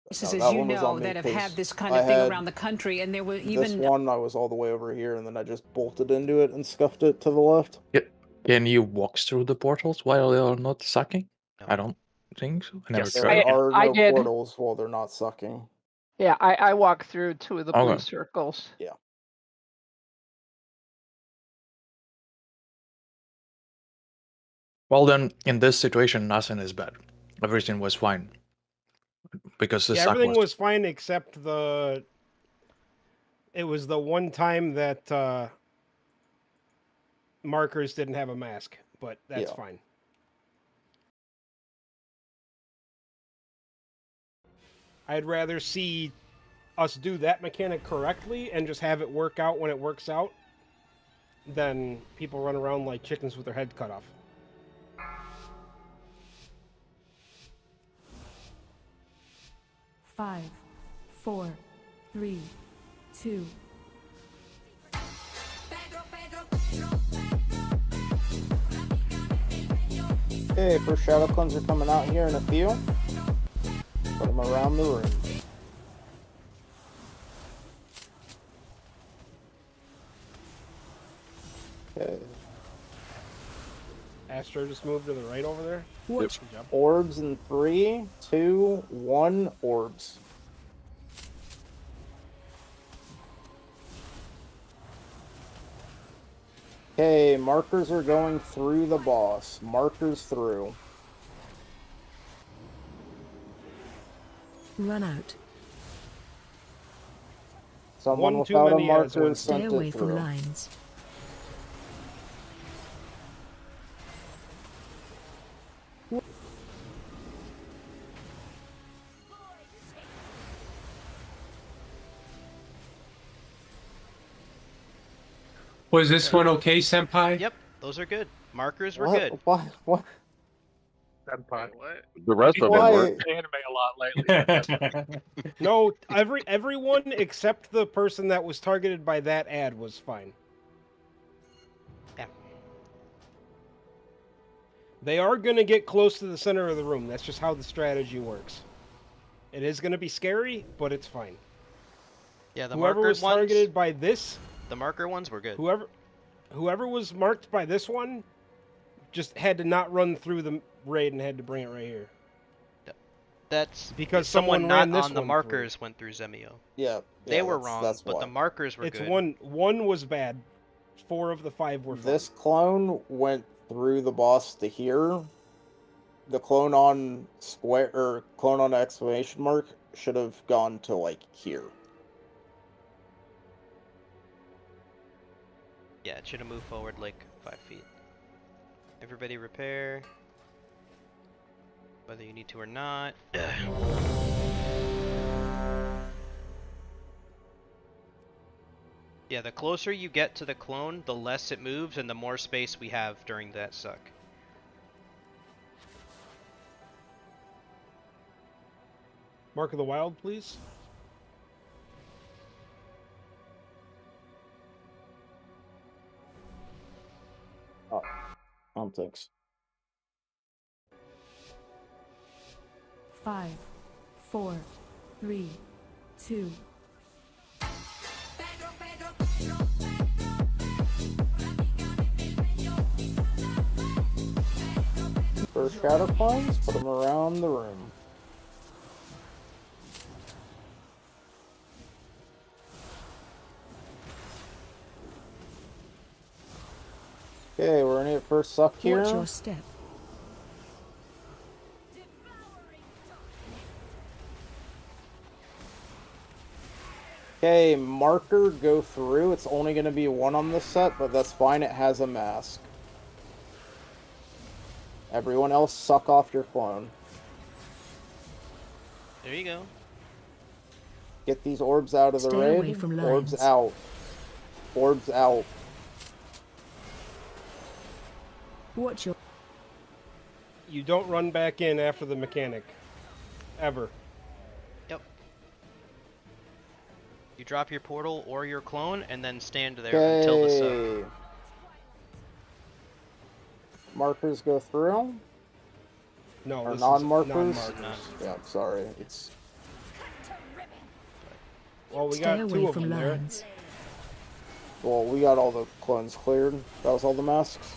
Places, No, as that you one was on know, me, that have 'cause had this kind I of thing had around the country, and there were This even one, I was all the way over here, and then I just bolted into it and scuffed it to the left. Can you walk through the portals while they are not sucking? I don't think so. I never There tried. are I no did. portals while they're not sucking. Yeah, I walked through 2 of the blue Okay. circles. Yeah. Well then, in this situation, nothing is bad. Everything was fine. Because the Yeah, suck everything was... was fine except the. It was the one time that markers didn't have a mask, but that's Yeah. fine. I'd rather see us do that mechanic correctly and just have it work out when it works out than people run around like chickens with their head cut off. Five, 4, 3, 2. Okay, first shadow cleanser coming out here in a few. Put them around the room. Okay. Astro just moved to the right over there. Yep. Good job. Orbs in 3, 2, 1. Orbs. Okay, markers are going through the boss. Markers through. Run out. Someone One too without a many adds marker one. Stay sent away it from through. lines. Was this one okay, Senpai? Yep, those are good. Markers were What? good. What? Senpai, what? The rest of them Why? weren't. Anime a lot lately. No, everyone except the person that was targeted by that ad was fine. Yeah. They are going to get close to the center of the room. That's just how the strategy works. It is going to be scary, but it's fine. Yeah, the Whoever marker was ones. targeted by this, The marker ones were good. whoever was marked by this one, just had to not run through the raid and had to bring it right here. That's Because someone someone not ran this on the one markers went through Zemio. Yeah. They were that's- wrong, that's but why. the markers were It's good. one was bad. 4 of the 5 were fun. This clone went through the boss to here. The clone on square or clone on exclamation mark should have gone to like here. Yeah, it should have moved forward like 5 feet. Everybody repair. Whether you need to or not. Yeah, the closer you get to the clone, the less it moves and the more space we have during that suck. Mark of the Wild, please. Thanks. 5, 4, 3, 2. First shadow clones, put them around the room. Okay, we're gonna get first suck here. Watch your step. Okay, marker, go through. It's only going to be 1 on this set, but that's fine. It has a mask. Everyone else, suck off your clone. There you go. Get these orbs out of the Stay raid. away from Orbs lines. out. Orbs out. Watch your. You don't run back in after the mechanic. Ever. Yep. You drop your portal or your clone and then stand there until the Okay. suck. Markers go through. No, Or this is non-markers. non-markers. Yeah, I'm sorry. It's Well, we Stay got away 2 of from them there. lines. well, we got all the clones cleared. That was all the masks.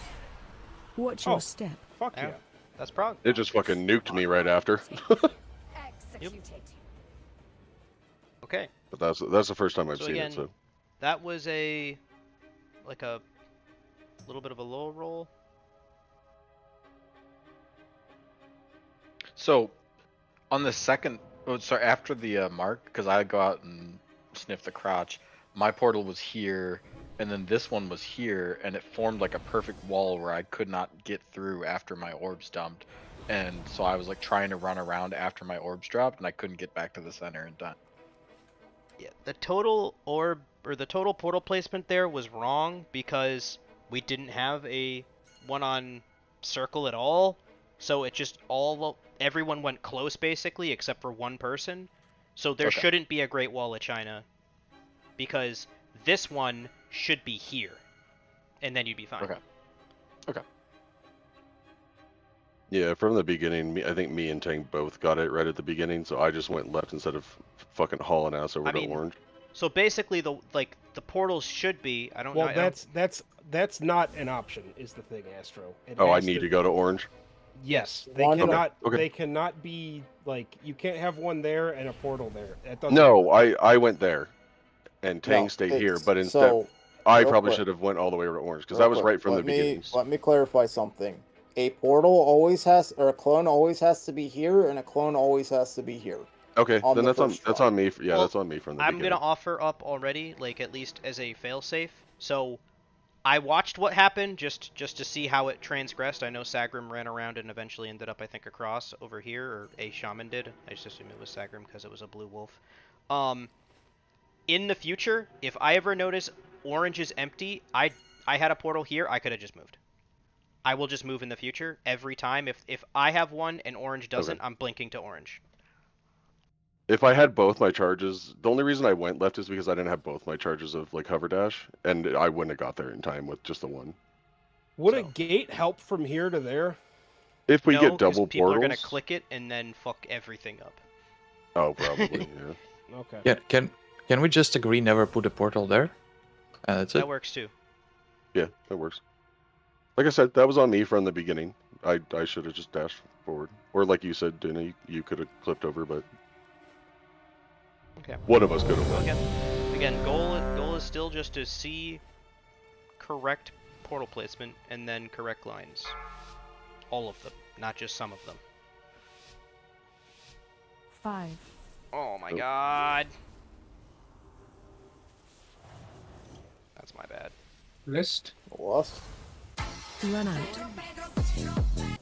Watch your Oh. step. Fuck yeah. That's Prog. It just fucking nuked me right after. Okay. But that's the first time I've So seen again, it. So that was a little bit of a low roll. So, on the second, sorry, after the mark, because I go out and sniff the crotch, my portal was here, and then this one was here, and it formed like a perfect wall where I could not get through after my orbs dumped, and so I was like trying to run around after my orbs dropped, and I couldn't get back to the center in time. Yeah, the total orb or the total portal placement there was wrong because we didn't have a one on circle at all. So it just everyone went close basically except for one person. So there Okay. shouldn't be a Great Wall of China because this one should be here. And then you'd be fine. Okay. Okay. yeah, from the beginning, I think me and Tang both got it right at the beginning. So I just went left instead of fucking hauling ass over I to mean, orange. So basically the portals should be I don't Well, know. that's not an option. Is the thing, Astro? It Oh, I has need to go to orange. Yes, they One- cannot. Okay. They cannot be like you can't have one there and a portal there. That doesn't. No, work. I went there, and Tang No, stayed here. it's- But instead, so, I real probably quick. should have went all the way over to orange because Real that was quick, right from the beginning. Let me clarify something. A portal always has, or a clone always has to be here, and a clone always has to be here. Okay, on then the that's on first that's run. on me. Yeah, Well, that's on me from the I'm beginning. gonna offer up already, like at least as a failsafe. So I watched what happened just to see how it transgressed. I know Sagrim ran around and eventually ended up, I think, across over here, or a shaman did. I just assume it was Sagrim because it was a blue wolf. In the future, if I ever notice orange is empty, I had a portal here, I could have just moved. I will just move in the future every time. If I have one and orange doesn't, I'm blinking to orange. If I had both my charges, the only reason I went left is because I didn't have both my charges of like hover dash, and I wouldn't have got there in time with just the one. Would a gate help from here to there? If we No, get 'cause double people portals, are gonna click it and then fuck everything up. oh, probably, yeah. Okay. Yeah, can we just agree never put a portal there? And that's it. That works too. Yeah, that works. Like I said, that was on me from the beginning. I should have just dashed forward, or like you said, Dina, you could have clipped over, but Okay. one of us could have. Well, again, goal is still just to see correct portal placement and then correct lines. All of them, not just some of them. 5. Oh my god. That's my bad. List. Lust. Run out.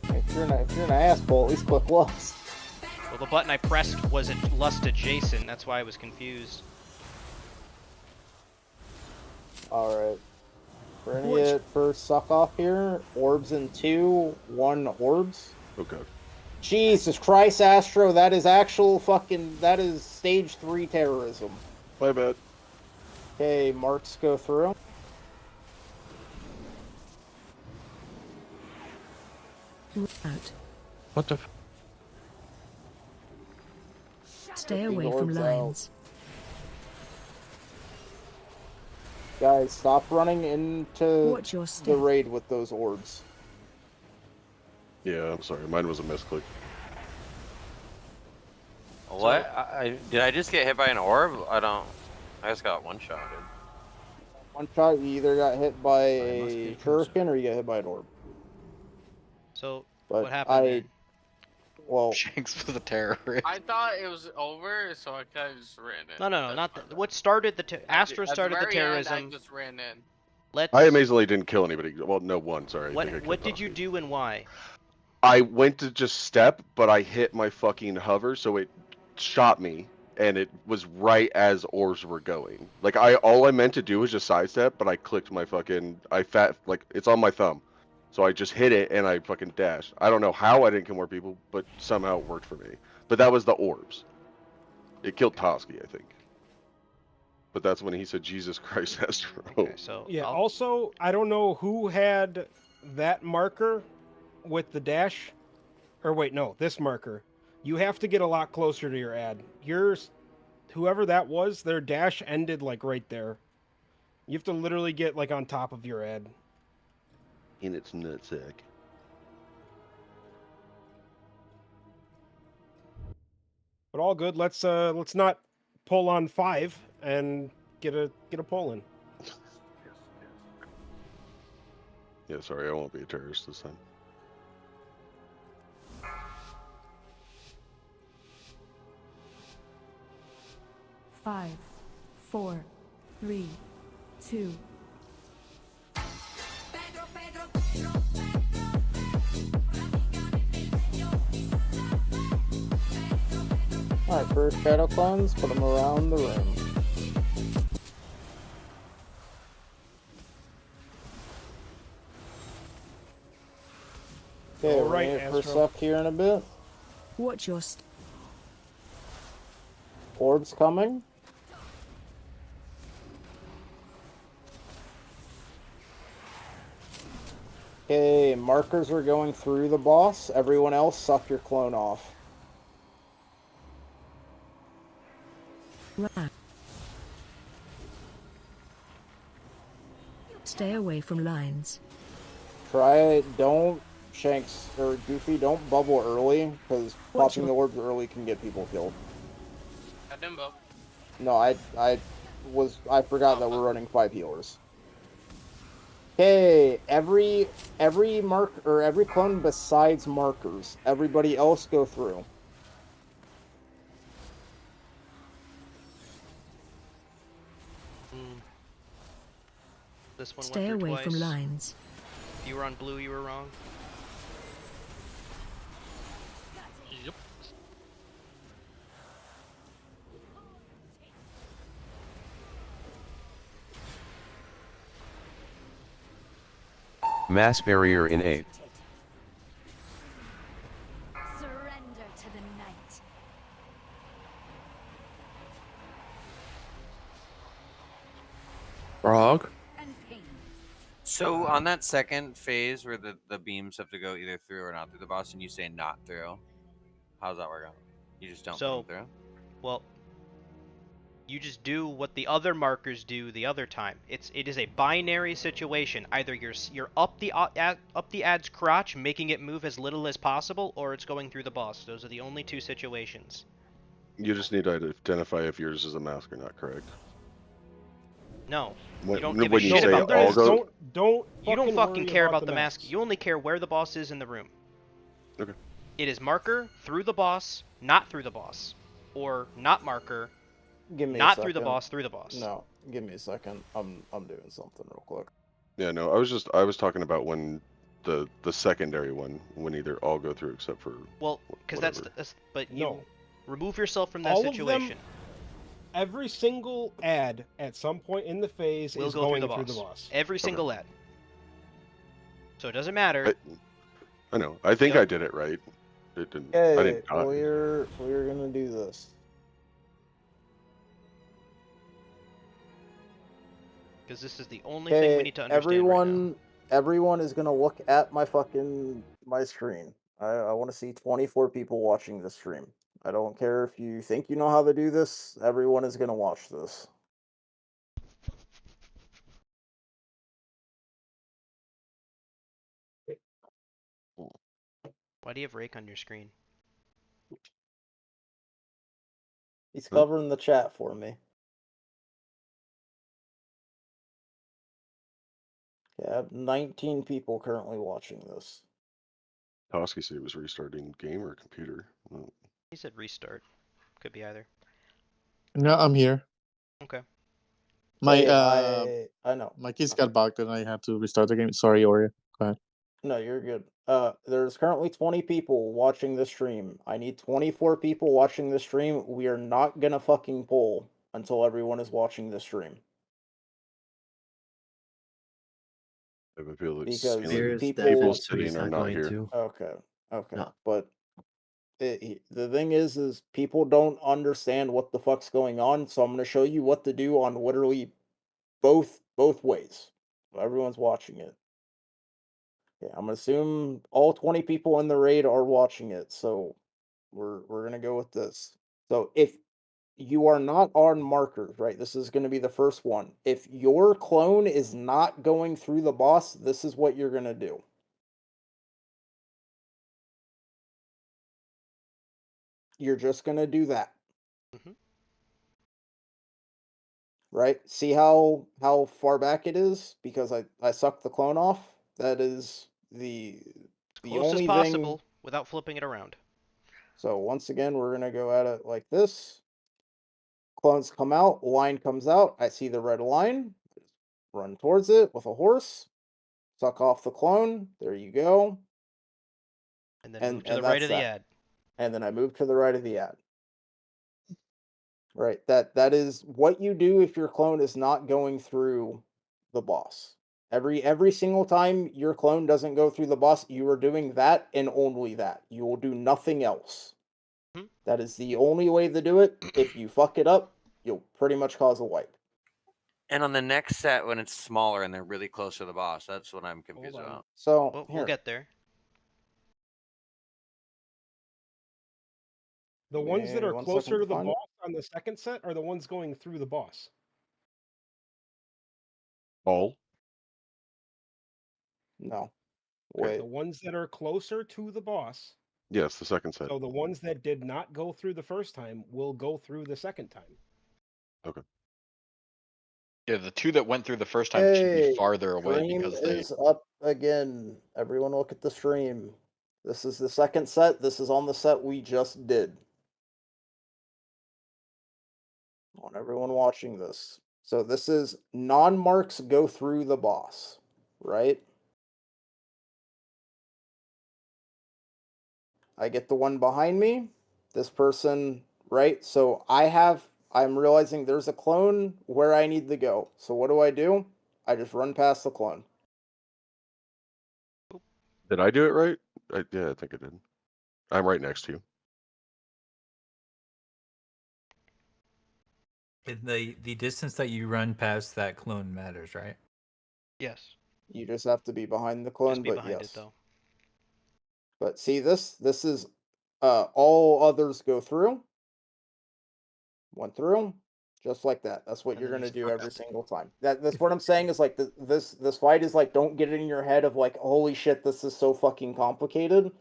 If you're an asshole, at least click lust. Well, the button I pressed wasn't lust adjacent, that's why I was confused. Alright. We're gonna get first suck off here. Orbs in 2, 1 orbs. Okay. Jesus Christ, Astro, that is actual fucking, that is stage 3 terrorism. My bad. Okay, marks go through. Out. What the? Stay away from orbs out. lines. Guys, stop running into Watch your the step. raid with those orbs. Yeah, I'm sorry. Mine was a misclick. What? Did I just get hit by an orb? I just got one shot, dude. One shot, you either got hit by a shuriken or you got hit by an orb. So, But what happened then? Well, Shanks was a terrorist. I thought it was over, so I kind of just ran in. No, not what started the Astro started the terrorism. I just ran in. Let's. I amazingly didn't kill anybody. Well, no one. Sorry. I think I What killed did you do and why? I went to just step, but I hit my fucking hover, so it shot me, and it was right as orbs were going. Like all I meant to do was just sidestep, but I clicked my fucking it's on my thumb, so I just hit it and I fucking dashed. I don't know how I didn't kill more people, but somehow it worked for me. But that was the orbs. It killed Toski, I think. But that's when he said, "Jesus Christ, Astro." Okay, so Yeah. Also, I don't know who had that marker with the dash, or wait, no, this marker. You have to get a lot closer to your ad. Whoever that was, their dash ended like right there. You have to literally get like on top of your ad. In its nutsack. But all good. Let's not pull on 5 and get a pull in. Yeah, sorry, I won't be a terrorist this time. Five, 4, 3, 2. Alright, first shadow clones, put them around the room. Okay, we're right, gonna get first Astro. suck here in a bit. Watch your step. Orbs coming. Okay, markers are going through the boss. Everyone else, suck your clone off. Run. Stay away from lines. Don't, Shanks or Goofy, don't bubble early, because popping the orbs early can get people killed. I didn't bubble. No, I forgot that we're running 5 healers. Okay, every mark or every clone besides markers, everybody else go through. This one Stay went through away twice. from lines. If you were on blue, you were wrong. Yep. Mass barrier in 8. Surrender to the night. Prog. So on that second phase where the beams have to go either through or not through the boss, and you say not through, how's that work out? You just don't So, put them well, you just do what the other markers do the other time. It is a binary situation. Either you're up the ad's crotch, making it move as little as possible, or it's going through the boss. Those are the only two situations. You just need to identify if yours is a mask or not, correct? No. When, You don't give a when you shit say about the all masks. go Don't You don't I'm give a gonna shit about. don't You don't fucking fucking worry care about about the mask. You only care where the boss is in the room. Okay. It is marker through the boss, not through the boss, or not marker, Give me a not second. through the boss, through the boss. No, give me a second. I'm doing something real quick. Yeah, no, I was talking about when the secondary one, when either all go through except for Well, because that's but you No. remove yourself from that All situation. of them, every single ad at some point in the phase Will is go going through the boss. boss. Every single ad. So it doesn't matter. I know. I think Yep. I did it right. It didn't. I Okay, didn't die. we're gonna do this. Because this is the only thing we need to understand right now. Everyone is gonna look at my screen. I want to see 24 people watching the stream. I don't care if you think you know how to do this. Everyone is gonna watch this. Why do you have Rake on your screen? He's covering the chat for me. Yeah, I have 19 people currently watching this. Toski said it was restarting game or computer. Oh. He said restart. Could be either. No, I'm here. Okay. My I know. My keys got bugged and I had to restart the game. Sorry, Ori. Go ahead. No, you're good. There's currently 20 people watching the stream. I need 24 people watching the stream. We are not gonna fucking poll until everyone is watching the stream. I have a feeling Because people sitting are not here. Okay. No. But the thing is people don't understand what the fuck's going on, so I'm gonna show you what to do on literally both ways. Everyone's watching it. Yeah, I'm gonna assume all 20 people in the raid are watching it, so we're gonna go with this. So if you are not on markers, right? This is gonna be the first one. If your clone is not going through the boss, this is what you're gonna do. You're just gonna do that. Right? See how far back it is? Because I sucked the clone off. That is the Close only as possible thing. without flipping it around. So once again, we're gonna go at it like this. Clones come out, line comes out. I see the red line. Run towards it with a horse. Suck off the clone. There you go. And then move to the right of the ad. And then I move to the right of the ad. Right. That is what you do if your clone is not going through the boss. Every single time your clone doesn't go through the boss, you are doing that and only that. You will do nothing else. That is the only way to do it. If you fuck it up, you'll pretty much cause a wipe. And on the next set, when it's smaller and they're really close to the boss, that's what I'm confused about. So we'll get there. The ones that are 1 closer second to the find it. boss on the second set are the ones going through the boss. All? No. The ones that are closer to the boss. Yes, the second set. So the ones that did not go through the first time will go through the second time. Okay. Yeah, the two that went through the first time should be farther away Stream because they. is up again. Everyone look at the stream. This is the second set. This is on the set we just did. I want everyone watching this. So this is non-marks go through the boss, right? I get the one behind me. This person, right? So I'm realizing there's a clone where I need to go. So what do? I just run past the clone. Did I do it right? Yeah, I think I did. I'm right next to you. The distance that you run past that clone matters, right? Yes. You just have to be behind the clone, Just be but behind yes. it though. But see this is all others go through. Went through, just like that. That's what you're gonna do every single time. That's what I'm saying is like this fight is like, don't get it in your head of like, holy shit, this is so fucking complicated.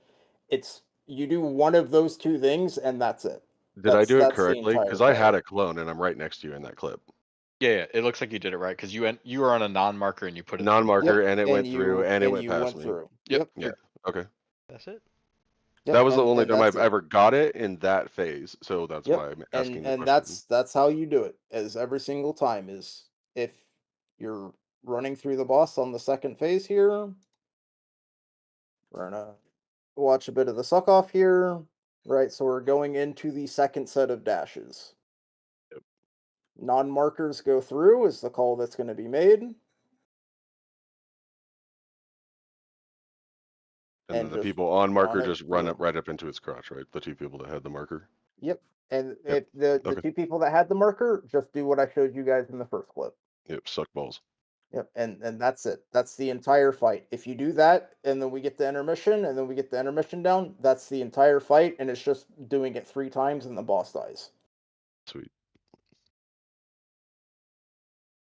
It's you do one of those two things and that's it. Did I do it That's the correctly? entire Because I had fight. a clone and I'm right next to you in that clip. Yeah, it looks like you did it right because you were on a non-marker and you put it. Non-marker, Yep, and it went through, and it and went you past went me. through. Yep. Yeah. Okay. That's it. Yep, That was the only and time that's I've it. ever got it in that phase, so that's Yep, why I'm asking the and question. that's how you do it. As every single time is if you're running through the boss on the second phase here, we're gonna watch a bit of the suck off here. Right, so we're going into the second set of dashes. Non-markers go through is the call that's going to be made. And then And the just people on marker run it just run up through. right up into its crotch, right? The 2 people that had the marker. Yep. And Yep. if the Okay. 2 people that had the marker just do what I showed you guys in the first clip. Yep. Suck balls. Yep, and that's it. That's the entire fight. If you do that, and then we get the intermission, and then we get the intermission down, that's the entire fight, and it's just doing it 3 times, and the boss dies. Sweet.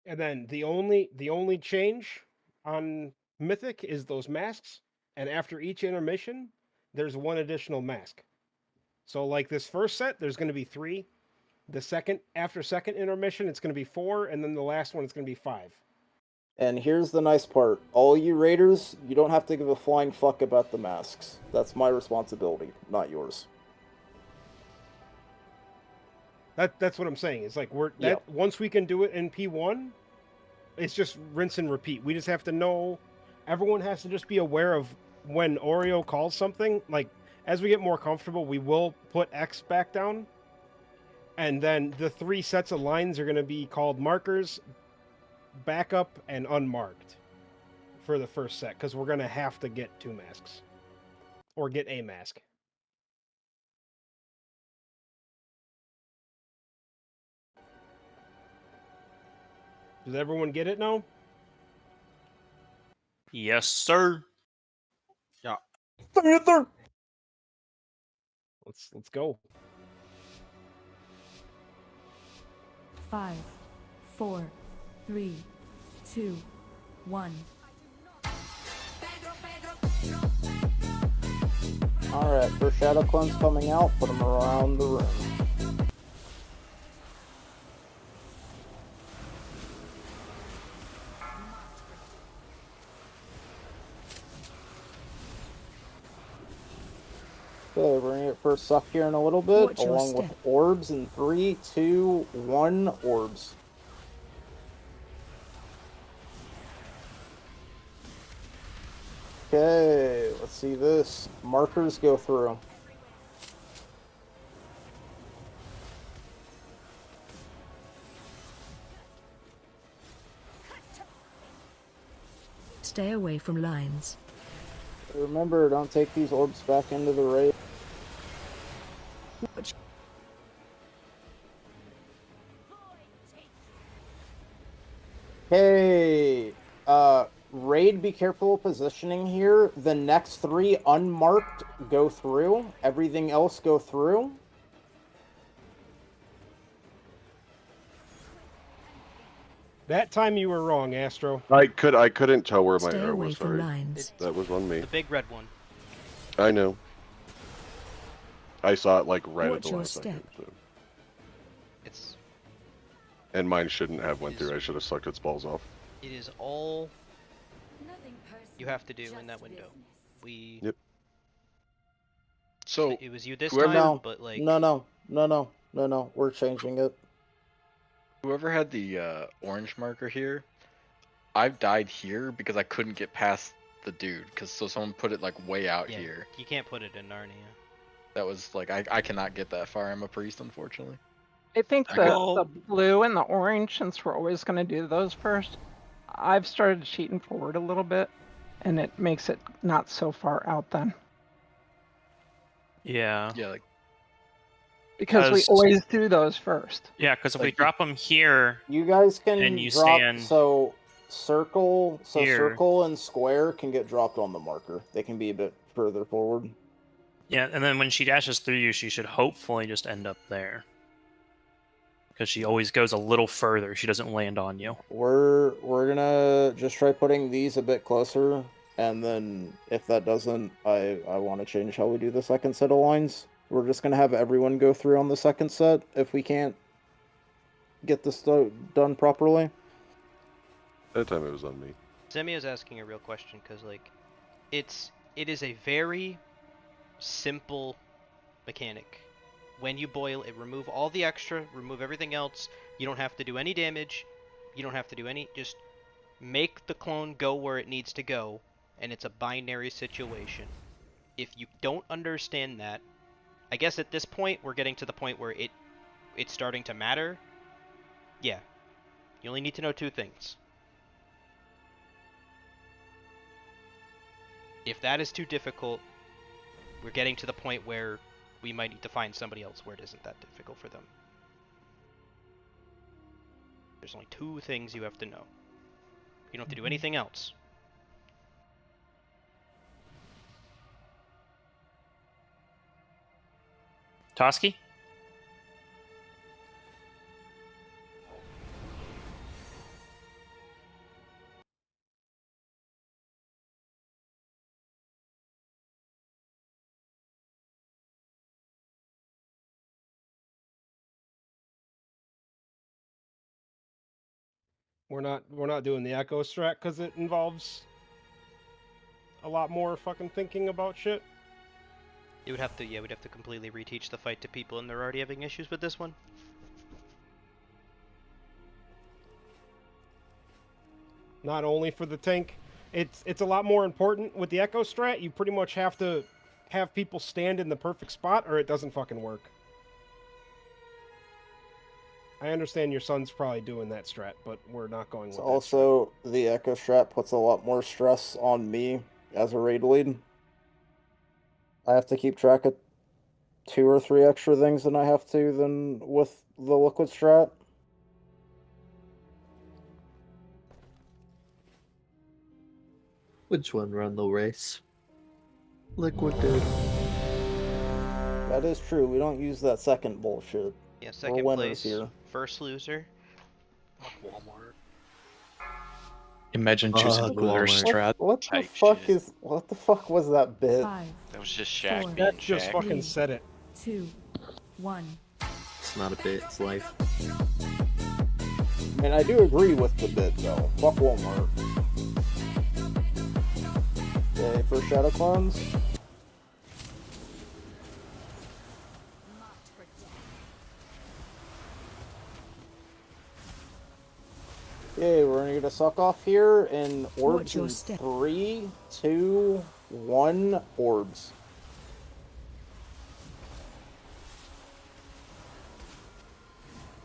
And then the only change on Mythic is those masks, and after each intermission, there's 1 additional mask. So like this first set, there's going to be 3. The after second intermission, it's going to be 4, and then the last one is going to be 5. And here's the nice part. All you raiders, you don't have to give a flying fuck about the masks. That's my responsibility, not yours. That's what I'm saying. It's like once we can do it in P1, it's just rinse and repeat. We just have to know. Everyone has to just be aware of when Oreo calls something. Like as we get more comfortable, we will put X back down, and then the 3 sets of lines are going to be called markers, backup, and unmarked for the first set because we're going to have to get 2 masks or get a mask. Does everyone get it now? Yes, sir. Yeah. Let's go. 5, 4, 3, 2, 1. Alright, first Shadow Clone's coming out, put them around the room. Okay, we're gonna get first suck here in a little bit, Watch your along with step. orbs in 3, 2, 1, orbs. Okay, let's see this. Markers go through. Stay away from lines. Remember, don't take these orbs back into the raid. Watch. Hey, raid, be careful of positioning here. The next 3 unmarked go through. Everything else go through. That time you were wrong, Astro. I couldn't tell where my Stay arrow away was. from Sorry, lines. that was on me. The big red one. I know. I saw it like right at Watch the your last second. step. So. It's And mine shouldn't have went through. I should have sucked its balls off. it is all you have to do in that window. We. Yep. So it was you this whoever- time, No, but like no. We're changing it. Whoever had the orange marker here, I've died here because I couldn't get past the dude. So someone put it like way out yeah, here. you can't put it in Narnia. That was like I cannot get that far. I'm a priest, unfortunately. I think Okay. the blue and the orange, since we're always going to do those first, I've started cheating forward a little bit, and it makes it not so far out then. Yeah. Yeah, like Because we 'Cause- always do those first. Yeah, because if we Like, drop them here, You guys can and you drop stand circle here. circle and square can get dropped on the marker. They can be a bit further forward. yeah, and then when she dashes through you, she should hopefully just end up there. Because she always goes a little further. She doesn't land on you. We're gonna just try putting these a bit closer, and then if that doesn't, I want to change how we do the second set of lines. We're just gonna have everyone go through on the second set if we can't. get this done properly? That time it was on me. Zemia's asking a real question because like, it is a very simple mechanic. When you boil it, remove all the extra, remove everything else. You don't have to do any damage. You don't have to do any. Just make the clone go where it needs to go, and it's a binary situation. If you don't understand that, I guess at this point we're getting to the point where it's starting to matter. Yeah, you only need to know 2 things. If that is too difficult, we're getting to the point where we might need to find somebody else where it isn't that difficult for them. There's only 2 things you have to know. You don't have to do anything else. Toski? We're not doing the echo strat because it involves a lot more fucking thinking about shit. You would have to, yeah, we'd have to completely reteach the fight to people, and they're already having issues with this one. Not only for the tank, it's a lot more important with the echo strat. You pretty much have to have people stand in the perfect spot, or it doesn't fucking work. I understand your son's probably doing that strat, but we're not going with So that also, the Echo Strat puts a lot more stress on me as a raid lead. I have to keep track of 2 or 3 extra things than I have to than with the Liquid Strat. Which one ran the race? Liquid did. That is true. We don't use that second bullshit. Yeah, We're second winners place, here. first loser. Walmart. Imagine choosing Fuck loser Walmart. strat. What the Type fuck shit. is? What the fuck was that bit? 5, That was just Shaq 4, being That just Shaq. fucking said it. 2, 1. It's not a bit, it's life. I mean, I do agree with the bit though. Fuck Walmart. Okay, for Shadow Clones. Okay, we're gonna get a suck off here in orbs Watch your in step. 3, 2, 1, orbs.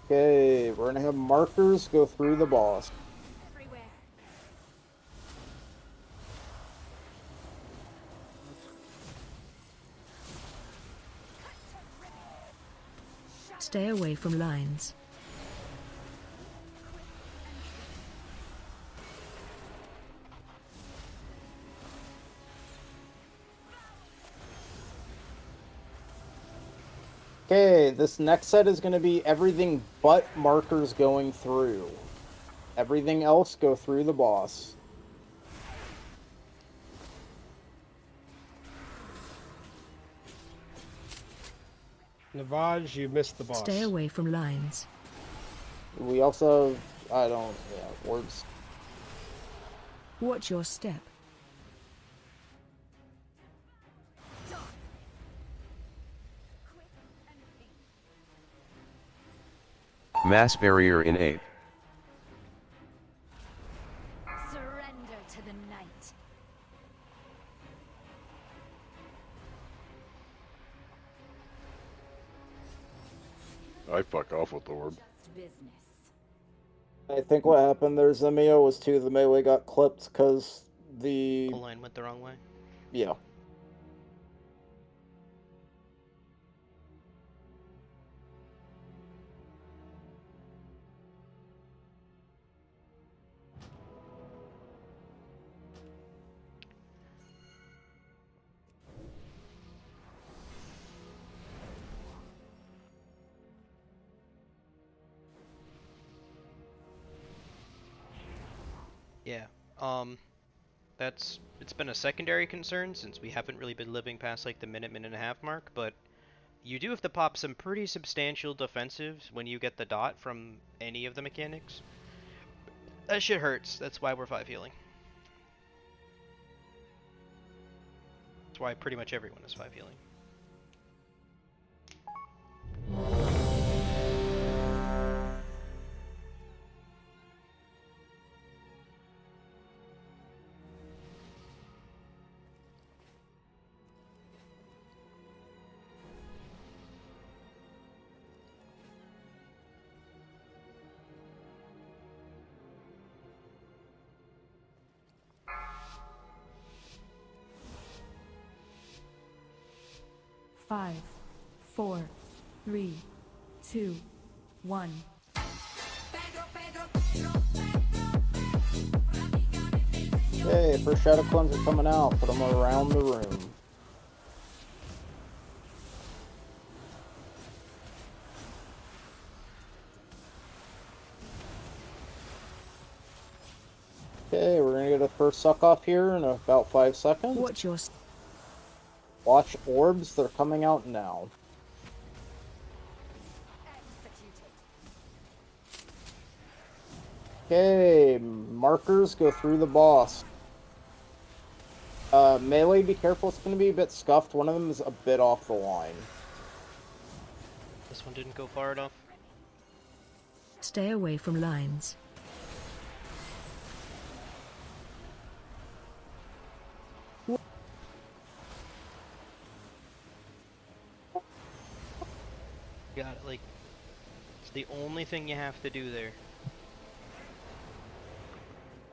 Okay, we're gonna have markers go through the boss. Stay away from lines. Okay, this next set is going to be everything but markers going through. Everything else go through the boss. Navaj, you missed the boss. Stay away from lines. We also, yeah, words. Watch your step. Mass barrier in 8. Surrender to the night. I fuck off with the orb. I think what happened there, Zemio, was the melee got clipped because the... Pull line went the wrong way. Yeah. Yeah. It's been a secondary concern since we haven't really been living past like the minute and a half mark, but You do have to pop some pretty substantial defensives when you get the dot from any of the mechanics. That shit hurts. That's why we're 5 healing. That's why pretty much everyone is 5 healing. Five, 4, 3, 2, 1. Okay, first Shadow Clones are coming out. Put them around the room. Okay, we're gonna get a first suck off here in about 5 seconds. Watch orbs, they're coming out now. Okay, markers go through the boss. Melee, be careful, it's gonna be a bit scuffed. One of them is a bit off the line. This one didn't go far enough. Stay away from lines. Got it, like, it's the only thing you have to do there.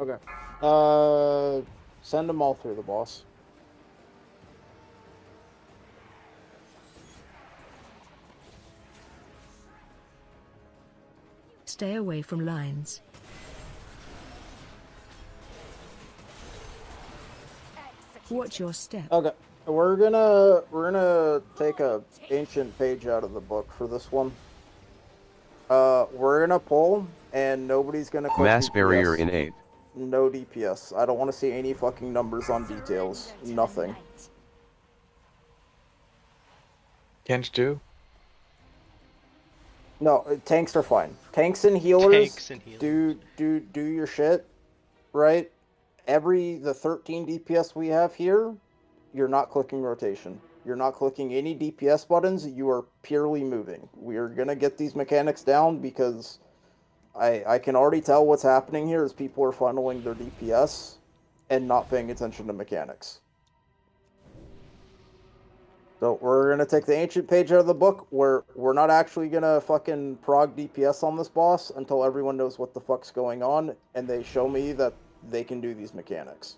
Okay. Send them all through the boss. Stay away from lines. Watch your step. Okay. We're gonna take a ancient page out of the book for this one. We're gonna pull, and nobody's gonna click Mass DPS. barrier in 8. No DPS. I don't want to see any fucking numbers on details. Nothing. Can't do. No, tanks are fine. Tanks and healers. Tanks and healers. Do your shit, right? The 13 DPS we have here, you're not clicking rotation. You're not clicking any DPS buttons. You are purely moving. We are gonna get these mechanics down because I can already tell what's happening here is people are funneling their DPS and not paying attention to mechanics. So we're gonna take the ancient page out of the book. We're not actually gonna fucking prog DPS on this boss until everyone knows what the fuck's going on and they show me that they can do these mechanics.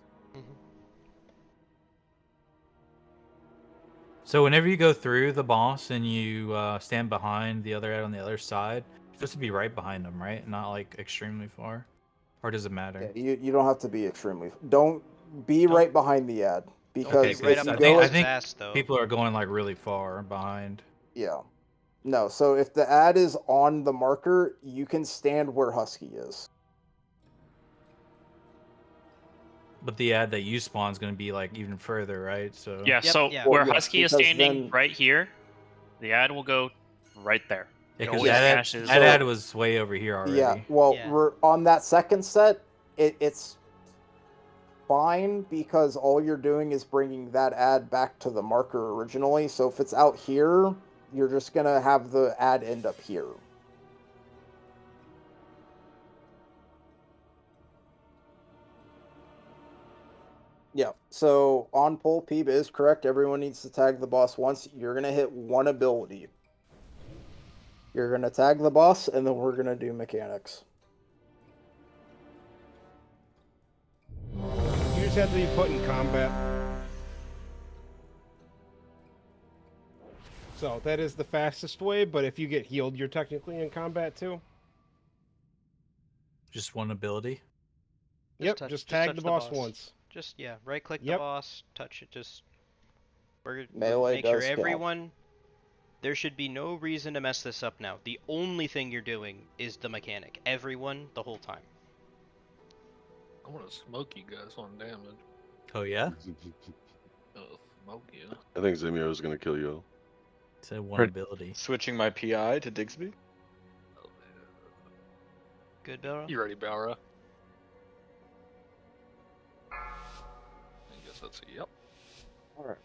So whenever you go through the boss and you stand behind the other ad on the other side, you're supposed to be right behind them, right? Not like extremely far, or does it matter? Yeah, you don't have to be extremely. Don't be right behind the ad because Okay, if you I go, think people are going like really far behind. yeah, no. So if the ad is on the marker, you can stand where Husky is. But the ad that you spawn is going to be like even further, right? So Yeah, so where Husky is standing right here, the ad will go right there. It because always that caches. ad was way over here already. Yeah, well, we're on that second set. It's fine because all you're doing is bringing that ad back to the marker originally. So if it's out here, you're just gonna have the ad end up here. Yeah, so on pull, Peeb is correct. Everyone needs to tag the boss once. You're going to hit one ability. You're going to tag the boss, and then we're going to do mechanics. You just have to be put in combat. So that is the fastest way, but if you get healed, you're technically in combat too. Just one ability. Yep, just tag touch the boss once. Just, yeah, right click the Yep. boss, touch it, just Melee make sure does count. everyone, there should be no reason to mess this up now. The only thing you're doing is the mechanic. Everyone, the whole time. I want to smoke you guys on damage. Oh yeah? Oh, smoke you. I think Zemio is gonna kill you. said one Right. ability. Switching my PI to Digsby. Good, Belra? You ready, Balra? I guess that's a yep. Alright.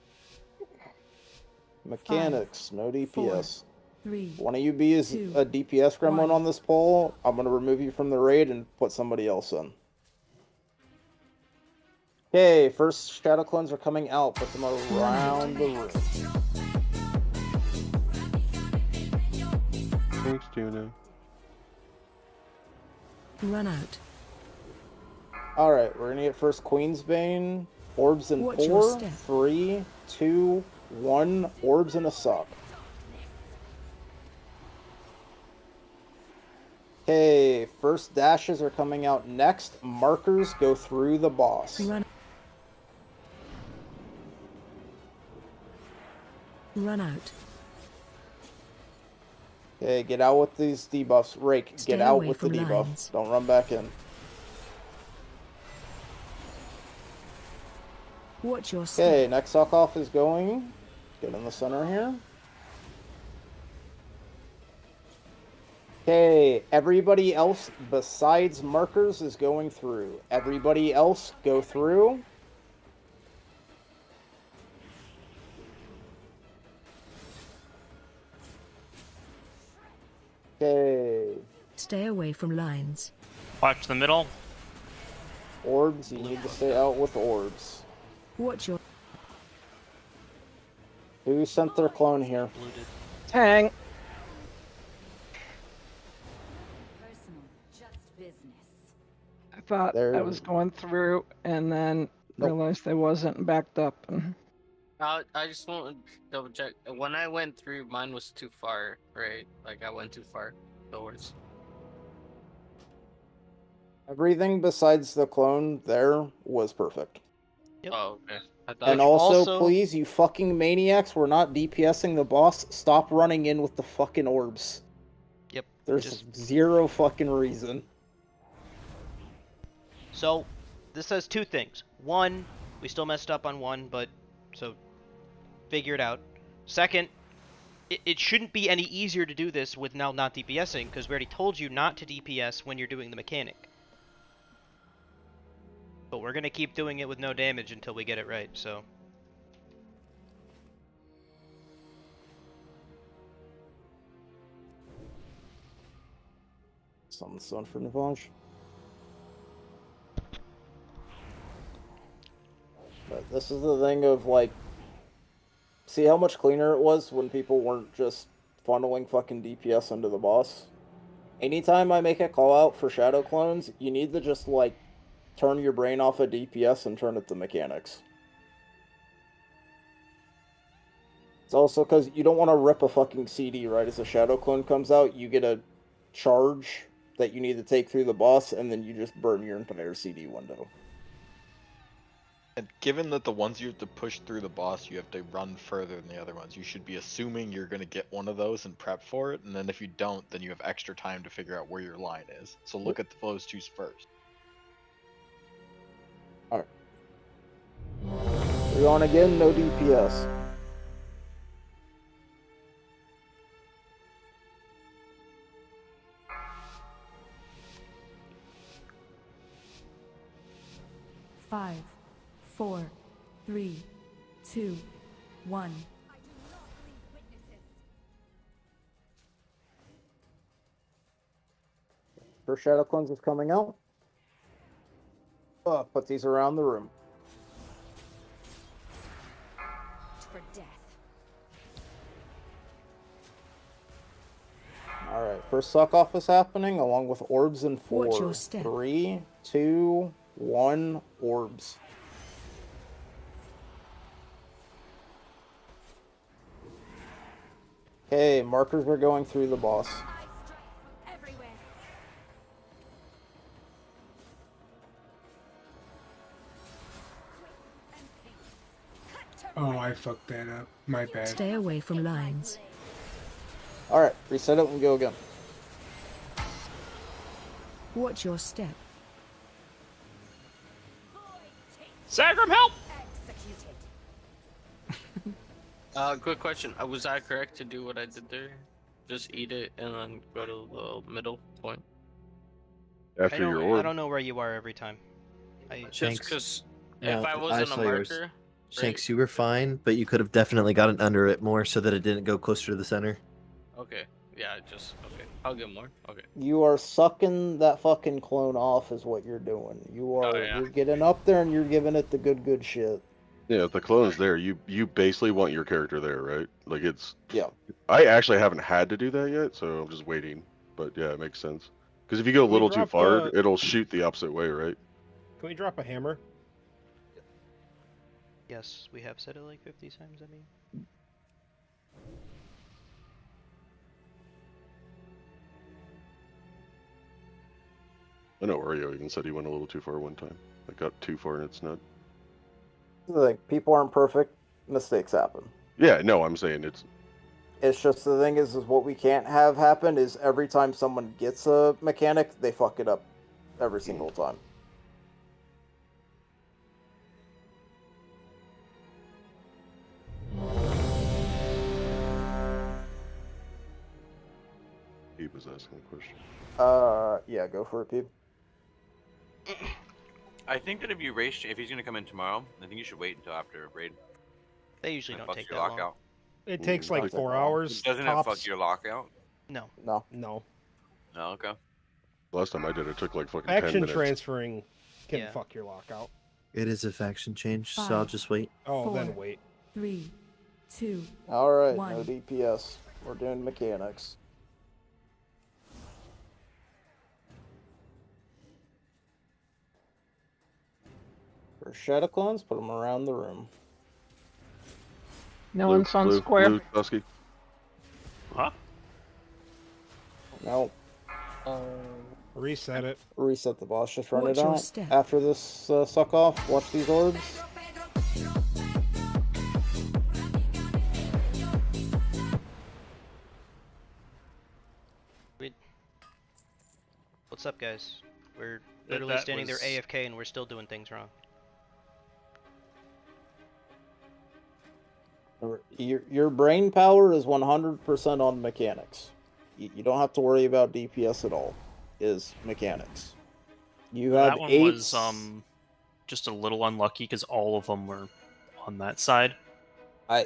Mechanics, no DPS. 3, One of you be is 2, a DPS gremlin 1. on this poll. I'm gonna remove you from the raid and put somebody else in. Okay, first shadow clones are coming out. Put them around the room. Thanks, Tuna. Run out. Alright, we're gonna get first Queensbane. Orbs in Watch your 4, step. 3, 2, 1. Orbs in a sock. Okay, first dashes are coming out next. Markers go through the boss. Run out. Okay, get out with these debuffs. Rake, Stay get out away with the from debuff. lines. Don't run back in. Watch your step. Okay, next sock off is going. Get in the center here. Okay, everybody else besides markers is going through. Everybody else go through. Okay. Stay away from lines. Watch the middle. Orbs, you need to stay out with orbs. Watch your Who sent their clone here? Tang. I thought I was going through and then realized I wasn't and backed up. And I just want to double check. When I went through, mine was too far, right? Like I went too far forwards. Everything besides the clone there was perfect. Oh, okay. I thought And also, please, you fucking maniacs, we're not DPSing the boss. Stop running in with the fucking orbs. Yep. There's zero fucking reason. So, this says two things. One, we still messed up on one, but so figure it out. Second, it shouldn't be any easier to do this with now not DPSing, because we already told you not to DPS when you're doing the mechanic. But we're gonna keep doing it with no damage until we get it right, so. Something's done for Navage. But this is the thing of, like, see how much cleaner it was when people weren't just funneling fucking DPS into the boss? Anytime I make a call out for shadow clones, you need to just, like, turn your brain off of DPS and turn it to mechanics. It's also because you don't want to rip a fucking CD, right? As a shadow clone comes out, you get a charge that you need to take through the boss, and then you just burn your entire CD window. And given that the ones you have to push through the boss, you have to run further than the other ones, you should be assuming you're going to get one of those and prep for it, and then if you don't, then you have extra time to figure out where your line is. So look at those two first. Alright. We're on again, no DPS. Five, 4, 3, 2, 1. First shadow cleanse is coming out. Put these around the room. For death. Alright, first suck off is happening along with orbs in 4. Watch your step. 3, 2, 1, orbs. Okay, markers are going through the boss. Oh, I fucked that up. My bad. Stay away from lines. Alright, reset it and go again. Watch your step. Sagram, help! Quick question. Was I correct to do what I did there? Just eat it and then go to the middle point? After your orb. I don't know where you are every time. Just Shanks. because No, if I I wasn't a saw yours. marker, Shanks, you were fine, but you could have definitely gotten under it more so that it didn't go closer to the center. okay. Yeah, just okay. I'll get more. Okay. You are sucking that fucking clone off, is what you're doing. You're getting up there and you're giving it the good shit. Yeah, if the clone's there, you basically want your character there, right? Like it's. Yeah. I actually haven't had to do that yet, so I'm just waiting. But yeah, it makes sense. Because if you go a Can we little too drop, far, it'll shoot the opposite way, right? Can we drop a hammer? Yes, we have said it like 50 times, I mean. I know Oreo even said he went a little too far one time. Like got too far in its nut. Like, people aren't perfect. Mistakes happen. Yeah, no, I'm saying it's. It's just the thing is what we can't have happen is every time someone gets a mechanic, they fuck it up every single time. He was asking a question. Yeah, go for it, Peep. I think that if he's gonna come in tomorrow, I think you should wait until after raid. They usually It don't fucks take your that long. lockout. It takes like 4 hours. Doesn't tops. it fuck your lockout? No. No. No. No, okay. Last time I did it took like fucking 10 Action minutes. transferring can Yeah. fuck your lockout. It is a faction change, so I'll just wait. Oh, then wait. 3, 2, Alright, no 1. DPS. We're doing mechanics. For shadow clones, put them around the room. No one's on square. Blue, Dusky. Huh? No. Reset it. Reset the boss. Just run Watch it your out. step. After this suck off, watch these orbs. What's up, guys? We're literally that standing was- there AFK and we're still doing things wrong. Your brain power is 100% on mechanics. You don't have to worry about DPS at all. Is mechanics. You have That one 8. was just a little unlucky because all of them were on that side.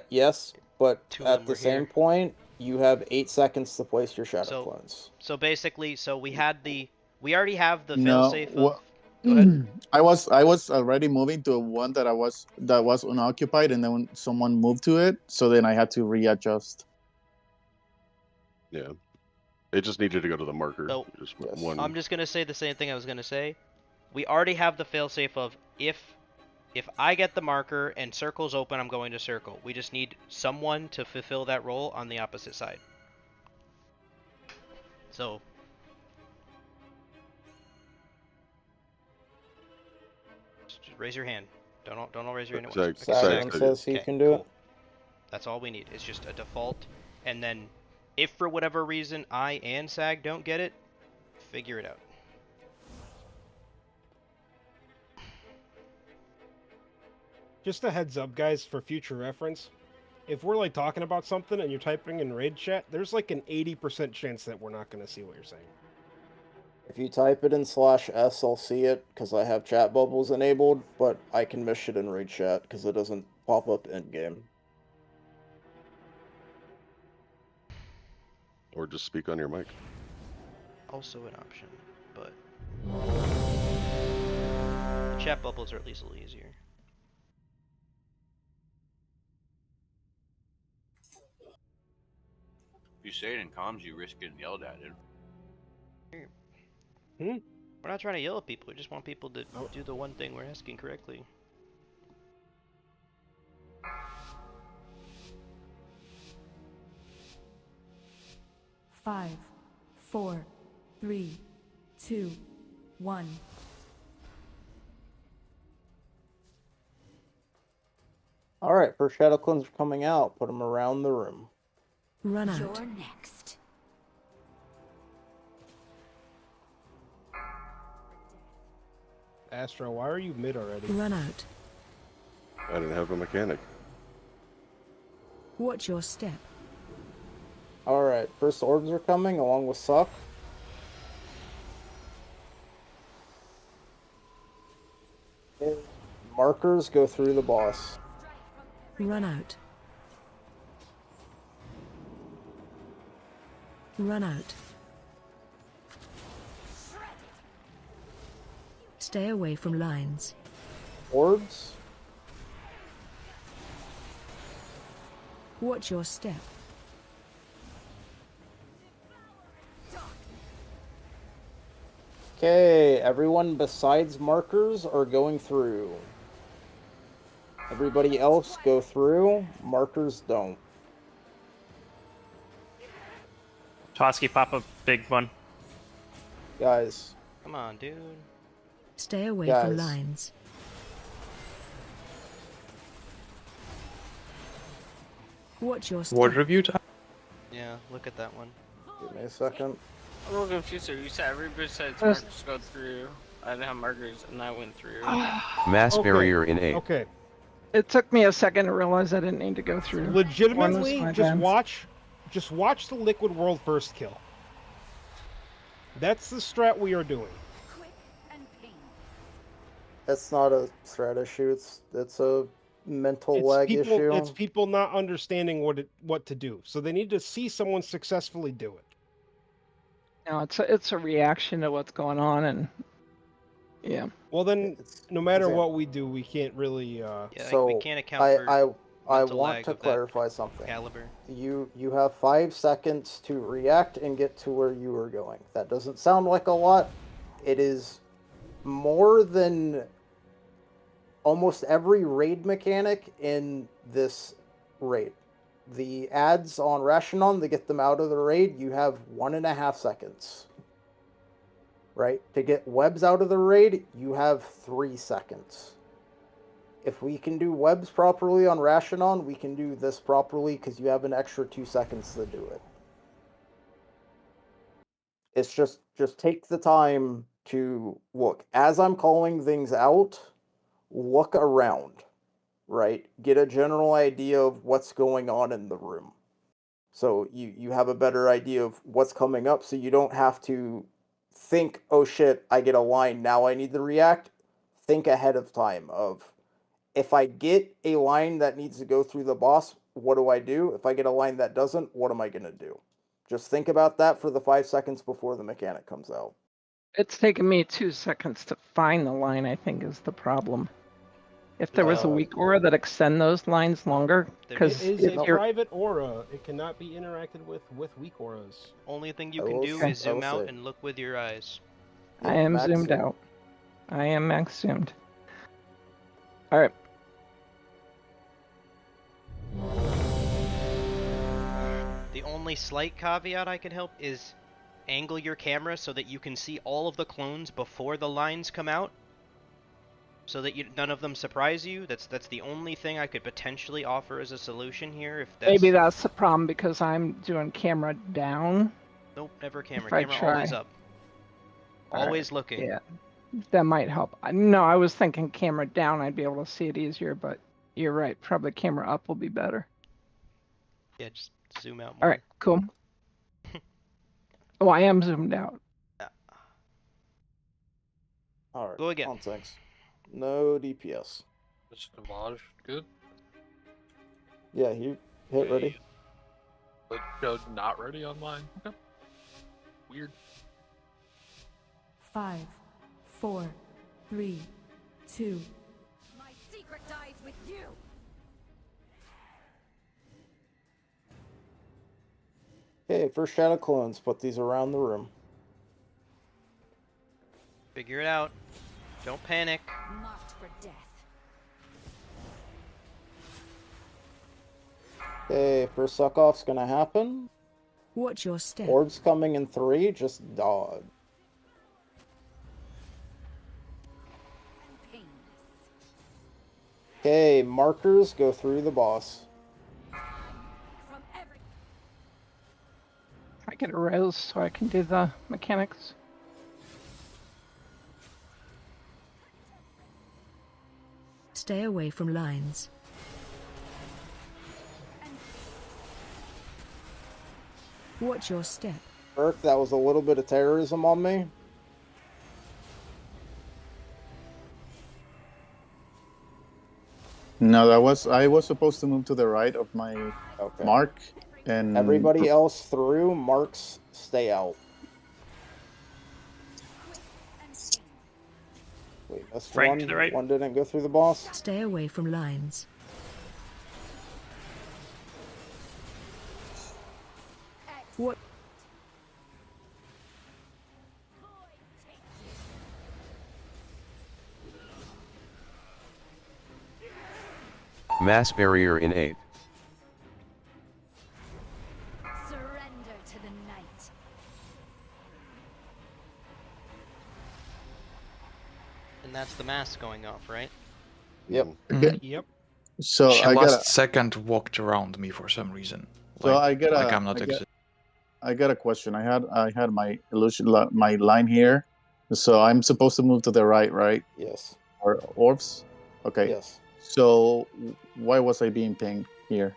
Yes, but Two of at them the were same here. point, you have 8 seconds to place your shadow clones. So basically, we already have the No, failsafe of. wha- Go ahead. I was already moving to one that was unoccupied, and then when someone moved to it, so then I had to readjust. Yeah. It just needed to go to the marker. So Just one. I'm just gonna say the same thing I was gonna say. We already have the failsafe of if I get the marker and circle's open, I'm going to circle. We just need someone to fulfill that role on the opposite side. So just raise your hand. Don't all raise your hand at once. Saturn says he can do it. That's all we need. It's just a default, and then if for whatever reason I and Sag don't get it, figure it out. Just a heads up, guys, for future reference. If we're like talking about something and you're typing in raid chat, there's like an 80% chance that we're not going to see what you're saying. If you type it in /s, I'll see it because I have chat bubbles enabled, but I can miss it in raid chat because it doesn't pop up in game. Or just speak on your mic. Also an option, but the chat bubbles are at least a little easier. If you say it in comms, you risk getting yelled at, dude. We're not trying to yell at people. We just want people to do the one thing we're asking correctly. Five, 4, 3, 2, 1. Alright, first shadow clones are coming out. Put them around the room. Run out. You're next. Astro, why are you mid already? Run out. I didn't have a mechanic. Watch your step. Alright, first orbs are coming along with Suck. And markers go through the boss. Run out. Run out. Stay away from lines. Orbs. Watch your step. Okay, everyone besides markers are going through. Everybody else go through, markers don't. Toski, pop a big one. Guys. Come on, dude. Stay away Guys. from lines. Watch your step. Ward review time? Yeah, look at that one. Give me a second. I'm a little confused here. You said everybody said markers go through. I didn't have markers and I went through. Mass barrier in 8. Okay. It took me a second to realize I didn't need to go through. Legitimately, One was just my bad. watch the Liquid World first kill. That's the strat we are doing. It's not a threat issue, it's a mental lag issue. It's people not understanding what to do. So they need to see someone successfully do it. No, it's a reaction to what's going on, and yeah. Well, then, no matter what we do, we can't really. Yeah, So we can't account for I mental want lag to of that clarify something. caliber. You have 5 seconds to react and get to where you are going. That doesn't sound like a lot. It is more than almost every raid mechanic in this raid. The ads on Rationon to get them out of the raid, you have 1.5 seconds. Right? To get webs out of the raid, you have 3 seconds. If we can do webs properly on Rationon, we can do this properly because you have an extra 2 seconds to do it. It's just take the time to look. As I'm calling things out, look around, right? Get a general idea of what's going on in the room. So you have a better idea of what's coming up, so you don't have to think, oh shit, I get a line, now I need to react. Think ahead of time of, if I get a line that needs to go through the boss, what do I do? If I get a line that doesn't, what am I going to do? Just think about that for the 5 seconds before the mechanic comes out. It's taken me 2 seconds to find the line, I think, is the problem. If there was a weak aura that extend those lines longer, because It is a private aura. It cannot be interacted with weak auras. Only thing you can do is zoom out and look with your eyes. I am max zoomed zoom. out. I am max zoomed. All right. The only slight caveat I can help is angle your camera so that you can see all of the clones before the lines come out, so that none of them surprise you. That's the only thing I could potentially offer as a solution here. If that's... Maybe that's the problem because I'm doing camera down. Nope, never camera. If I Camera try. always up. Always looking. Yeah, that might help. No, I was thinking camera down, I'd be able to see it easier, but you're right. Probably camera up will be better. Yeah, just zoom out more. All right, cool. Oh, I am zoomed out. All right. Go again. Thanks. No DPS. It's Damage, good. Yeah, you hit ready. But not ready on mine. Okay. Weird. 5, 4, 3, 2. My secret dies with you. Okay, first shadow clones. Put these around the room. Figure it out. Don't panic. Marked for death. Okay, first suck off's gonna happen. Watch your step. Orbs coming in 3. Just dodge. Okay, markers go through the boss. I get a res so I can do the mechanics. Stay away from lines. Watch your step. Burke, that was a little bit of terrorism on me. No, I was supposed to move to the right of my mark, and Everybody else through. Marks stay out. Wait, missed Frank one. to the right. One didn't go through the boss. Stay away from lines. What? Mass barrier in 8. Surrender to the night. And that's the mask going off, right? Yep. Okay. Yep. So she I last got second walked around me for some reason. So I got like a, I'm not existing. I got a question. I had my illusion, my line here. So I'm supposed to move to the right, right? Yes. Or orbs? Okay. Yes. So why was I being pinged here?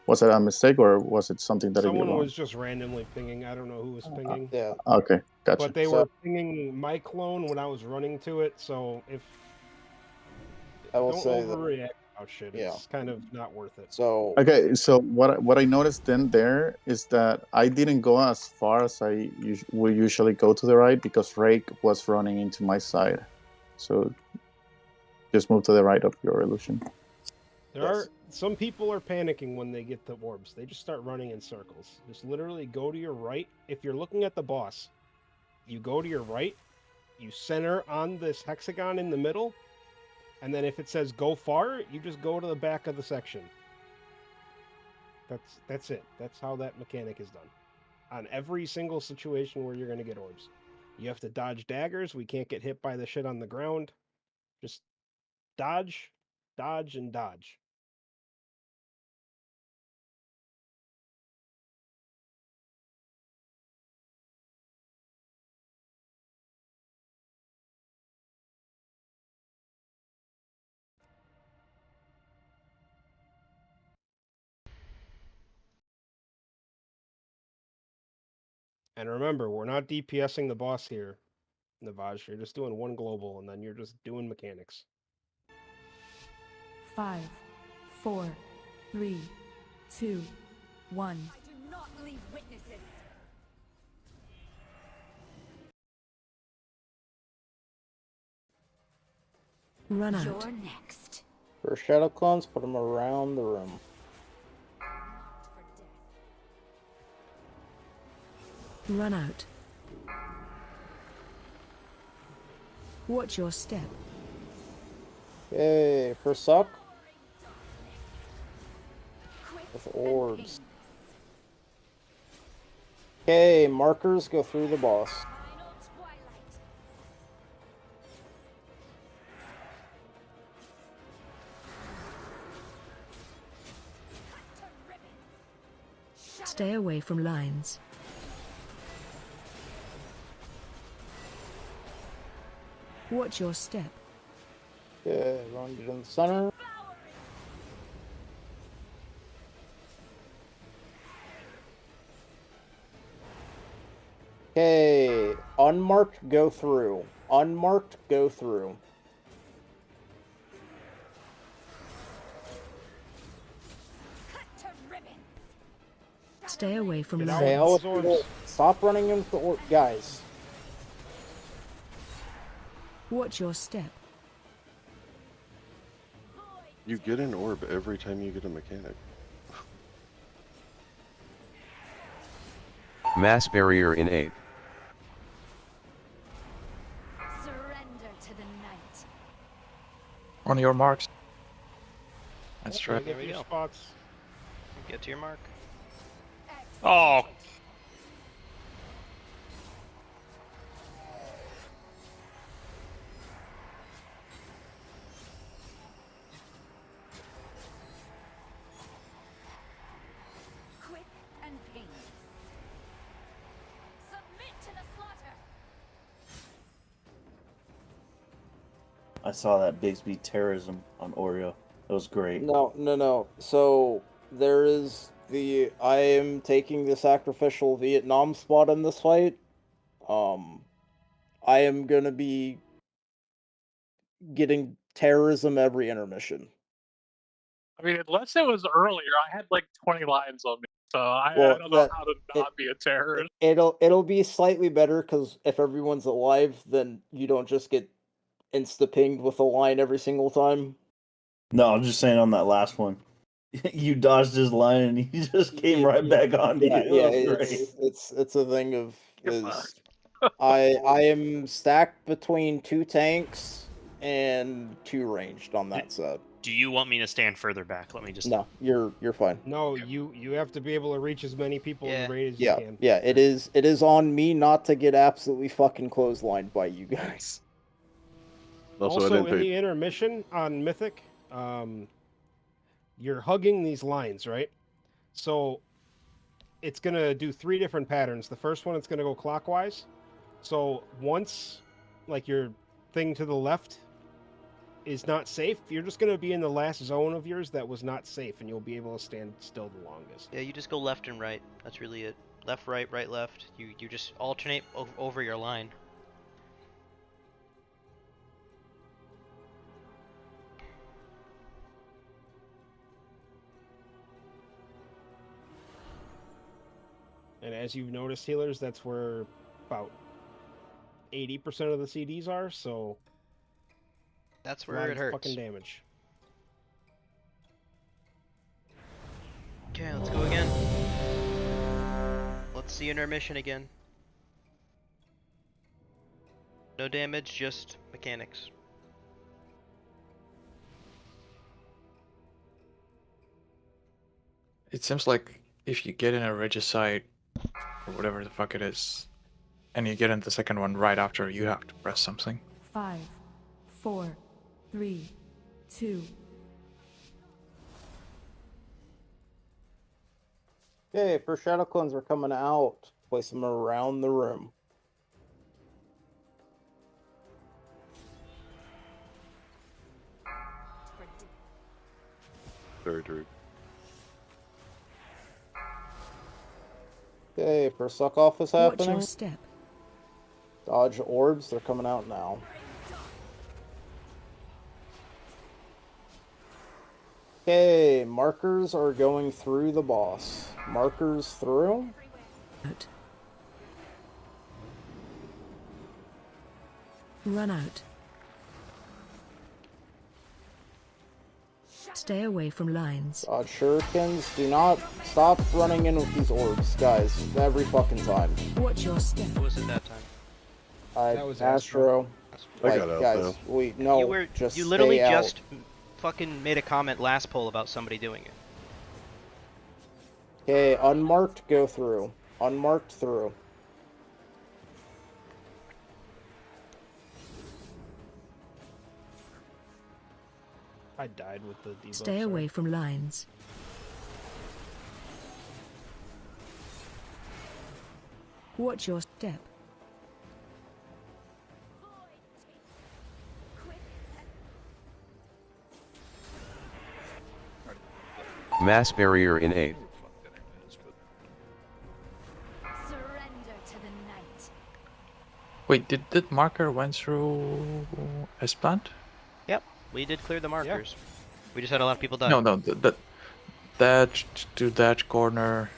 Was it a mistake or was it something that I did Someone wrong? was just randomly pinging. I don't know who was pinging. Yeah. Okay, gotcha. But they were pinging my clone when I was running to it. So if I will don't say that- overreact about shit, it's kind of not worth it. So Okay, so what I noticed then there is that I didn't go as far as I would usually go to the right because Rake was running into my side. So just move to the right of your illusion. There are some people are panicking when they get the orbs. They just start running in circles. Just literally go to your right. If you're looking at the boss, you go to your right, you center on this hexagon in the middle, and then if it says go far, you just go to the back of the section. That's it. That's how that mechanic is done. On every single situation where you're going to get orbs. You have to dodge daggers. We can't get hit by the shit on the ground. Just dodge, dodge, and dodge. And remember, we're not DPSing the boss here, Navaj. You're just doing one global, and then you're just doing mechanics. 5, 4, 3, 2, 1. I do not leave witnesses. Run out. You're next. for shadow clones, put them around the room. Run out. Watch your step. Okay, first suck. With orbs. Okay, markers go through the boss. Stay away from lines. Watch your step. Okay, run it in the center. Okay, unmarked go through. Unmarked go through. Stay away from Okay, lines. stop running into the guys. Watch your step. You get an orb every time you get a mechanic. Mass barrier in 8. Surrender to the night. On your marks. That's right. There we go. Spots. Get to your mark. Oh. Quick and painless. Submit to the slaughter. I saw that Bigsby terrorism on Oreo. It was great. No. So there is I am taking the sacrificial Vietnam spot in this fight. I am gonna be getting terrorism every intermission. I mean, unless it was earlier, I had like 20 lines on me, so I Well, don't know how to not be a terrorist. It'll be slightly better because if everyone's alive, then you don't just get insta pinged with a line every single time. No, I'm just saying on that last one. You dodged his line and he just came right back onto Yeah, you. yeah, It was great. it's a thing of I am stacked between 2 tanks and 2 ranged on that set. Do you want me to stand further back? Let me just. No, you're fine. No, you have to be able to reach as many people in the raid as you Yeah, can. yeah, it is on me not to get absolutely fucking clotheslined by you guys. Also, in the intermission on Mythic, you're hugging these lines, right? So it's gonna do 3 different patterns. The first one, it's gonna go clockwise. So once, like, your thing to the left is not safe, you're just gonna be in the last zone of yours that was not safe, and you'll be able to stand still the longest. Yeah, you just go left and right. That's really it. Left, right, right, left. You just alternate over your line. And as you've noticed, healers, that's where about 80% of the CDs are, so that's a where lot it of hurts. fucking damage. Okay, let's go again. Let's see intermission again. No damage, just mechanics. It seems like if you get in a regicide or whatever the fuck it is, and you get into the second one right after, you have to press something. 5, 4, 3, 2. Okay, for Shadow Clones, we're coming out. Place them around the room. Very true. Okay, for Suck Off is Watch happening. your step. Dodge orbs, they're coming out now. Okay, markers are going through the boss. Markers through. Out. Run out. Stay away from lines. Dodge shurikens. Do not stop running in with these orbs, guys. Every fucking time. Watch your step. What was it that time? That was Astro. I Like, got out guys, now. You literally stay just out. fucking made a comment last poll about somebody doing it. Okay, unmarked, go through. Unmarked, through. I died with the debuff. Stay away from lines. Watch your step. Mass barrier in 8. Surrender to the night. Wait, did that marker went through as planned? Yep, we did clear the markers. We just had a lot of people die. No, that to that corner.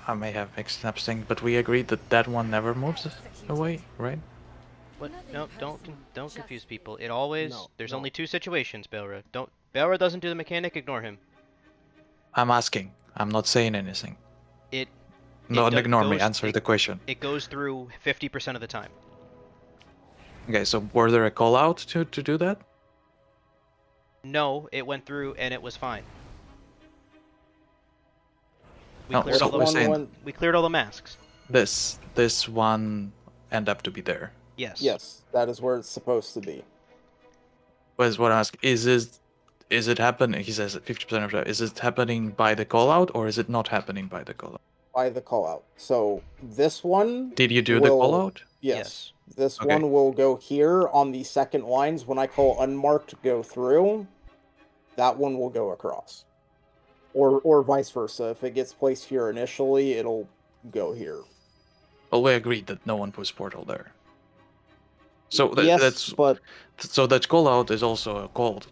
I may have mixed up things, but we agreed that that one never moves away, right? What? No, don't confuse people. It always there's only 2 situations, Belra. Belra doesn't do the mechanic, ignore him. I'm asking. I'm not saying anything. It Don't ignore me. goes- Answer the question. It goes through 50% of the time. Okay, so were there a call out to do that? No, it went through and it was fine. We No, cleared so all we're the saying we cleared all the masks. this one end up to be there. Yes. Yes, that is where it's supposed to be. Was what I ask is it happening? He says 50% of that. Is it happening by the call out or is it not happening by the call out? By the call out. So this one. Did you do the call out? Yes. This Okay. one will go here on the second lines. When I call unmarked go through, that one will go across. or vice versa. If it gets placed here initially, it'll go here. Well, we agreed that no one puts portal there. So Yes, that's but so that call out is also a call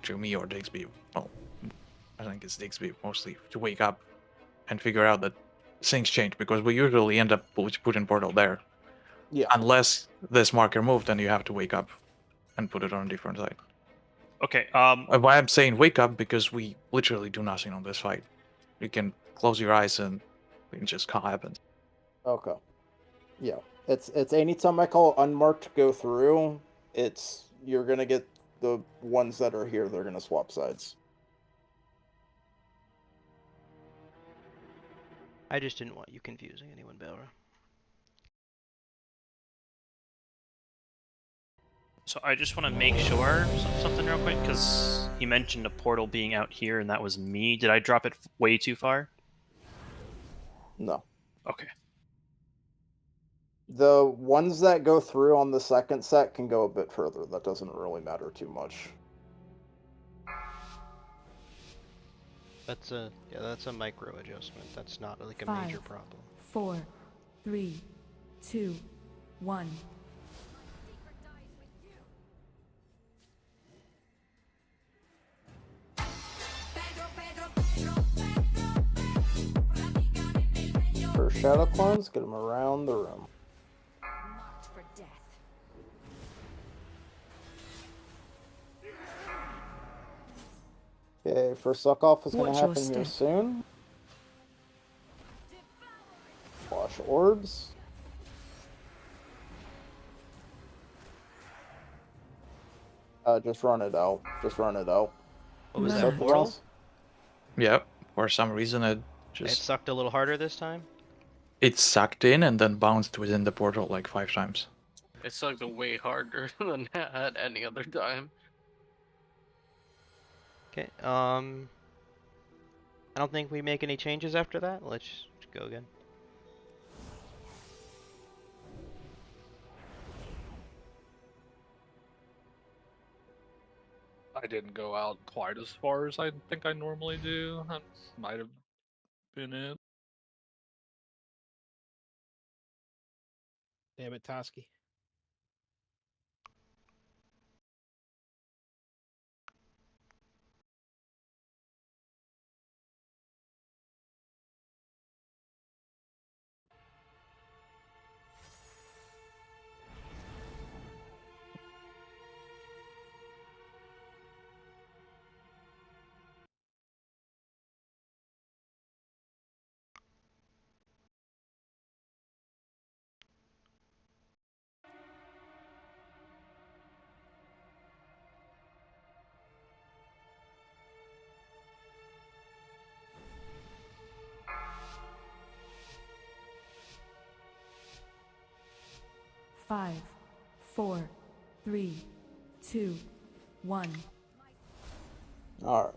to me or Diggsby. Well, I think it's Diggsby mostly to wake up and figure out that things change because we usually end up putting portal there. Yeah. Unless this marker moved, then you have to wake up and put it on a different side. Okay. Why I'm saying wake up because we literally do nothing on this fight. You can close your eyes and it just can't happen. Okay. Yeah. It's anytime I call unmarked go through, you're gonna get the ones that are here, they're gonna swap sides. I just didn't want you confusing anyone, Belra. So I just want to make sure something real quick, because he mentioned a portal being out here, and that was me. Did I drop it way too far? No. Okay. The ones that go through on the second set can go a bit further. That doesn't really matter too much. That's a micro adjustment. That's not like a 5, major problem. 4, 3, 2, 1. For shadow clones, get them around the room. Marked for death. Okay, first suck off is going Watch to your happen here step. soon. Wash orbs. Just run it out. Just run it out. What was Suck that, the portal? boss. Yeah, for some reason it It just sucked a little harder this time? it sucked in and then bounced within the portal like 5 times. It sucked way harder than at any other time. Okay, I don't think we make any changes after that. Let's just go again. I didn't go out quite as far as I think I normally do. That might have been it. Damn it, Toski. Five, 4, 3, 2, 1. Alright.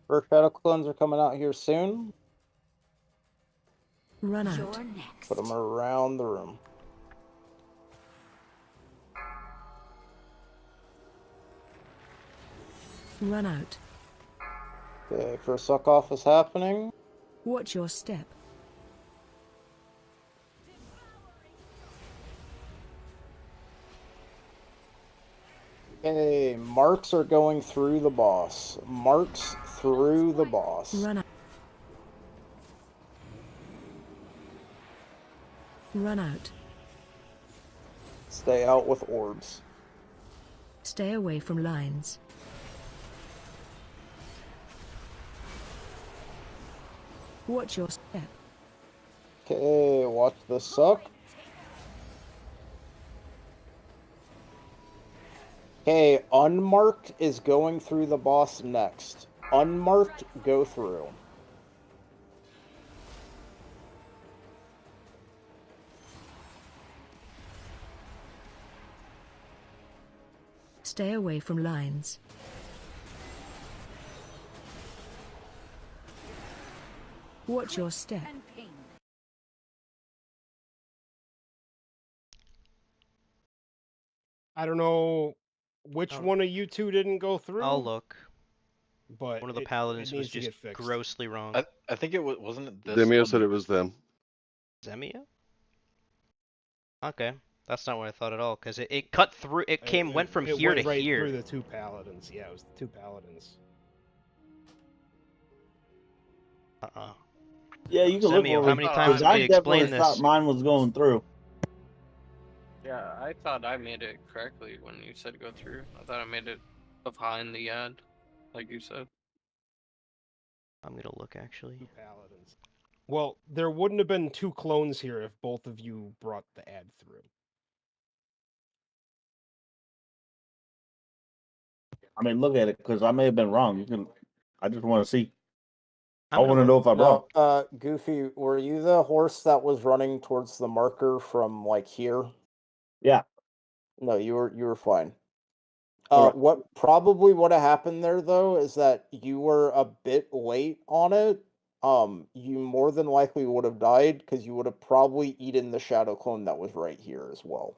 First shadow clones are coming out here soon. Run out. You're next. Put them around the room. Run out. Okay, first suck off is happening. Watch your step. Okay, marks are going through the boss. Marks through the boss. Run out. Run out. Stay out with orbs. Stay away from lines. Watch your step. Okay, watch the suck. Okay, unmarked is going through the boss next. Unmarked, go through. Stay away from lines. Watch your step. I don't know which Oh. one of you two didn't go through. I'll look. but One of the it paladins was needs to just get fixed. grossly wrong. I think it wasn't it this Demio one? said it was them. Zemia? Okay, that's not what I thought at all. Cause it cut through. It went from it here went to right here. through the two paladins. Yeah, it was the two paladins. Yeah, you can look Zemio, for how many times because did I they definitely explain thought this? mine was going through. Yeah, I thought I made it correctly when you said go through. I thought I made it behind the ad, like you said. I'm gonna look actually. Two paladins. Well, there wouldn't have been two clones here if both of you brought the ad through. I mean, look at it because I may have been wrong. You can. I just want to see. I I'm want to gonna know if I'm wrong. No, Goofy, were you the horse that was running towards the marker from like here? Yeah. No, you were fine. Alright. What probably would have happened there though is that you were a bit late on it. You more than likely would have died because you would have probably eaten the shadow clone that was right here as well.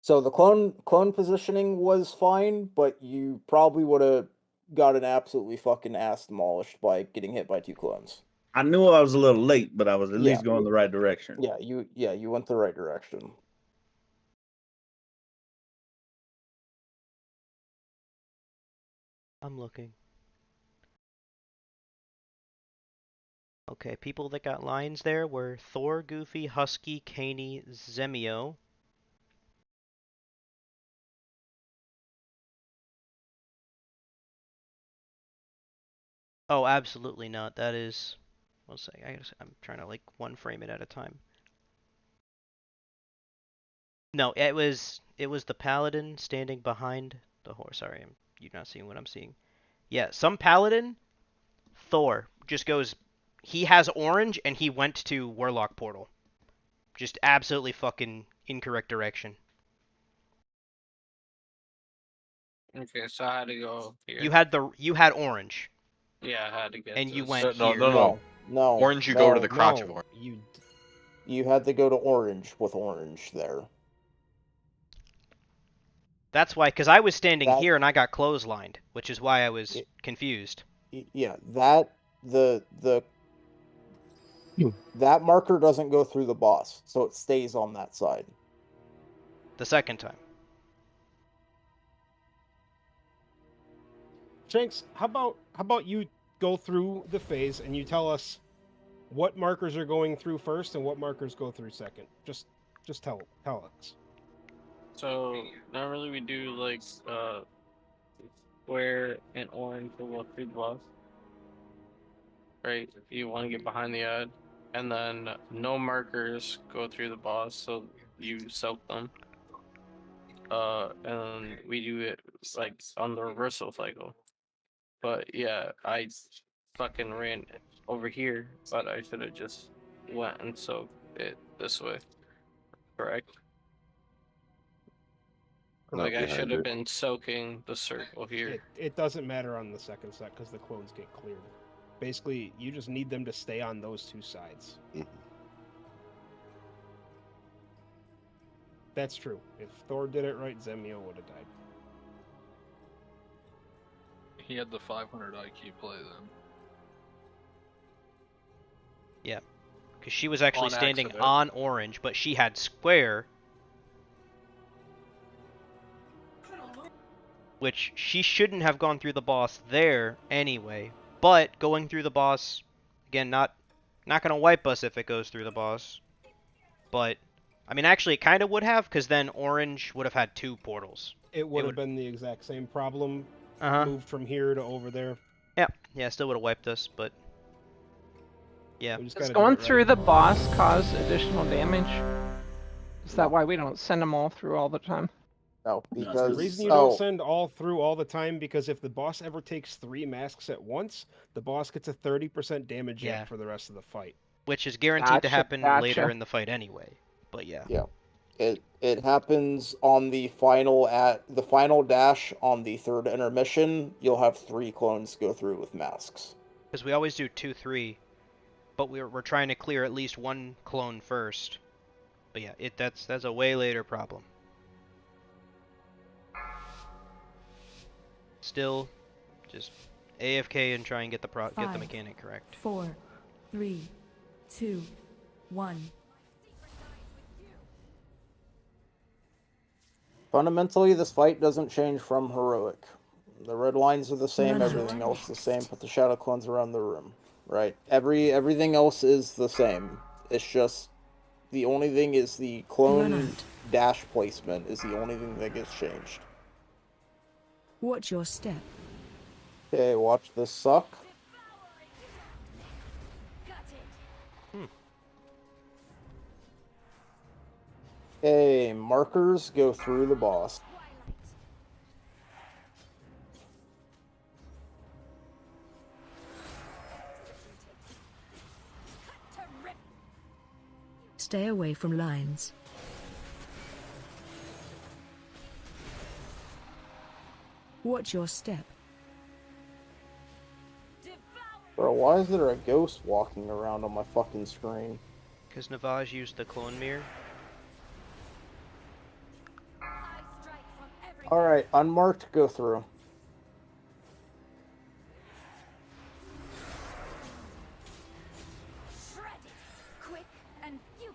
So the clone positioning was fine, but you probably would have gotten absolutely fucking ass demolished by getting hit by two clones. I knew I was a little late, but I was at Yeah. least going the right direction. Yeah, you went the right direction. I'm looking. Okay, people that got lines there were Thor, Goofy, Husky, Caney, Zemio. Oh, absolutely not. That is. One second. I'm trying to like one frame it at a time. No, it was the paladin standing behind the horse. Sorry, you're not seeing what I'm seeing. Yeah, some paladin, Thor, just goes. He has orange and he went to Warlock Portal. Just absolutely fucking incorrect direction. Okay, so I had to go here. You had orange. Yeah, I had to get. And you this. went No, here. No. Orange, you go to the crotch of orange. You had to go to orange with orange there. That's why, because I was standing here and I got clotheslined, which is why I was confused. Yeah, that that marker doesn't go through the boss, so it stays on that side. The second time. Shanks, how about you go through the phase and you tell us what markers are going through first and what markers go through second. Just tell us. So normally we do like square and orange to go through the boss. Right? You want to get behind the ad, and then no markers go through the boss, so you soak them. And we do it like on the reversal cycle. But yeah, I fucking ran over here, but I should have just went and soaked it this way. Correct? Not Like I behind should have it. been soaking the circle here. It doesn't matter on the second set because the clones get cleared. Basically, you just need them to stay on those two sides. That's true. If Thor did it right, Zemio would have died. He had the 500 IQ play then. Yeah. Because she was actually On standing accident. on orange, but she had square. Which she shouldn't have gone through the boss there anyway. But going through the boss, again, not gonna wipe us if it goes through the boss. But I mean, actually, it kind of would have, because then orange would have had two portals. It would have been the exact same problem. Uh-huh. Moved from here to over there. Yeah, still would have wiped us, but yeah. Does going through the boss cause additional damage? Is that why we don't send them all through all the time? No, The because reason you don't send all through all the time because if the boss ever takes 3 masks at once, the boss gets a 30% damage hit for the rest of the fight. Which is guaranteed to happen later gotcha. in the fight anyway. But yeah. Yeah. It happens on the final dash on the third intermission. You'll have 3 clones go through with masks. Because we always do 2, 3, but we're trying to clear at least 1 clone first. But yeah, that's a way later problem. Just AFK and try and get the get the 5, mechanic correct. 4, 3, 2, 1. Fundamentally, this fight doesn't change from heroic. The red lines are the same, Run out. everything else the same. Put the shadow clones around the room, right? Everything else is the same. It's just the only thing is the Run clone out. dash placement is the only thing that gets changed. Watch your step. Okay, watch this suck. Okay, markers go through the boss. Stay away from lines. Watch your step. Bro, why is there a ghost walking around on my fucking screen? Because Navaj used the clone mirror. Alright, unmarked, go through.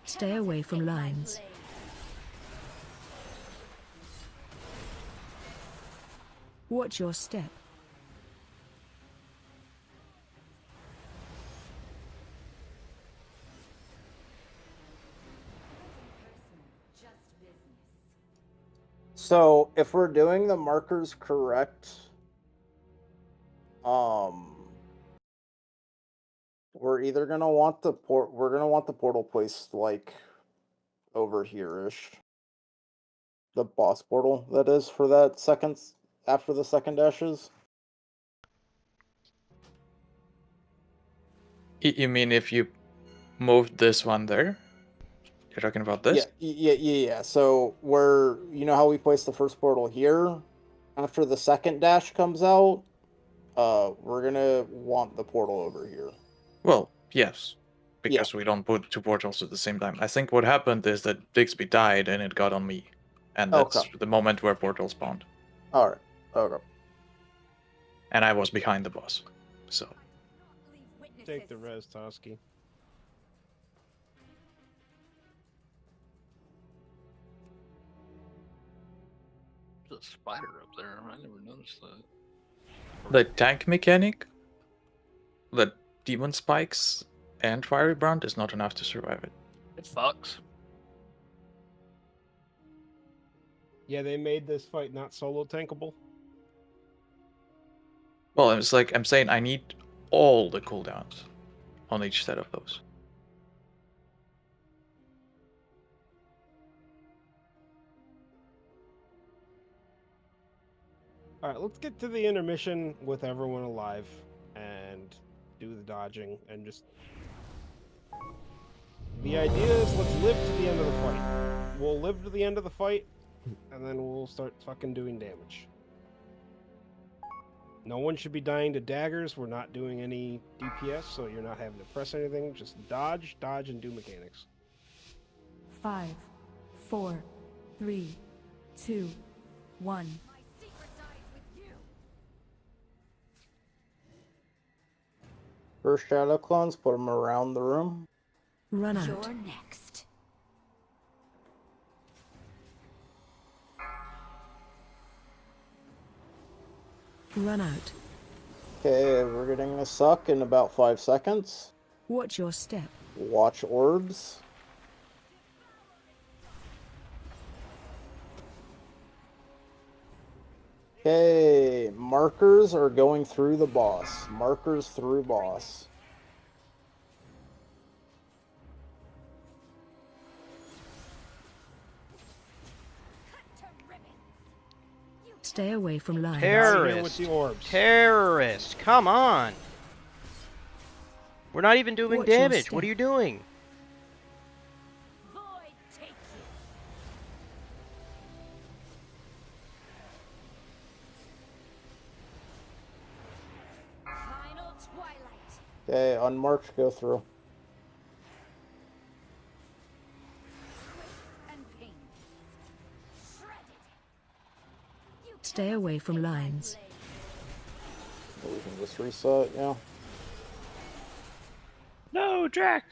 Stay away from lines. Watch your step. So, if we're doing the markers correct, we're either gonna want the portal placed like over here-ish. The boss portal, that is, for that seconds after the second dashes. You mean if you moved this one there? You're talking about this? Yeah. So you know how we place the first portal here? After the second dash comes out, we're gonna want the portal over here. Well, yes. Because we don't put two portals at the same time. I think what happened is that Bixby died and it got on me. And that's the moment where portals spawned. Alright. Okay. And I was behind the boss. So. Take the res, Toski. There's a spider up there. I never noticed that. The tank mechanic, the demon spikes, and fiery brand is not enough to survive it. It fucks. Yeah, they made this fight not solo tankable. Well, it's like I'm saying I need all the cooldowns on each set of those. Alright, let's get to the intermission with everyone alive and do the dodging and just... The idea is let's live to the end of the fight. We'll live to the end of the fight, and then we'll start fucking doing damage. No one should be dying to daggers. We're not doing any DPS, so you're not having to press anything. Just dodge, and do mechanics. 5, 4, 3, 2, 1. First shadow clones, put them around the room. Run out. You're next. Run out. Okay, we're getting a suck in about 5 seconds. Watch your step. Watch orbs. Okay, markers are going through the boss. Markers through boss. Stay away from lines. Terrorist. Terrorist. Come on. We're not even doing Watch your damage. What step. are you doing? Final twilight. Okay, unmarked, go through. And pain. Stay away from lines. We can just reset, yeah. No, Jack.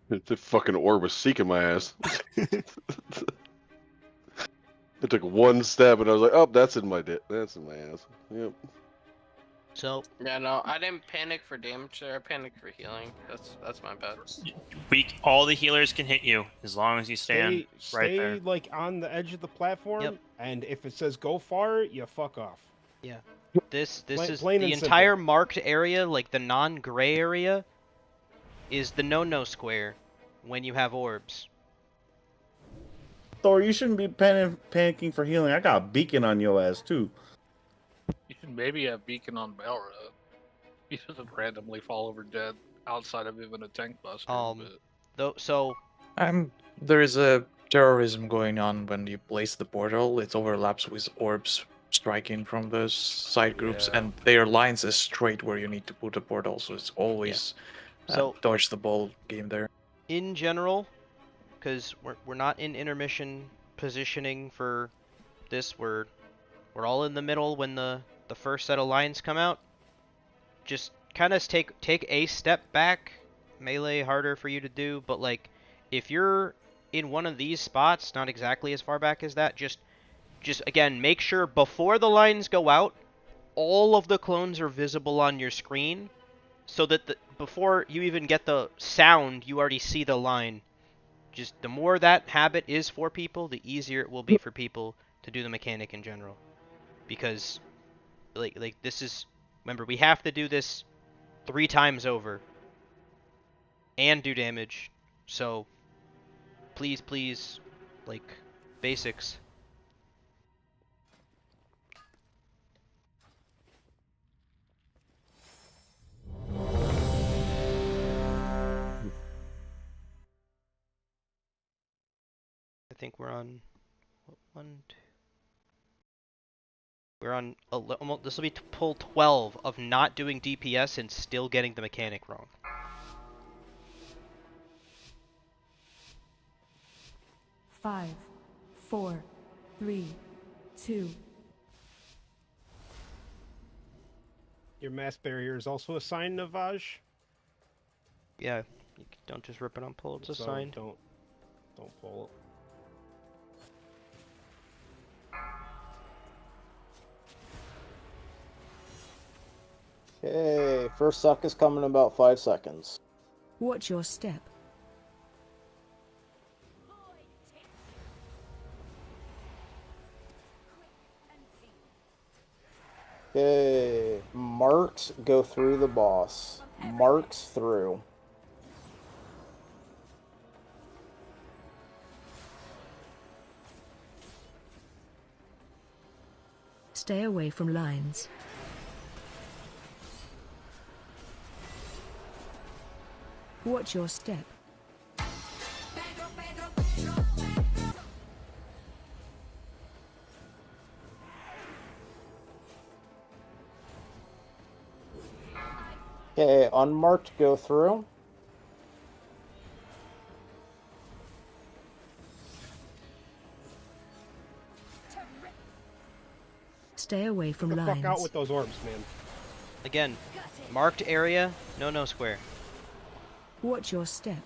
The fucking orb was seeking my ass. It took one step, and I was like, "Oh, that's in my that's in my ass." Yep. So Yeah, no, I didn't panic for damage there. I panicked for healing. That's my bad. All the healers can hit you as long as you stand right Stay there. like on the edge of the platform, and if it says go far, you fuck off. Yeah. This is plain the and simple. entire marked area, like the non-gray area, is the no-no square when you have orbs. Thor, you shouldn't be panicking for healing. I got a beacon on your ass too. You should maybe have Beacon on Belra. He doesn't randomly fall over dead outside of even a tank buster. So There is a terrorism going on when you place the portal. It overlaps with orbs striking from those side groups, Yeah. and their lines is straight where you need to put the portal. So it's always So- dodge the ball game there. in general, because we're not in intermission positioning for this, we're all in the middle when the first set of lines come out. Just kind of take a step back. Melee harder for you to do, but like if you're in one of these spots, not exactly as far back as that, just again make sure before the lines go out, all of the clones are visible on your screen, so that before you even get the sound, you already see the line. Just the more that habit is for people, the easier it will be for people to do the mechanic in general. Because like this is, remember, we have to do this 3 times over and do damage. So please, like, basics. I think we're on we're on almost, this will be pull 12 of not doing DPS and still getting the mechanic wrong. Five, 4, 3, 2. Your mass barrier is also a sign of Vaj. Yeah, you don't just rip it on pull, it's a So sign. Don't pull it. Okay, first suck is coming in about 5 seconds. Watch your step. Okay, marks go through the boss. Marks through. Stay away from lines. Watch your step. Okay, unmarked go through. Stay away from Get the lines. fuck out with those orbs, man. Again, marked area, no square. Watch your step.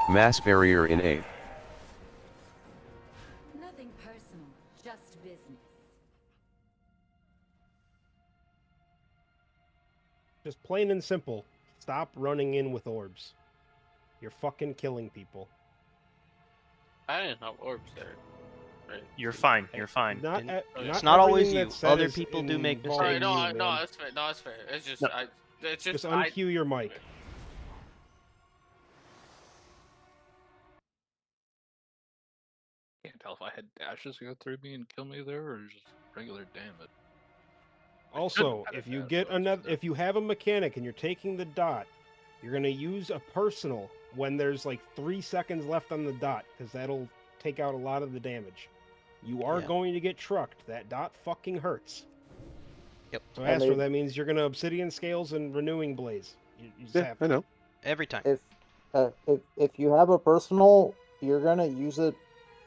Mass barrier in 8. Nothing personal, just business. Just plain and simple. Stop running in with orbs. You're fucking killing people. I didn't have orbs there. Right. You're fine. You're fine. It's not always everything you. that's said Other is people do make involved mistakes. in No, you, no, man. that's fair. No, it's fair. It's just No. it's Just just uncue your mic. Can't tell if I had dashes go through me and kill me there, or just regular damage. Also, if you get if you have a mechanic and you're taking the dot, you're gonna use a personal when there's like 3 seconds left on the dot, because that'll take out a lot of the damage. You are Yeah. going to get trucked. That dot fucking hurts. Yep. So And Astro, they- that means you're gonna Obsidian Scales and Renewing Blaze. You just have to. I know. Every time. If you have a personal, You're gonna use it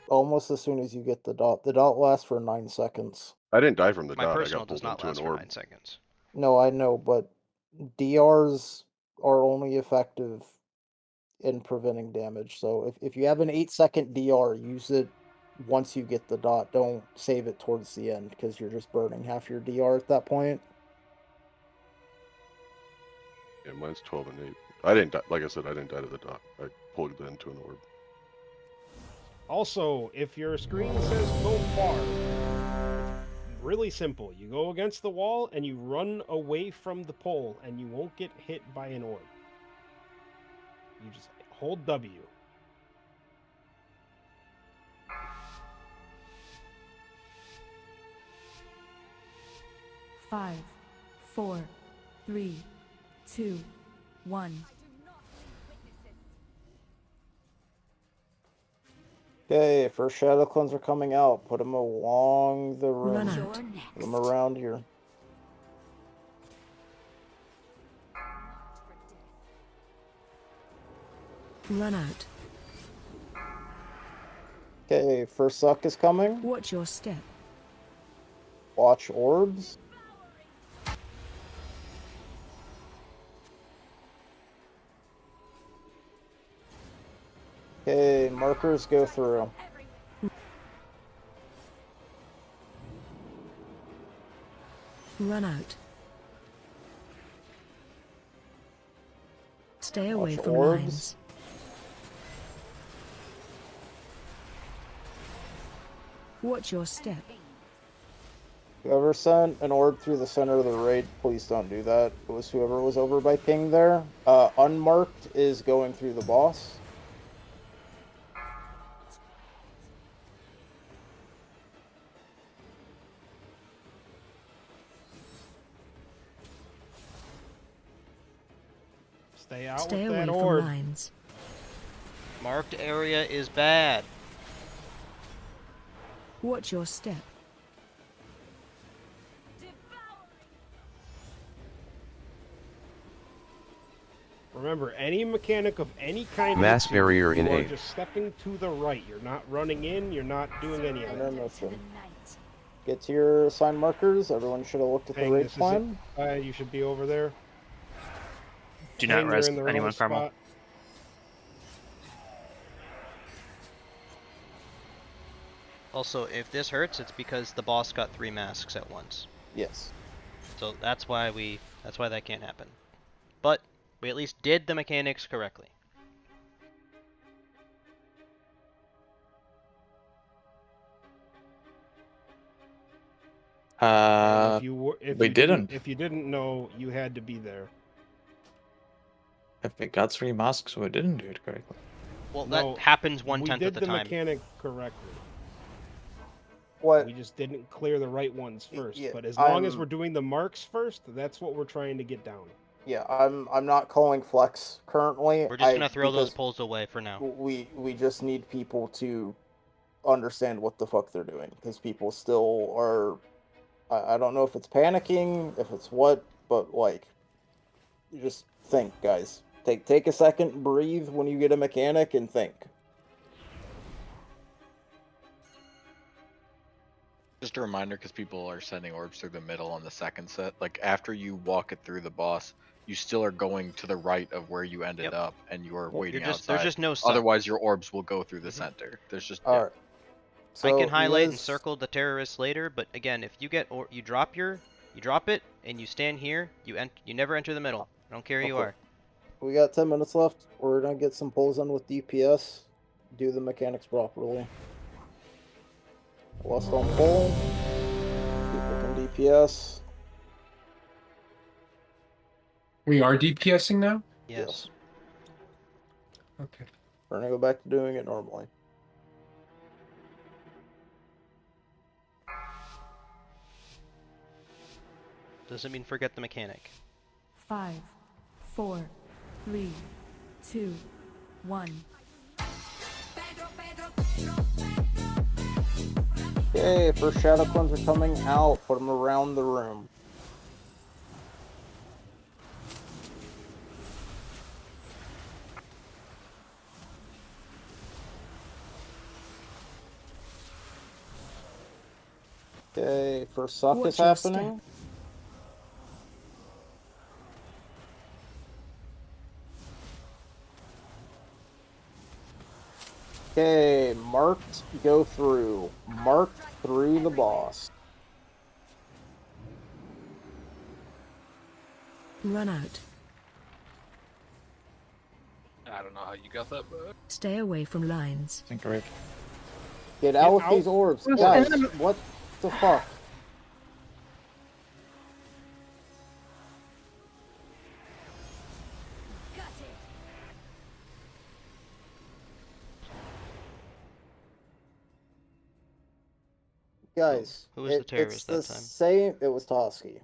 almost as soon as you get the dot. The dot lasts for 9 seconds. I didn't die from the My dot. I personal got does pulled not into last an for orb. 9 seconds. No, I know, but DRs are only effective in preventing damage. So if you have an 8-second DR, use it once you get the dot. Don't save it towards the end because you're just burning half your DR at that point. Yeah, mine's 12 and 8. I didn't die. Like I said, I didn't die to the dot. I pulled it into an orb. Also, if your screen says go far, it's really simple. You go against the wall and you run away from the pole and you won't get hit by an orb. You just hold W. Five, 4, 3, 2, 1. Okay, first Shadow Cleanser coming out. Put them along the rim. Run out. Put them around here. Run out. Okay, first suck is coming. Watch your step. Watch orbs. Okay, markers go through. Run out. Stay away Watch from orbs. lines. Watch your step. Whoever sent an orb through the center of the raid, please don't do that. It was whoever was over by ping there. Unmarked is going through the boss. Stay out Stay with away that from orb. lines. Marked area is bad. Watch your step. Remember, any mechanic of any kind Mass hits you, barrier you in are A. just stepping to the right. You're not running in. You're not doing any of that. Intermission. Get to your assigned markers. Everyone should have looked at the Ping, raid this is plan. it. You should be over there. Do not Ping, you're res in the anyone, wrong Carmel. spot. Also, if this hurts, it's because the boss got 3 masks at once. Yes. So that's why that can't happen. But we at least did the mechanics correctly. And if you were, we didn't. If you didn't know, you had to be there. If we got 3 masks, we didn't do it correctly. Well, No, that happens 1/10 we of did the the time. mechanic correctly. What? We just didn't clear the right ones first. Yeah, But as long as I'm- we're doing the marks first, that's what we're trying to get down. Yeah, I'm not calling flex currently. We're just gonna throw those because poles away for now. we just need people to understand what the fuck they're doing because people still are. I don't know if it's panicking, if it's what, but like, you just think, guys. Take a second, breathe when you get a mechanic, and think. Just a reminder, because people are sending orbs through the middle on the second set. Like after you walk it through the boss, you still are going to the right of where you ended up, and you are waiting there's outside. just no sun. Otherwise, your orbs will go through the center. There's just All right. I So can highlight and Liz- circle the terrorists later, but again, if you get you drop it and you stand here, you never enter the middle. I don't care who you Okay. are. We got 10 minutes left. We're gonna get some pulls in with DPS. Do the mechanics properly. Lost on pull. People can DPS. We are DPSing now? Yes. Okay. We're gonna go back to doing it normally. Doesn't mean forget the mechanic. 5, 4, 3, 2, 1. Okay, first Shadow Cleanser coming out. Put them around the room. Okay, first suck Watch is your happening. Okay, marked, go through. Marked through the boss. Run out. I don't know how you got that back. Stay away from lines. Incorrect. Get out with these orbs. Guys, what the fuck? Guys, Who was the it's terrorist the that time? same. It was Toski.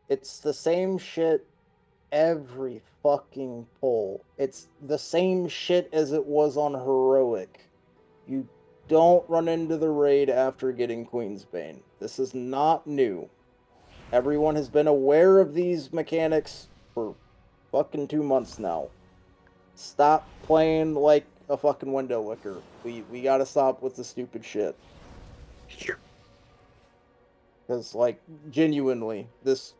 It's the same shit every fucking poll. It's the same shit as it was on Heroic. You don't run into the raid after getting Queensbane. This is not new. Everyone has been aware of these mechanics for fucking 2 months now. Stop playing like a fucking window licker. We gotta stop with the stupid shit. Because, like, genuinely,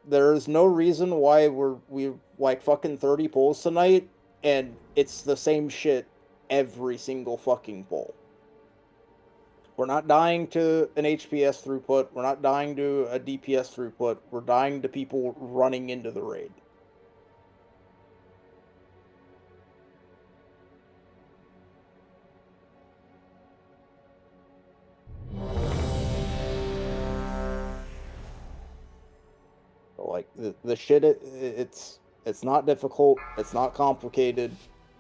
there is no reason why we like fucking 30 polls tonight, and it's the same shit every single fucking poll. We're not dying to an HPS throughput. We're not dying to a DPS throughput. We're dying to people running into the raid. Like the shit, it's not difficult. It's not complicated.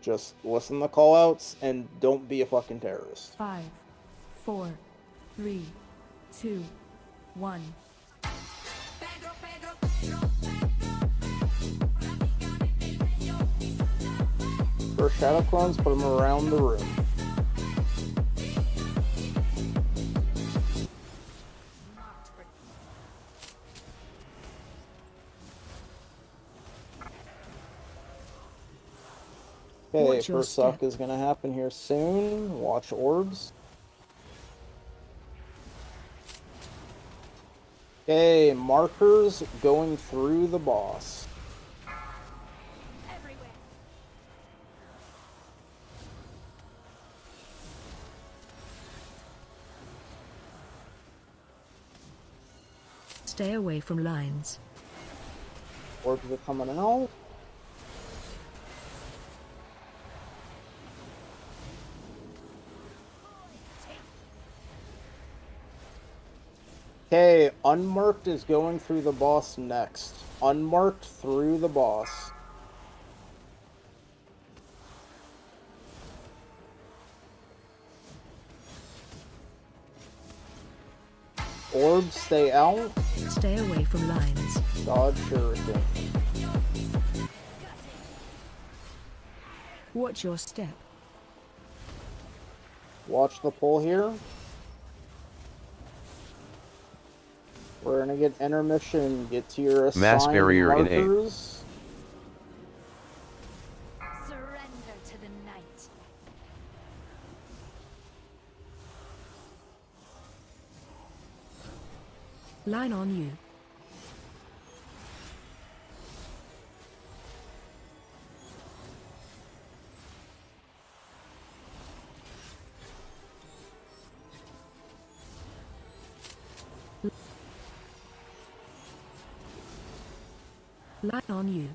Just listen to callouts and don't be a fucking terrorist. 5, 4, 3, 2, 1. First shadow clones, put them around the room. Okay, Watch your first suck step. is gonna happen here soon. Watch orbs. Okay, markers going through the boss. Stay away from lines. Orbs are coming out. Okay, unmarked is going through the boss next. Unmarked through the boss. Orbs stay out. Stay away from lines. Dodge shuriken. Watch your step. Watch the pull here. We're gonna get intermission. Get to your assigned Mass barrier in A. markers. Surrender to the night. Line on you. Line on you.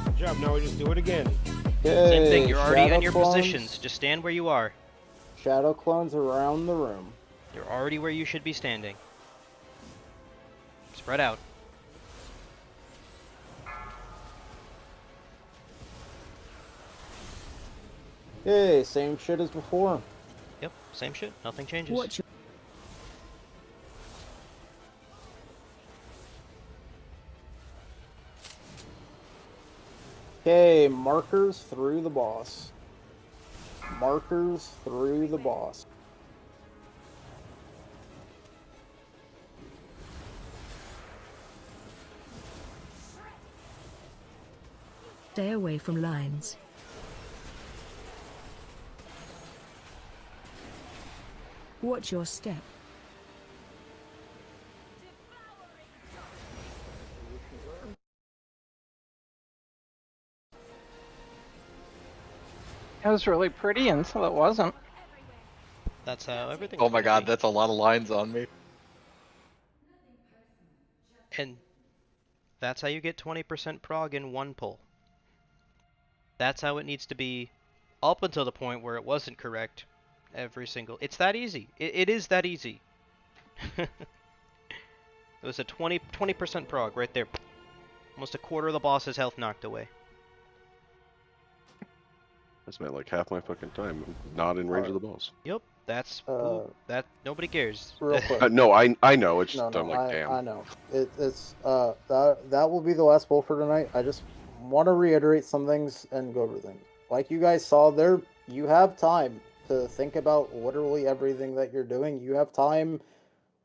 Good job. Now we just do it again. Same thing. You're already shadow in your clones. positions. Just stand where you are. Shadow clones around the room. You're already where you should be standing. Spread out. Okay, same shit as before. Yep, same shit. Nothing changes. Watch your Okay, markers through the boss. Markers through the boss. Stay away from lines. Watch your step. It was really pretty until it wasn't. That's how everything. Oh my god, that's a lot of lines on me. And that's how you get 20% prog in one pull. That's how it needs to be up until the point where it wasn't correct every single. It's that easy. It is that easy. It was a 20% prog right there. Almost a quarter of the boss's health knocked away. I spent like half my fucking time not in range of the boss. Yep, that's that. Nobody cares. Real quick. No, I know. It's just No, I'm like, damn. I know. It's that will be the last poll for tonight. I just want to reiterate some things and go over things. Like you guys saw there, you have time to think about literally everything that you're doing. You have time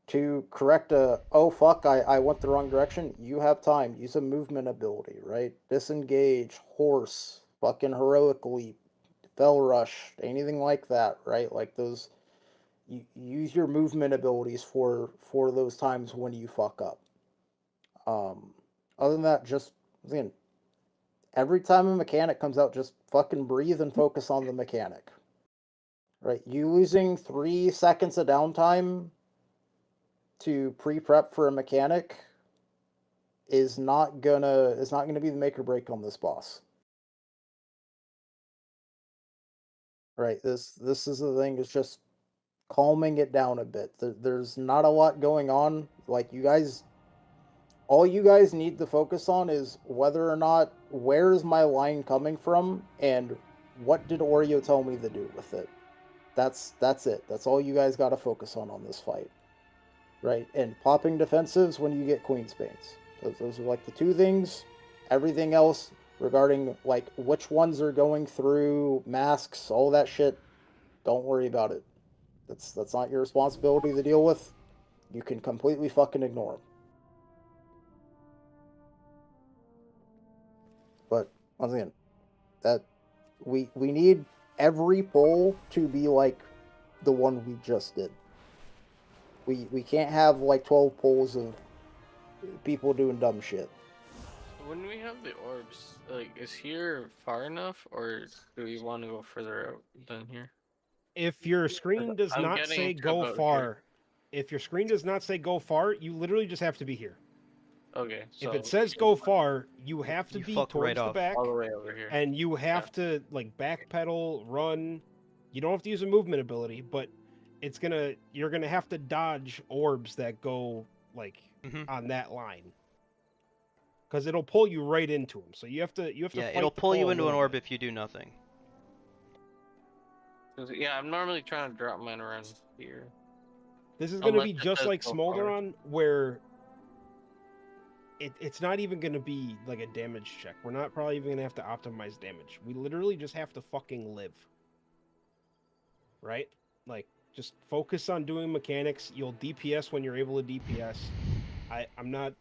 to correct oh fuck, I went the wrong direction. You have time. Use a movement ability, right? Disengage, horse, fucking heroic leap, fell rush, anything like that, right? Like those. You use your movement abilities for those times when you fuck up. Other than that, just again, every time a mechanic comes out, just fucking breathe and focus on the mechanic. Right? You losing 3 seconds of downtime to pre-prep for a mechanic is not gonna be the make or break on this boss. Right? This is the thing. It's just calming it down a bit. There's not a lot going on. Like all you guys need to focus on is whether or not where is my line coming from and what did Oreo tell me to do with it. That's it. That's all you guys got to focus on this fight. Right? And popping defensives when you get Queen's Banes. Those are like the two things. Everything else regarding like which ones are going through masks, all that shit, don't worry about it. That's not your responsibility to deal with. You can completely fucking ignore them. But once again, that we need every poll to be like the one we just did. We can't have like 12 polls of people doing dumb shit. When we have the orbs, like, is here far enough, or do we want to go further out than here? If your screen does I'm not getting say to go about far, here. if your screen does not say go far, you literally just have to be here. Okay, so If it says go far, you have to be fuck towards right the off. back, all the way over here. and you have to like backpedal, run. You don't have to use a movement ability, but you're gonna have to dodge orbs that go like on that line, because it'll pull you right into them. So you have to Yeah, fight it'll the pull you a into an little orb bit. if you do nothing. Yeah, I'm normally trying to drop mine around here. This is gonna be Unless it just says like go far. Smolderon, where it's not even gonna be like a damage check. We're not probably even gonna have to optimize damage. We literally just have to fucking live. Right? Like, just focus on doing mechanics. You'll DPS when you're able to DPS. I'm not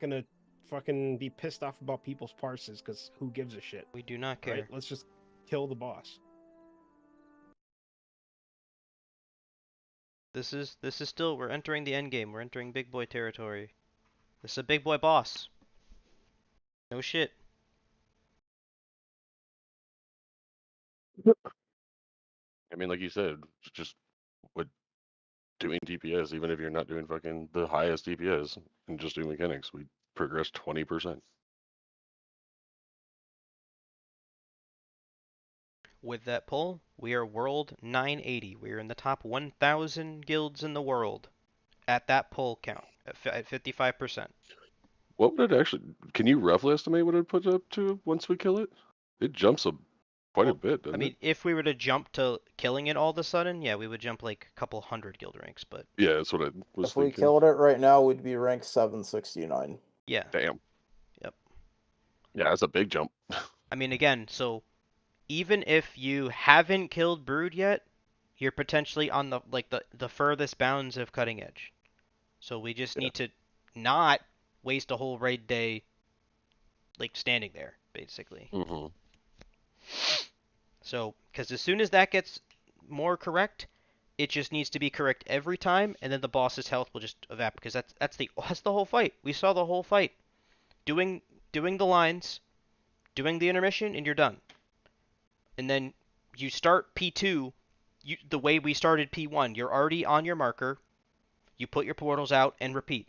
gonna fucking be pissed off about people's parses, because who gives a shit? We do not care. Right? Let's just kill the boss. This is still, we're entering the end game. We're entering big boy territory. This is a big boy boss. No shit. I mean, like you said, just with doing DPS, even if you're not doing fucking the highest DPS and just doing mechanics, we progress 20%. With that pull, we are world 980. We are in the top 1,000 guilds in the world at that pull count at 55%. What would it actually? Can you roughly estimate what it puts up to once we kill it? It jumps quite a bit, doesn't I mean, if we were to jump to killing it all of a sudden, yeah, we would jump like a couple hundred guild ranks, but it? Yeah, that's what I was If we thinking. killed it right now, we'd be ranked 769. yeah. Damn. Yep. Yeah, that's a big jump. I mean, again, so even if you haven't killed Brood yet, you're potentially on the furthest bounds of cutting edge. So we just need to not waste a whole raid day like standing there, basically. Mm-hmm. So, because as soon as that gets more correct, It just needs to be correct every time, and then the boss's health will just evaporate. Because that's the whole fight. We saw the whole fight. Doing the lines, doing the intermission, and you're done. And then you start P2 the way we started P1. You're already on your marker. You put your portals out and repeat.